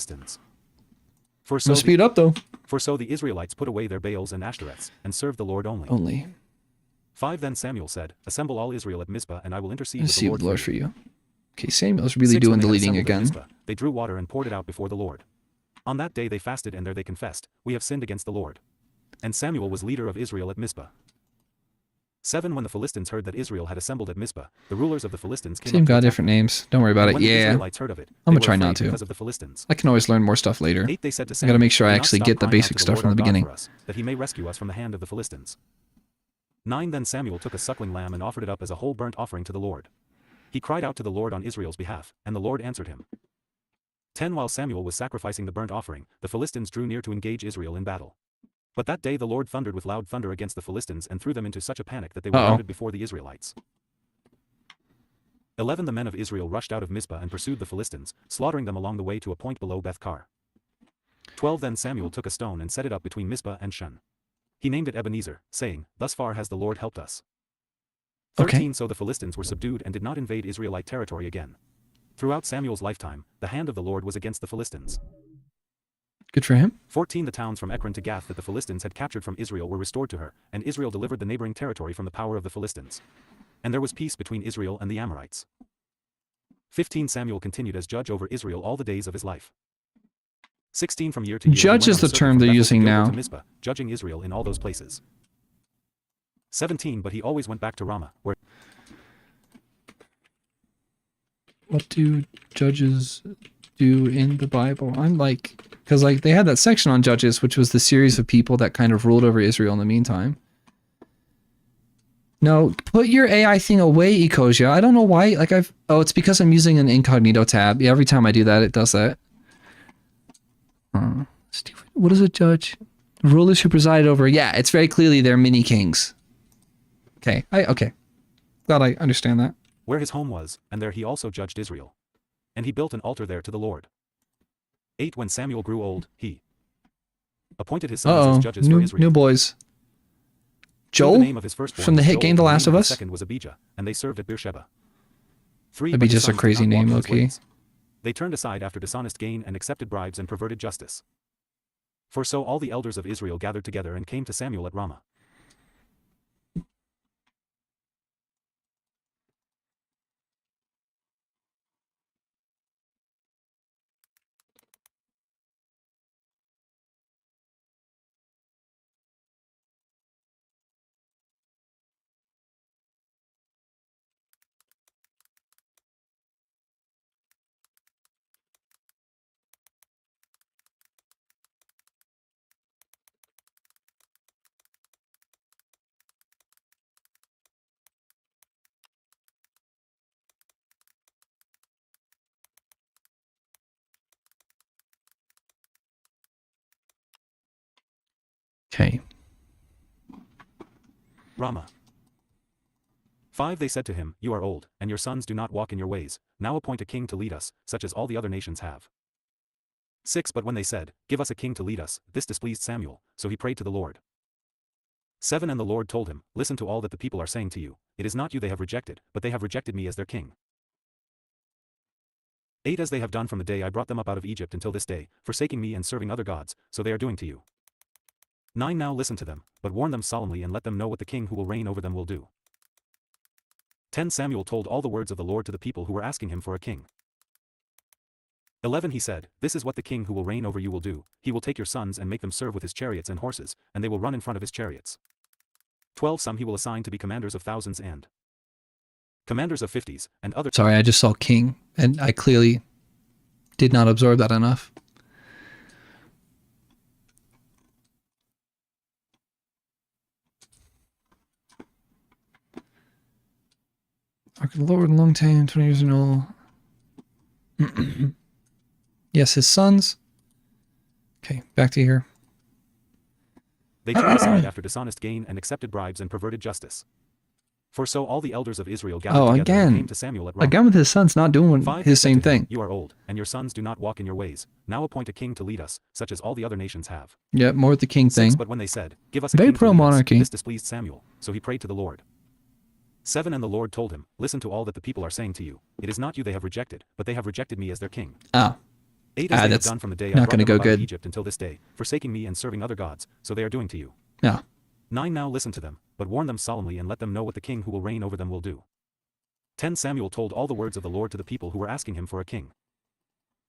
For so I'm gonna speed up though. For so the Israelites put away their Baals and Ashtoreths and served the Lord only. 5 Then Samuel said, "Assemble all Israel at Mizpah, and I will intercede with the Lord for you." Okay, Samuel's really 6 doing When the they had leading assembled at again. Mizpah, they drew water and poured it out before the Lord. On that day they fasted, and there they confessed, "We have sinned against the Lord." And Samuel was leader of Israel at Mizpah. 7 When the Philistines heard that Israel had assembled at Mizpah, the rulers of the Philistines came Same up to got attack different them. names. Don't worry about And it. when the Yeah, Israelites heard of it, I'm they gonna were try not afraid to. because of the Philistines. I can always learn more stuff later. 8 They said to I Samuel, gotta make sure I "Do not actually stop get the crying out basic to stuff Lord from our the God beginning. for us, that he may rescue us from the hand of the Philistines." 9 Then Samuel took a suckling lamb and offered it up as a whole burnt offering to the Lord. He cried out to the Lord on Israel's behalf, and the Lord answered him. 10 While Samuel was sacrificing the burnt offering, the Philistines drew near to engage Israel in battle. But that day the Lord thundered with loud thunder against the Philistines and threw them into such a panic that they were routed before the Israelites. 11 The men of Israel rushed out of Mizpah and pursued the Philistines, slaughtering them along the way to a point below Beth-kar. 12 Then Samuel took a stone and set it up between Mizpah and Shun. He named it Ebenezer, saying, "Thus far has the Lord helped us." 13 So the Philistines were subdued and did not invade Israelite territory again. Throughout Samuel's lifetime, the hand of the Lord was against the Philistines. Good for him. 14 The towns from Ekron to Gath that the Philistines had captured from Israel were restored to her, and Israel delivered the neighboring territory from the power of the Philistines. And there was peace between Israel and the Amorites. 15 Samuel continued as judge over Israel all the days of his life. 16 From year to year he Judge went is on the circuit term from they're Bethel to using Gilgal now. to Mizpah, judging Israel in all those places. 17 But he always went back to Ramah, where What do judges do in the Bible? I'm like, because like they had that section on judges, which was the series of people that kind of ruled over Israel in the meantime. No, put your AI thing away, Ecosia. I don't know why. Like it's because I'm using an incognito tab. Yeah, every time I do that, it does that. What is a judge? Rulers who preside over. Yeah, it's very clearly they're mini kings. Okay, okay. Glad I understand that. where his home was, and there he also judged Israel. And he built an altar there to the Lord. 8 When Samuel grew old, he appointed his sons as judges for Israel. New boys. Joel? The name of his firstborn From the was hit Joel, game The and Last name of his Us? second was Abijah, and they served at Beersheba. 3 That'd But be his just a sons did crazy not walk name, in his low-key. ways. They turned aside after dishonest gain and accepted bribes and perverted justice. For so all the elders of Israel gathered together and came to Samuel at Ramah. Okay. Ramah. 5 They said to him, You are old, and your sons do not walk in your ways. Now appoint a king to lead us, such as all the other nations have. 6 But when they said, Give us a king to lead us, this displeased Samuel, so he prayed to the Lord. 7 And the Lord told him, Listen to all that the people are saying to you. It is not you they have rejected, but they have rejected me as their king. 8 As they have done from the day I brought them up out of Egypt until this day, forsaking me and serving other gods, so they are doing to you. 9 Now listen to them, but warn them solemnly and let them know what the king who will reign over them will do. 10 Samuel told all the words of the Lord to the people who were asking him for a king. 11 He said, This is what the king who will reign over you will do, he will take your sons and make them serve with his chariots and horses, and they will run in front of his chariots. 12 Some he will assign to be commanders of thousands and commanders of 50s, and others. Sorry, I just saw king, and I clearly did not absorb that enough. Ark of the Lord, long time, 20 years in all. Yes, his sons. Okay, back to here. They turned aside after dishonest gain and accepted bribes and perverted justice. For so all the elders of Israel gathered together and came to Samuel at Ramah. Again with his sons not doing 5 his same thing. You are old, and your sons do not walk in your ways. Now appoint a king to lead us, such as all the other nations have. Yeah, more with the king 6 thing. But when they said, Give us a Very king to lead us, pro-monarchy. this displeased Samuel, so he prayed to the Lord. 7 And the Lord told him, Listen to all that the people are saying to you. It is not you they have rejected, but they have rejected me as their king. Oh. 8 As they have That's done from the day I not brought going to them go up out of good. Egypt until this day, forsaking me and serving other gods, so they are doing to you. Yeah. 9 Now listen to them, but warn them solemnly and let them know what the king who will reign over them will do. 10 Samuel told all the words of the Lord to the people who were asking him for a king.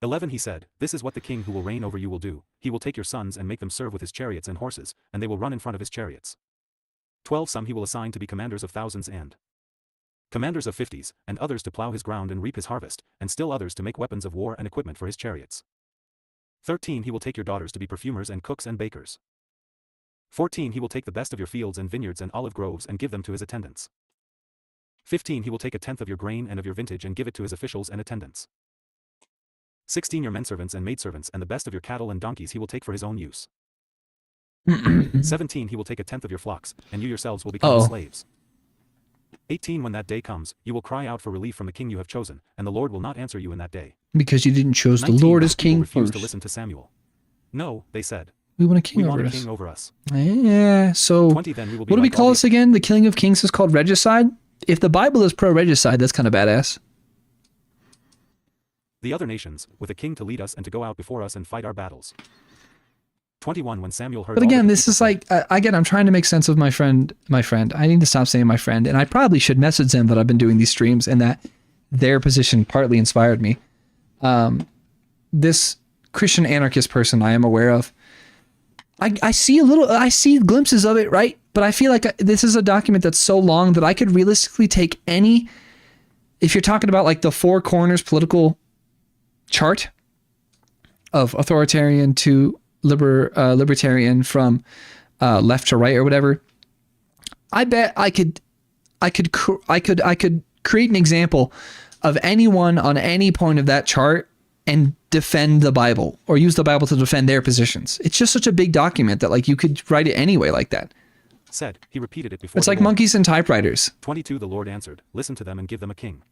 11 He said, This is what the king who will reign over you will do, he will take your sons and make them serve with his chariots and horses, and they will run in front of his chariots. 12 Some he will assign to be commanders of thousands and commanders of 50s, and others to plow his ground and reap his harvest, and still others to make weapons of war and equipment for his chariots. 13 He will take your daughters to be perfumers and cooks and bakers. 14 He will take the best of your fields and vineyards and olive groves and give them to his attendants. 15 He will take a tenth of your grain and of your vintage and give it to his officials and attendants. 16 Your menservants and maidservants and the best of your cattle and donkeys he will take for his own use. 17 He will take a tenth of your flocks, and you yourselves will become his slaves. 18 When that day comes, you will cry out for relief from the king you have chosen, and the Lord will not answer you in that day. Because you didn't choose the 19 Lord as People king refused first. to listen to Samuel. No, they said. We want a king We over want a us. king over us. Yeah, so 20 Then we will be what do we like call all this again? The killing of kings is called regicide? If the Bible is pro-regicide, that's kind of badass. the other nations, with a king to lead us and to go out before us and fight our battles. 21 When Samuel heard But all again, that the this people is said, like, again, I'm trying to make sense of my friend. I need to stop saying my friend, and I probably should message them that I've been doing these streams and that their position partly inspired me. This Christian anarchist person I am aware of, I see glimpses of it, right? But I feel like this is a document that's so long that I could realistically take any, if you're talking about like the four corners political chart of authoritarian to libertarian from left to right or whatever, I bet I could create an example of anyone on any point of that chart and defend the Bible or use the Bible to defend their positions. It's just such a big document that like you could write it anyway like that. said, he repeated it before It's the like Lord. monkeys and typewriters. 22 The Lord answered, Listen to them and give them a king.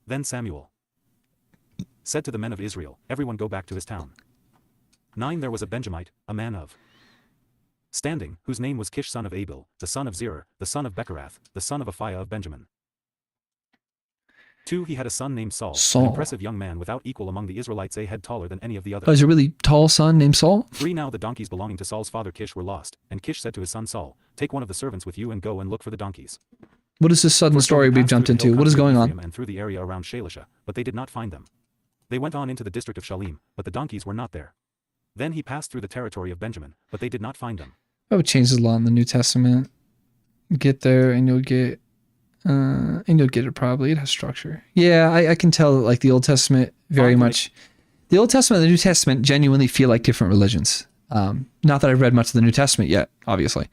Then Samuel said to the men of Israel, Everyone go back to his town. 9 There was a Benjamite, a man of standing, whose name was Kish son of Abel, the son of Zerah, the son of Becherath, the son of Aphiah of Benjamin. 2 He had a son named Saul, Saul. an impressive young man without equal among the Israelites, a head taller than any of the Oh, others. is a really tall son named Saul? 3 Now the donkeys belonging to Saul's father Kish were lost, and Kish said to his son Saul, Take one of the servants with you and go and look for the donkeys. What is this sudden For so story they we've passed jumped through the into? hill What is country of going on? Ephraim and through the area around Shalisha, but they did not find them. They went on into the district of Shalim, but the donkeys were not there. Then he passed through the territory of Benjamin, but they did not find them. I would change the law in the New Testament. Get there and you'll get it probably. It has structure. Yeah, I can tell that like the Old Testament very much. The Old Testament and the New Testament genuinely feel like different religions. Not that I've read much of the New Testament yet, obviously.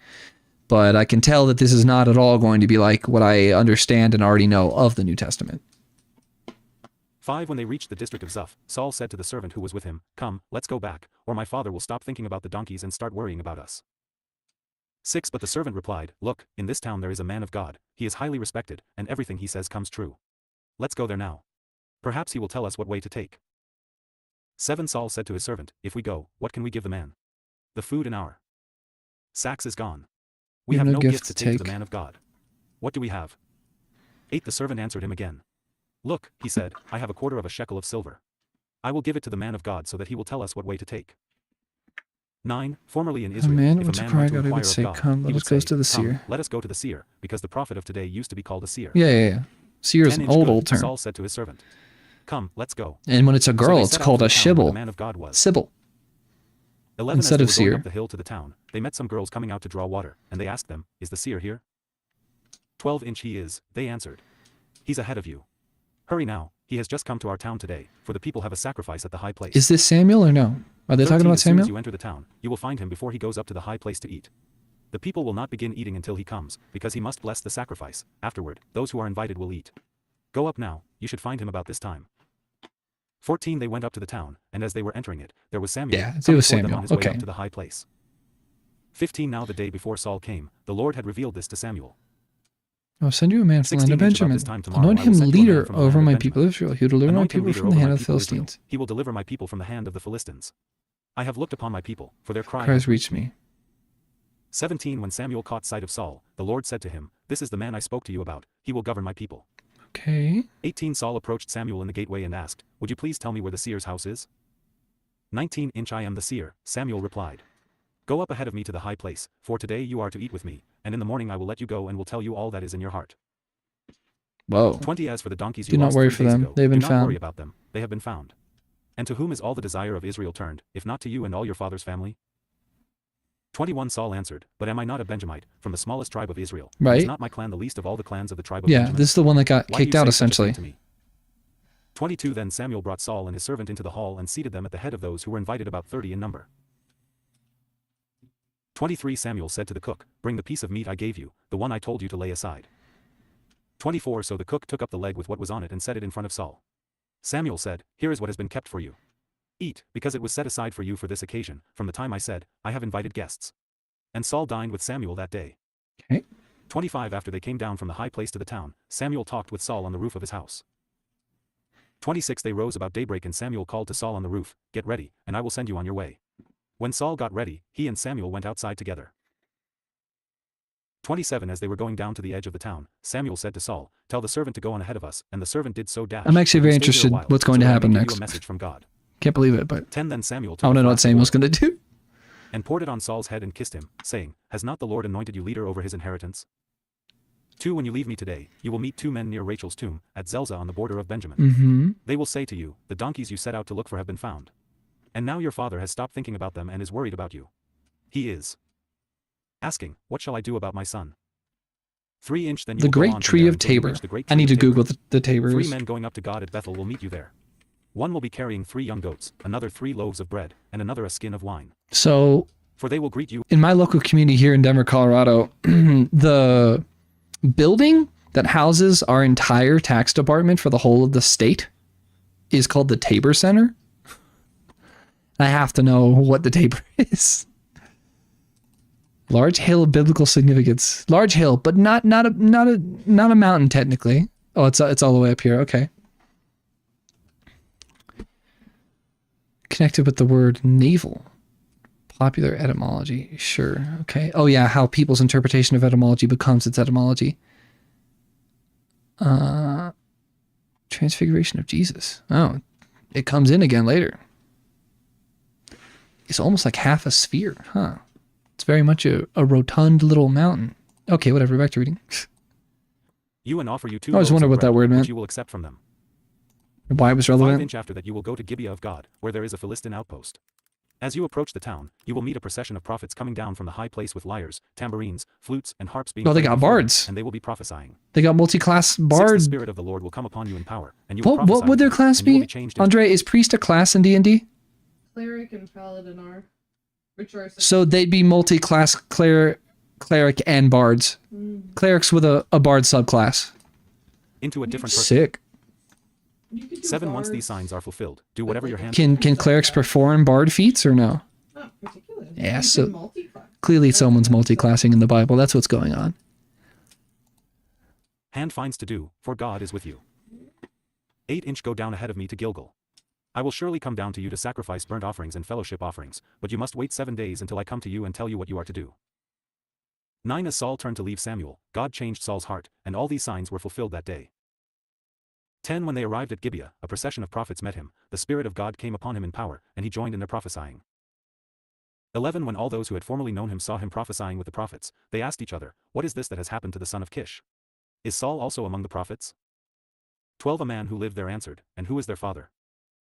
But I can tell that this is not at all going to be like what I understand and already know of the New Testament. 5 When they reached the district of Zuph, Saul said to the servant who was with him, Come, let's go back, or my father will stop thinking about the donkeys and start worrying about us. 6 But the servant replied, Look, in this town there is a man of God, he is highly respected, and everything he says comes true. Let's go there now. Perhaps he will tell us what way to take. 7 Saul said to his servant, If we go, what can we give the man? The food in our sacks is gone. We have no gift to take to the man of God. What do we have? 8 The servant answered him again. Look, he said, I have a quarter of a shekel of silver. I will give it to the man of God so that he will tell us what way to take. 9. Formerly in A Israel, man if went a to man cry, went to God inquire would of say, God, "Come, he let would us go say, to the "Come, seer." let us go to the seer, because the prophet of today used to be called a seer. Yeah. Seer is 10 an inch good, old term. Saul said to his servant, "Come, let's go." And when it's a So girl, they it's set out called for a the town where the shibble. man of God was. Sybil. 11 Instead As of they were going seer. up the hill to the town, they met some girls coming out to draw water, and they asked them, "Is the seer here?" 12 inch he is, they answered. "He's ahead of you. Hurry now, he has just come to our town today, for the people have a sacrifice at the high place." Is this Samuel or no? Are they 13 talking about As soon as Samuel? you enter the town, you will find him before he goes up to the high place to eat. The people will not begin eating until he comes, because he must bless the sacrifice. Afterward, those who are invited will eat. Go up now, you should find him about this time. 14 They went up to the town, and as they were entering it, there was Samuel, Yeah, it coming was toward them Samuel. on his way Okay. up to the high place. 15 Now the day before Saul came, the Lord had revealed this to Samuel. I'll send you a man from the land of 16 About Benjamin. this time tomorrow, Anoint I will him send you a man leader from the over land of my Benjamin. people Israel. He will deliver my Anoint him people leader from the over hand my of the people Israel. Philistines. He will deliver my people from the hand of the Philistines. I have looked upon my people, for their cry Cries has reached me. 17 When Samuel caught sight of Saul, the Lord said to him, "This is the man I spoke to you about, he will govern my people." Okay. 18 Saul approached Samuel in the gateway and asked, "Would you please tell me where the seer's house is?" 19 I am the seer, Samuel replied. "Go up ahead of me to the high place, for today you are to eat with me, and in the morning I will let you go and will tell you all that is in your heart." Whoa. 20 As for the donkeys you Do not lost worry 3 for days them. ago, They've been do not worry found. about them, they have been found. And to whom is all the desire of Israel turned, if not to you and all your father's family? 21 Saul answered, "But am I not a Benjamite, from the smallest tribe of Israel? And Right. is not my clan the least of all the clans of the tribe of Yeah, Benjamin? this is the one that got Why do kicked you out say such a thing essentially. to me?" 22 Then Samuel brought Saul and his servant into the hall and seated them at the head of those who were invited, about 30 in number. 23 Samuel said to the cook, "Bring the piece of meat I gave you, the one I told you to lay aside." 24 So the cook took up the leg with what was on it and set it in front of Saul. Samuel said, "Here is what has been kept for you. Eat, because it was set aside for you for this occasion, from the time I said, I have invited guests." And Saul dined with Samuel that day. Okay. 25 After they came down from the high place to the town, Samuel talked with Saul on the roof of his house. 26 They rose about daybreak and Samuel called to Saul on the roof, "Get ready, and I will send you on your way." When Saul got ready, he and Samuel went outside together. 27 As they were going down to the edge of the town, Samuel said to Saul, "Tell the servant to go on ahead of us," and the servant did so. I'm actually very "Stay here a interested while, what's going so to that I may happen give you next. a message from God." Can't believe it, but 10 Then Samuel I took want to a know what flask of Samuel's oil going to do. and poured it on Saul's head and kissed him, saying, "Has not the Lord anointed you leader over his inheritance?" 2 When you leave me today, you will meet 2 men near Rachel's tomb, at Zelzah on the border of Benjamin. Mm-hmm. They will say to you, "The donkeys you set out to look for have been found. And now your father has stopped thinking about them and is worried about you. He is asking, 'What shall I do about my son?'" 3 Then you The will go Great on from Tree there of until you Tabor. reach the great I tree need of to Tabor. Google the 3 Tabors. men going up to God at Bethel will meet you there. One will be carrying 3 young goats, another 3 loaves of bread, and another a skin of wine. So For they will greet you. in my local community here in Denver, Colorado, the building that houses our entire tax department for the whole of the state is called the Tabor Center. I have to know what the Tabor is. Large hill of biblical significance. Large hill, but not a mountain technically. Oh, it's all the way up here. Okay. Connected with the word navel. Popular etymology. Sure. Okay. Oh yeah, how people's interpretation of etymology becomes its etymology. Transfiguration of Jesus. Oh, it comes in again later. It's almost like half a sphere, huh? It's very much a rotund little mountain. Okay, whatever. Back to reading. You and offer you 2 I always loaves wondered of what that bread, word meant. which you will accept from them. Why it was 5 relevant? After that you will go to Gibeah of God, where there is a Philistine outpost. As you approach the town, you will meet a procession of prophets coming down from the high place with lyres, tambourines, flutes, and harps being Oh, they played got before them, bards. and they will be prophesying. They got multi-class 6 The bard. Spirit of the Lord will come upon you in power, and you will What prophesy would with their them, class and you will be? changed into- Andre, is priest a class in D&D? Cleric and paladin are, which are So they'd be multi-class cleric and bards. Clerics with a bard subclass. into a different person. Sick. You could do 7 Once these bards. signs are fulfilled, do whatever your hand. Can clerics perform bard feats or no? Not particularly. Yeah, You so- can multi-class. Clearly someone's multi-classing in the Bible. That's what's going on. Hand finds to do, for God is with you. 8 Go down ahead of me to Gilgal. I will surely come down to you to sacrifice burnt offerings and fellowship offerings, but you must wait 7 days until I come to you and tell you what you are to do. 9 As Saul turned to leave Samuel, God changed Saul's heart, and all these signs were fulfilled that day. 10 When they arrived at Gibeah, a procession of prophets met him, the Spirit of God came upon him in power, and he joined in their prophesying. 11 When all those who had formerly known him saw him prophesying with the prophets, they asked each other, "What is this that has happened to the son of Kish? Is Saul also among the prophets?" 12 A man who lived there answered, "And who is their father?"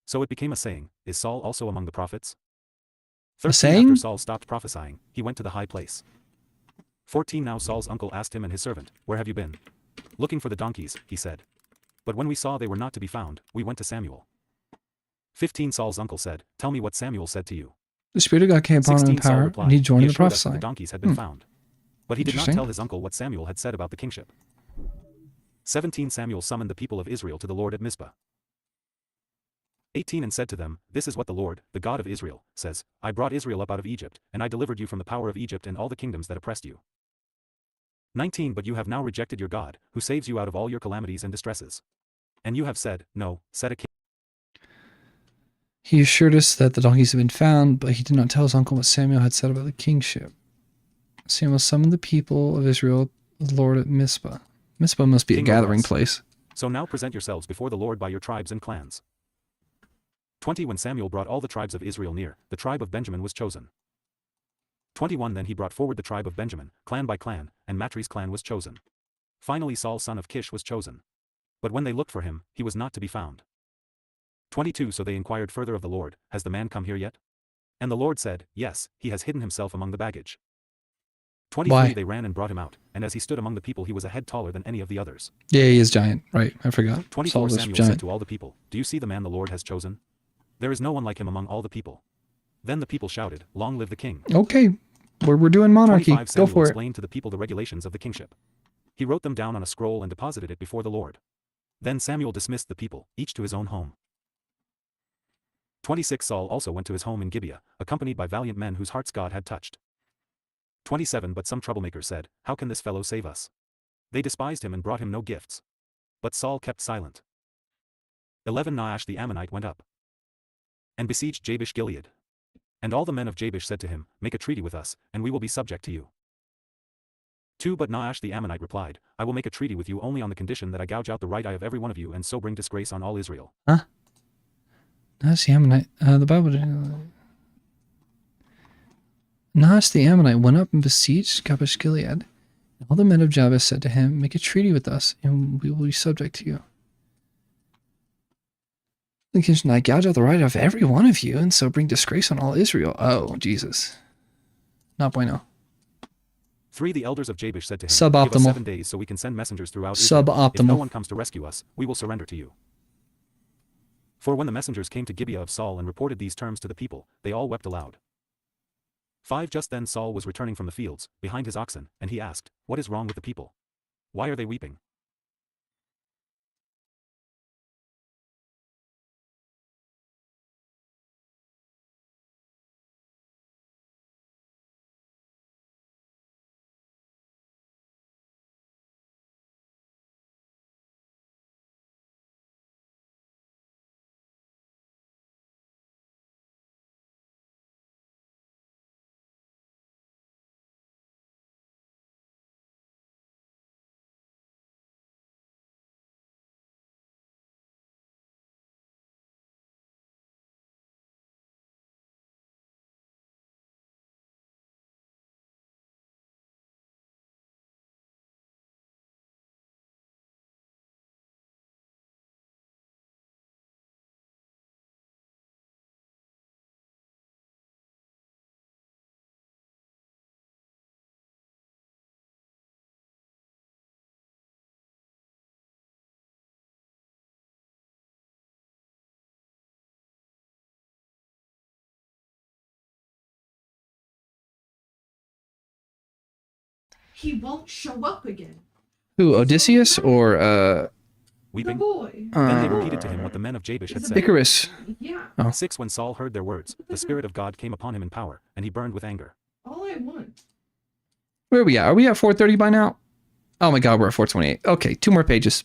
So it became a saying, "Is Saul also among the prophets?" 13 saying? After Saul stopped prophesying, he went to the high place. 14 Now Saul's uncle asked him and his servant, "Where have you been?" "Looking for the donkeys," he said. "But when we saw they were not to be found, we went to Samuel." 15 Saul's uncle said, "Tell me what Samuel said to you." The Spirit of God came upon him in 16 Saul power, replied, and he joined "He the assured us that prophesying. the donkeys had been found." But he did not Interesting. tell his uncle what Samuel had said about the kingship. 17 Samuel summoned the people of Israel to the Lord at Mizpah. 18 And said to them, "This is what the Lord, the God of Israel, says, I brought Israel up out of Egypt, and I delivered you from the power of Egypt and all the kingdoms that oppressed you. 19 But you have now rejected your God, who saves you out of all your calamities and distresses. And you have said, No, set a king." He assured us that the donkeys had been found, but he did not tell his uncle what Samuel had said about the kingship. Samuel summoned the people of Israel to the Lord at Mizpah. Mizpah must be a King gathering Boaz. place. So now present yourselves before the Lord by your tribes and clans. 20 When Samuel brought all the tribes of Israel near, the tribe of Benjamin was chosen. 21 Then he brought forward the tribe of Benjamin, clan by clan, and Matri's clan was chosen. Finally Saul son of Kish was chosen. But when they looked for him, he was not to be found. 22 So they inquired further of the Lord, "Has the man come here yet?" And the Lord said, "Yes, he has hidden himself among the baggage." 23 Why? They ran and brought him out, and as he stood among the people he was a head taller than any of the others. Yeah, he is giant. Right, I forgot. 24 Saul was Samuel said giant. to all the people, "Do you see the man the Lord has chosen? There is no one like him among all the people." Then the people shouted, "Long live the king." Okay, we're doing monarchy. 25 Go Samuel for it. explained to the people the regulations of the kingship. He wrote them down on a scroll and deposited it before the Lord. Then Samuel dismissed the people, each to his own home. 26 Saul also went to his home in Gibeah, accompanied by valiant men whose hearts God had touched. 27 But some troublemakers said, "How can this fellow save us?" They despised him and brought him no gifts. But Saul kept silent. 11 Nahash the Ammonite went up and besieged Jabesh Gilead. And all the men of Jabesh said to him, "Make a treaty with us, and we will be subject to you." 2 But Nahash the Ammonite replied, "I will make a treaty with you only on the condition that I gouge out the right eye of every one of you and so bring disgrace on all Israel." Huh? Nahash the Ammonite. The Bible. Nahash the Ammonite went up and besieged Jabesh Gilead. And all the men of Jabesh said to him, "Make a treaty with us, and we will be subject to you." The condition I gouge out the right eye of every one of you, and so bring disgrace on all Israel. Oh, Jesus. Not bueno. 3 The elders of Jabesh said to him, Suboptimal. "Give us 7 days so we can send messengers throughout Israel. If no Suboptimal. one comes to rescue us, we will surrender to you." For when the messengers came to Gibeah of Saul and reported these terms to the people, they all wept aloud. 5 Just then Saul was returning from the fields, behind his oxen, and he asked, "What is wrong with the people? Why are they weeping?" He won't show up again. Who, Odysseus or The Weeping? boy. Then they repeated to him what the men of Jabesh had said. Icarus? Yeah. 6 When Saul heard their words, the Spirit of God came upon him in power, and he burned with anger. All I want. Where are we at? Are we at 4:30 by now? Oh my God, we're at 4:28. Okay, 2 more pages,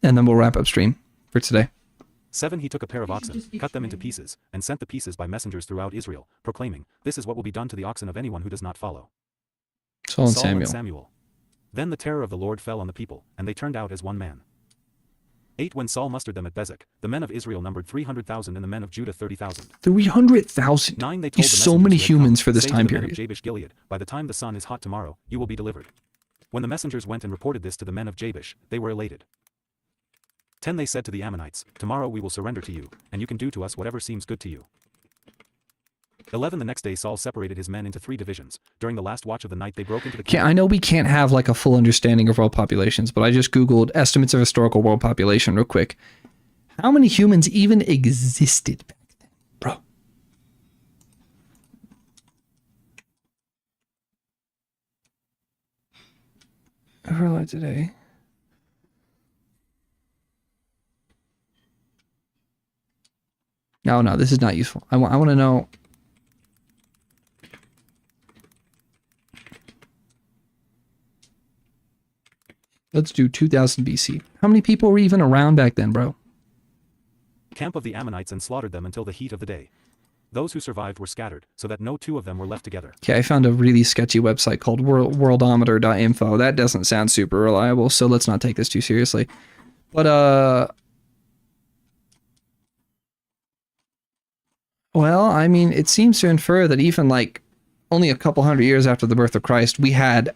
and then we'll wrap up stream for today. 7 He took a pair of You should oxen, just keep cut them into training. pieces, and sent the pieces by messengers throughout Israel, proclaiming, "This is what will be done to the oxen of anyone who does not follow." Saul and Saul Samuel. and Samuel. Then the terror of the Lord fell on the people, and they turned out as one man. 8 When Saul mustered them at Bezek, the men of Israel numbered 300,000 and the men of Judah 30,000. 300,000. 9 They told the So many messengers who had humans come, for this "Say to time the men of period. Jabesh Gilead, by the time the sun is hot tomorrow, you will be delivered." When the messengers went and reported this to the men of Jabesh, they were elated. 10 They said to the Ammonites, "Tomorrow we will surrender to you, and you can do to us whatever seems good to you." 11 The next day Saul separated his men into 3 divisions. During the last watch of the night they broke into the camp. I know we can't have like a full understanding of world populations, but I just Googled estimates of historical world population real quick. How many humans even existed back then, bro? Ever alive today? No, this is not useful. I want to know. Let's do 2000 BC. How many people were even around back then, bro? Camp of the Ammonites and slaughtered them until the heat of the day. Those who survived were scattered, so that no 2 of them were left together. Okay, I found a really sketchy website called worldometer.info. That doesn't sound super reliable, so let's not take this too seriously. But, well, I mean, it seems to infer that even, like, only a couple hundred years after the birth of Christ, we had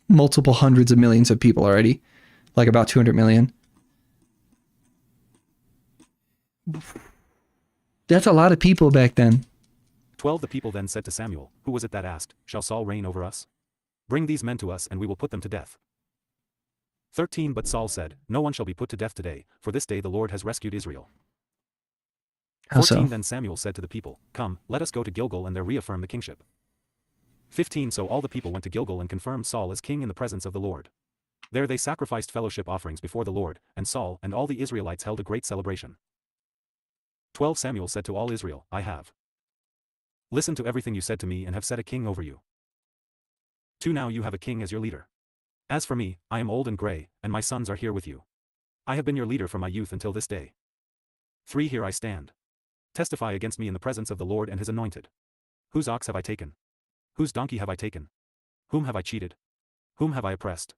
multiple hundreds of millions of people already. Like, about 200 million. That's a lot of people back then. 12 The people then said to Samuel, "Who was it that asked, 'Shall Saul reign over us?' Bring these men to us and we will put them to death." 13 But Saul said, "No one shall be put to death today, for this day the Lord has rescued Israel." How 14 so? Then Samuel said to the people, "Come, let us go to Gilgal and there reaffirm the kingship." 15 So all the people went to Gilgal and confirmed Saul as king in the presence of the Lord. There they sacrificed fellowship offerings before the Lord, and Saul and all the Israelites held a great celebration. 12 Samuel said to all Israel, "I have listened to everything you said to me and have set a king over you. 2 Now you have a king as your leader. As for me, I am old and gray, and my sons are here with you. I have been your leader from my youth until this day. 3 Here I stand. Testify against me in the presence of the Lord and his anointed. Whose ox have I taken? Whose donkey have I taken? Whom have I cheated? Whom have I oppressed?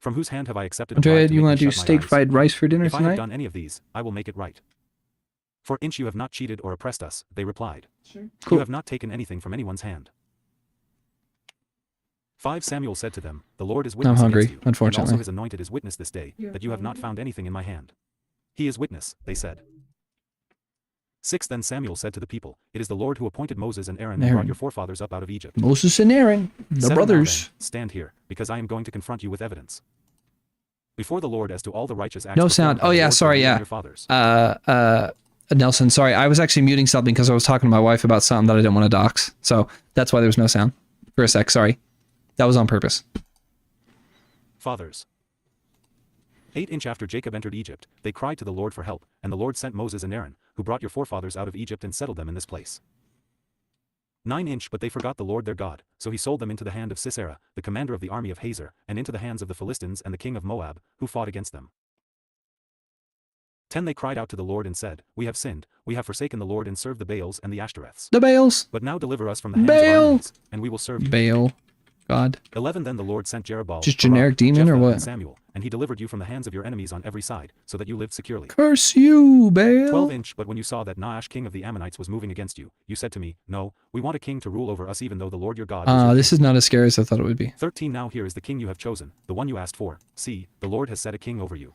From whose hand have I accepted a bribe Andrea, to you make want me to do shut my steak eyes? fried rice for dinner If I have tonight? done any of these, I will make it right." "For inch you have not cheated or oppressed us," they replied. Sure. Cool. "You have not taken anything from anyone's hand." 5 Samuel said to them, "The Lord is witness hungry, against you, and unfortunately. also his anointed is witness this day, that you have not found anything in my hand." "He is witness," they said. 6 Then Samuel said to the people, "It is the Lord who appointed Moses and Aaron and brought your forefathers up out of Egypt. Moses and Aaron, the 7 Now brothers. then, stand here, because I am going to confront you with evidence before the Lord as to all the righteous acts No performed sound. by Oh the yeah, Lord for sorry, you and yeah. your fathers." Nelson, sorry, I was actually muting something because I was talking to my wife about something that I didn't want to dox. So that's why there was no sound for a sec. Sorry, that was on purpose. Fathers. 8 Inch After Jacob entered Egypt, they cried to the Lord for help, and the Lord sent Moses and Aaron, who brought your forefathers out of Egypt and settled them in this place. 9 Inch But they forgot the Lord their God, so he sold them into the hand of Sisera, the commander of the army of Hazor, and into the hands of the Philistines and the king of Moab, who fought against them. 10 They cried out to the Lord and said, "We have sinned, we have forsaken the Lord and served the Baals and the Ashtoreths. The Baals. But now deliver us from the hands of our Baal. enemies, and we will serve you." Baal. God. 11 Then the Lord sent Jerubbaal, Just Barak, generic demon or Jephthah, what? and Samuel, and he delivered you from the hands of your enemies on every side, so that you lived securely. Curse you, Baal. 12 Inch But when you saw that Naash king of the Ammonites was moving against you, you said to me, "No, we want a king to rule over us even though the Lord your God is your This king." is not as scary as I thought it would be. 13 Now here is the king you have chosen, the one you asked for. See, the Lord has set a king over you.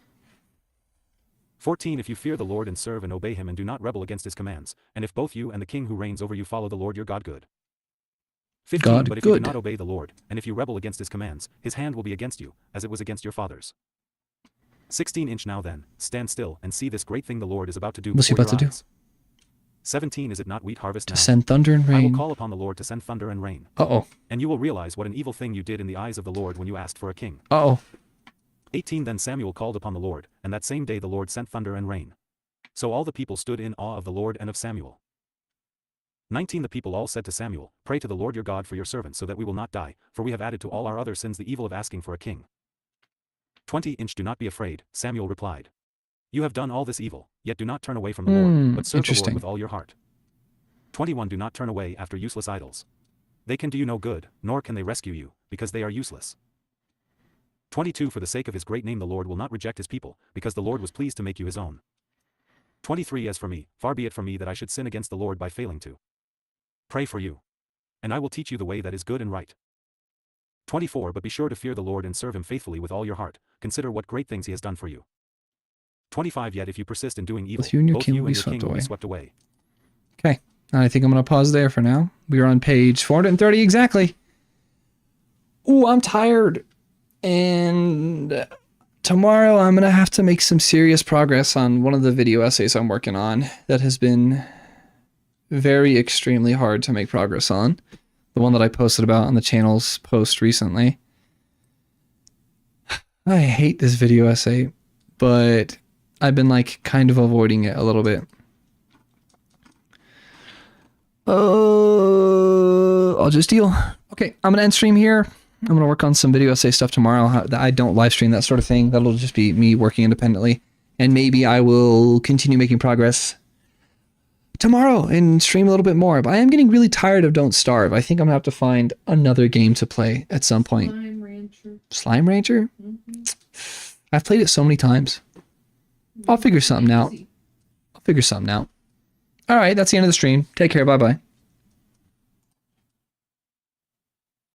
14 If you fear the Lord and serve and obey him and do not rebel against his commands, and if both you and the king who reigns over you follow the Lord your God good. 15 God But if you do good. not obey the Lord, and if you rebel against his commands, his hand will be against you, as it was against your fathers. 16 Inch Now then, stand still and see this great thing the Lord is about to do What's he before about your to do? eyes. 17 Is it not wheat harvest To now? send thunder and I will rain. call upon the Lord to send thunder and rain. Uh-oh. And you will realize what an evil thing you did in the eyes of the Lord when you asked for a king. Uh-oh. 18 Then Samuel called upon the Lord, and that same day the Lord sent thunder and rain. So all the people stood in awe of the Lord and of Samuel. 19 The people all said to Samuel, "Pray to the Lord your God for your servants so that we will not die, for we have added to all our other sins the evil of asking for a king." 20 Inch Do not be afraid, Samuel replied. You have done all this evil, yet do not turn away from the Lord, but serve the Lord Interesting. with all your heart. 21 Do not turn away after useless idols. They can do you no good, nor can they rescue you, because they are useless. 22 For the sake of his great name the Lord will not reject his people, because the Lord was pleased to make you his own. 23 As for me, far be it from me that I should sin against the Lord by failing to pray for you. And I will teach you the way that is good and right. 24 But be sure to fear the Lord and serve him faithfully with all your heart. Consider what great things he has done for you. 25 Yet if you persist in doing evil, both you and your both king you will and be your king swept will be away. swept away. Okay. I think I'm going to pause there for now. We are on page 430 exactly. Ooh, I'm tired. And tomorrow I'm going to have to make some serious progress on one of the video essays I'm working on that has been very extremely hard to make progress on. The one that I posted about on the channel's post recently. I hate this video essay, but I've been like kind of avoiding it a little bit. I'll just deal. Okay, I'm gonna end stream here. I'm gonna work on some video essay stuff tomorrow. I don't live stream that sort of thing. That'll just be me working independently. And maybe I will continue making progress tomorrow and stream a little bit more. But I am getting really tired of Don't Starve. I think I'm gonna have to find another game to play at some point. Slime Rancher. Slime Rancher? I've played it so many times. I'll figure something out. Easy. I'll figure something out. All right, that's the end of the stream. Take care. Bye-bye.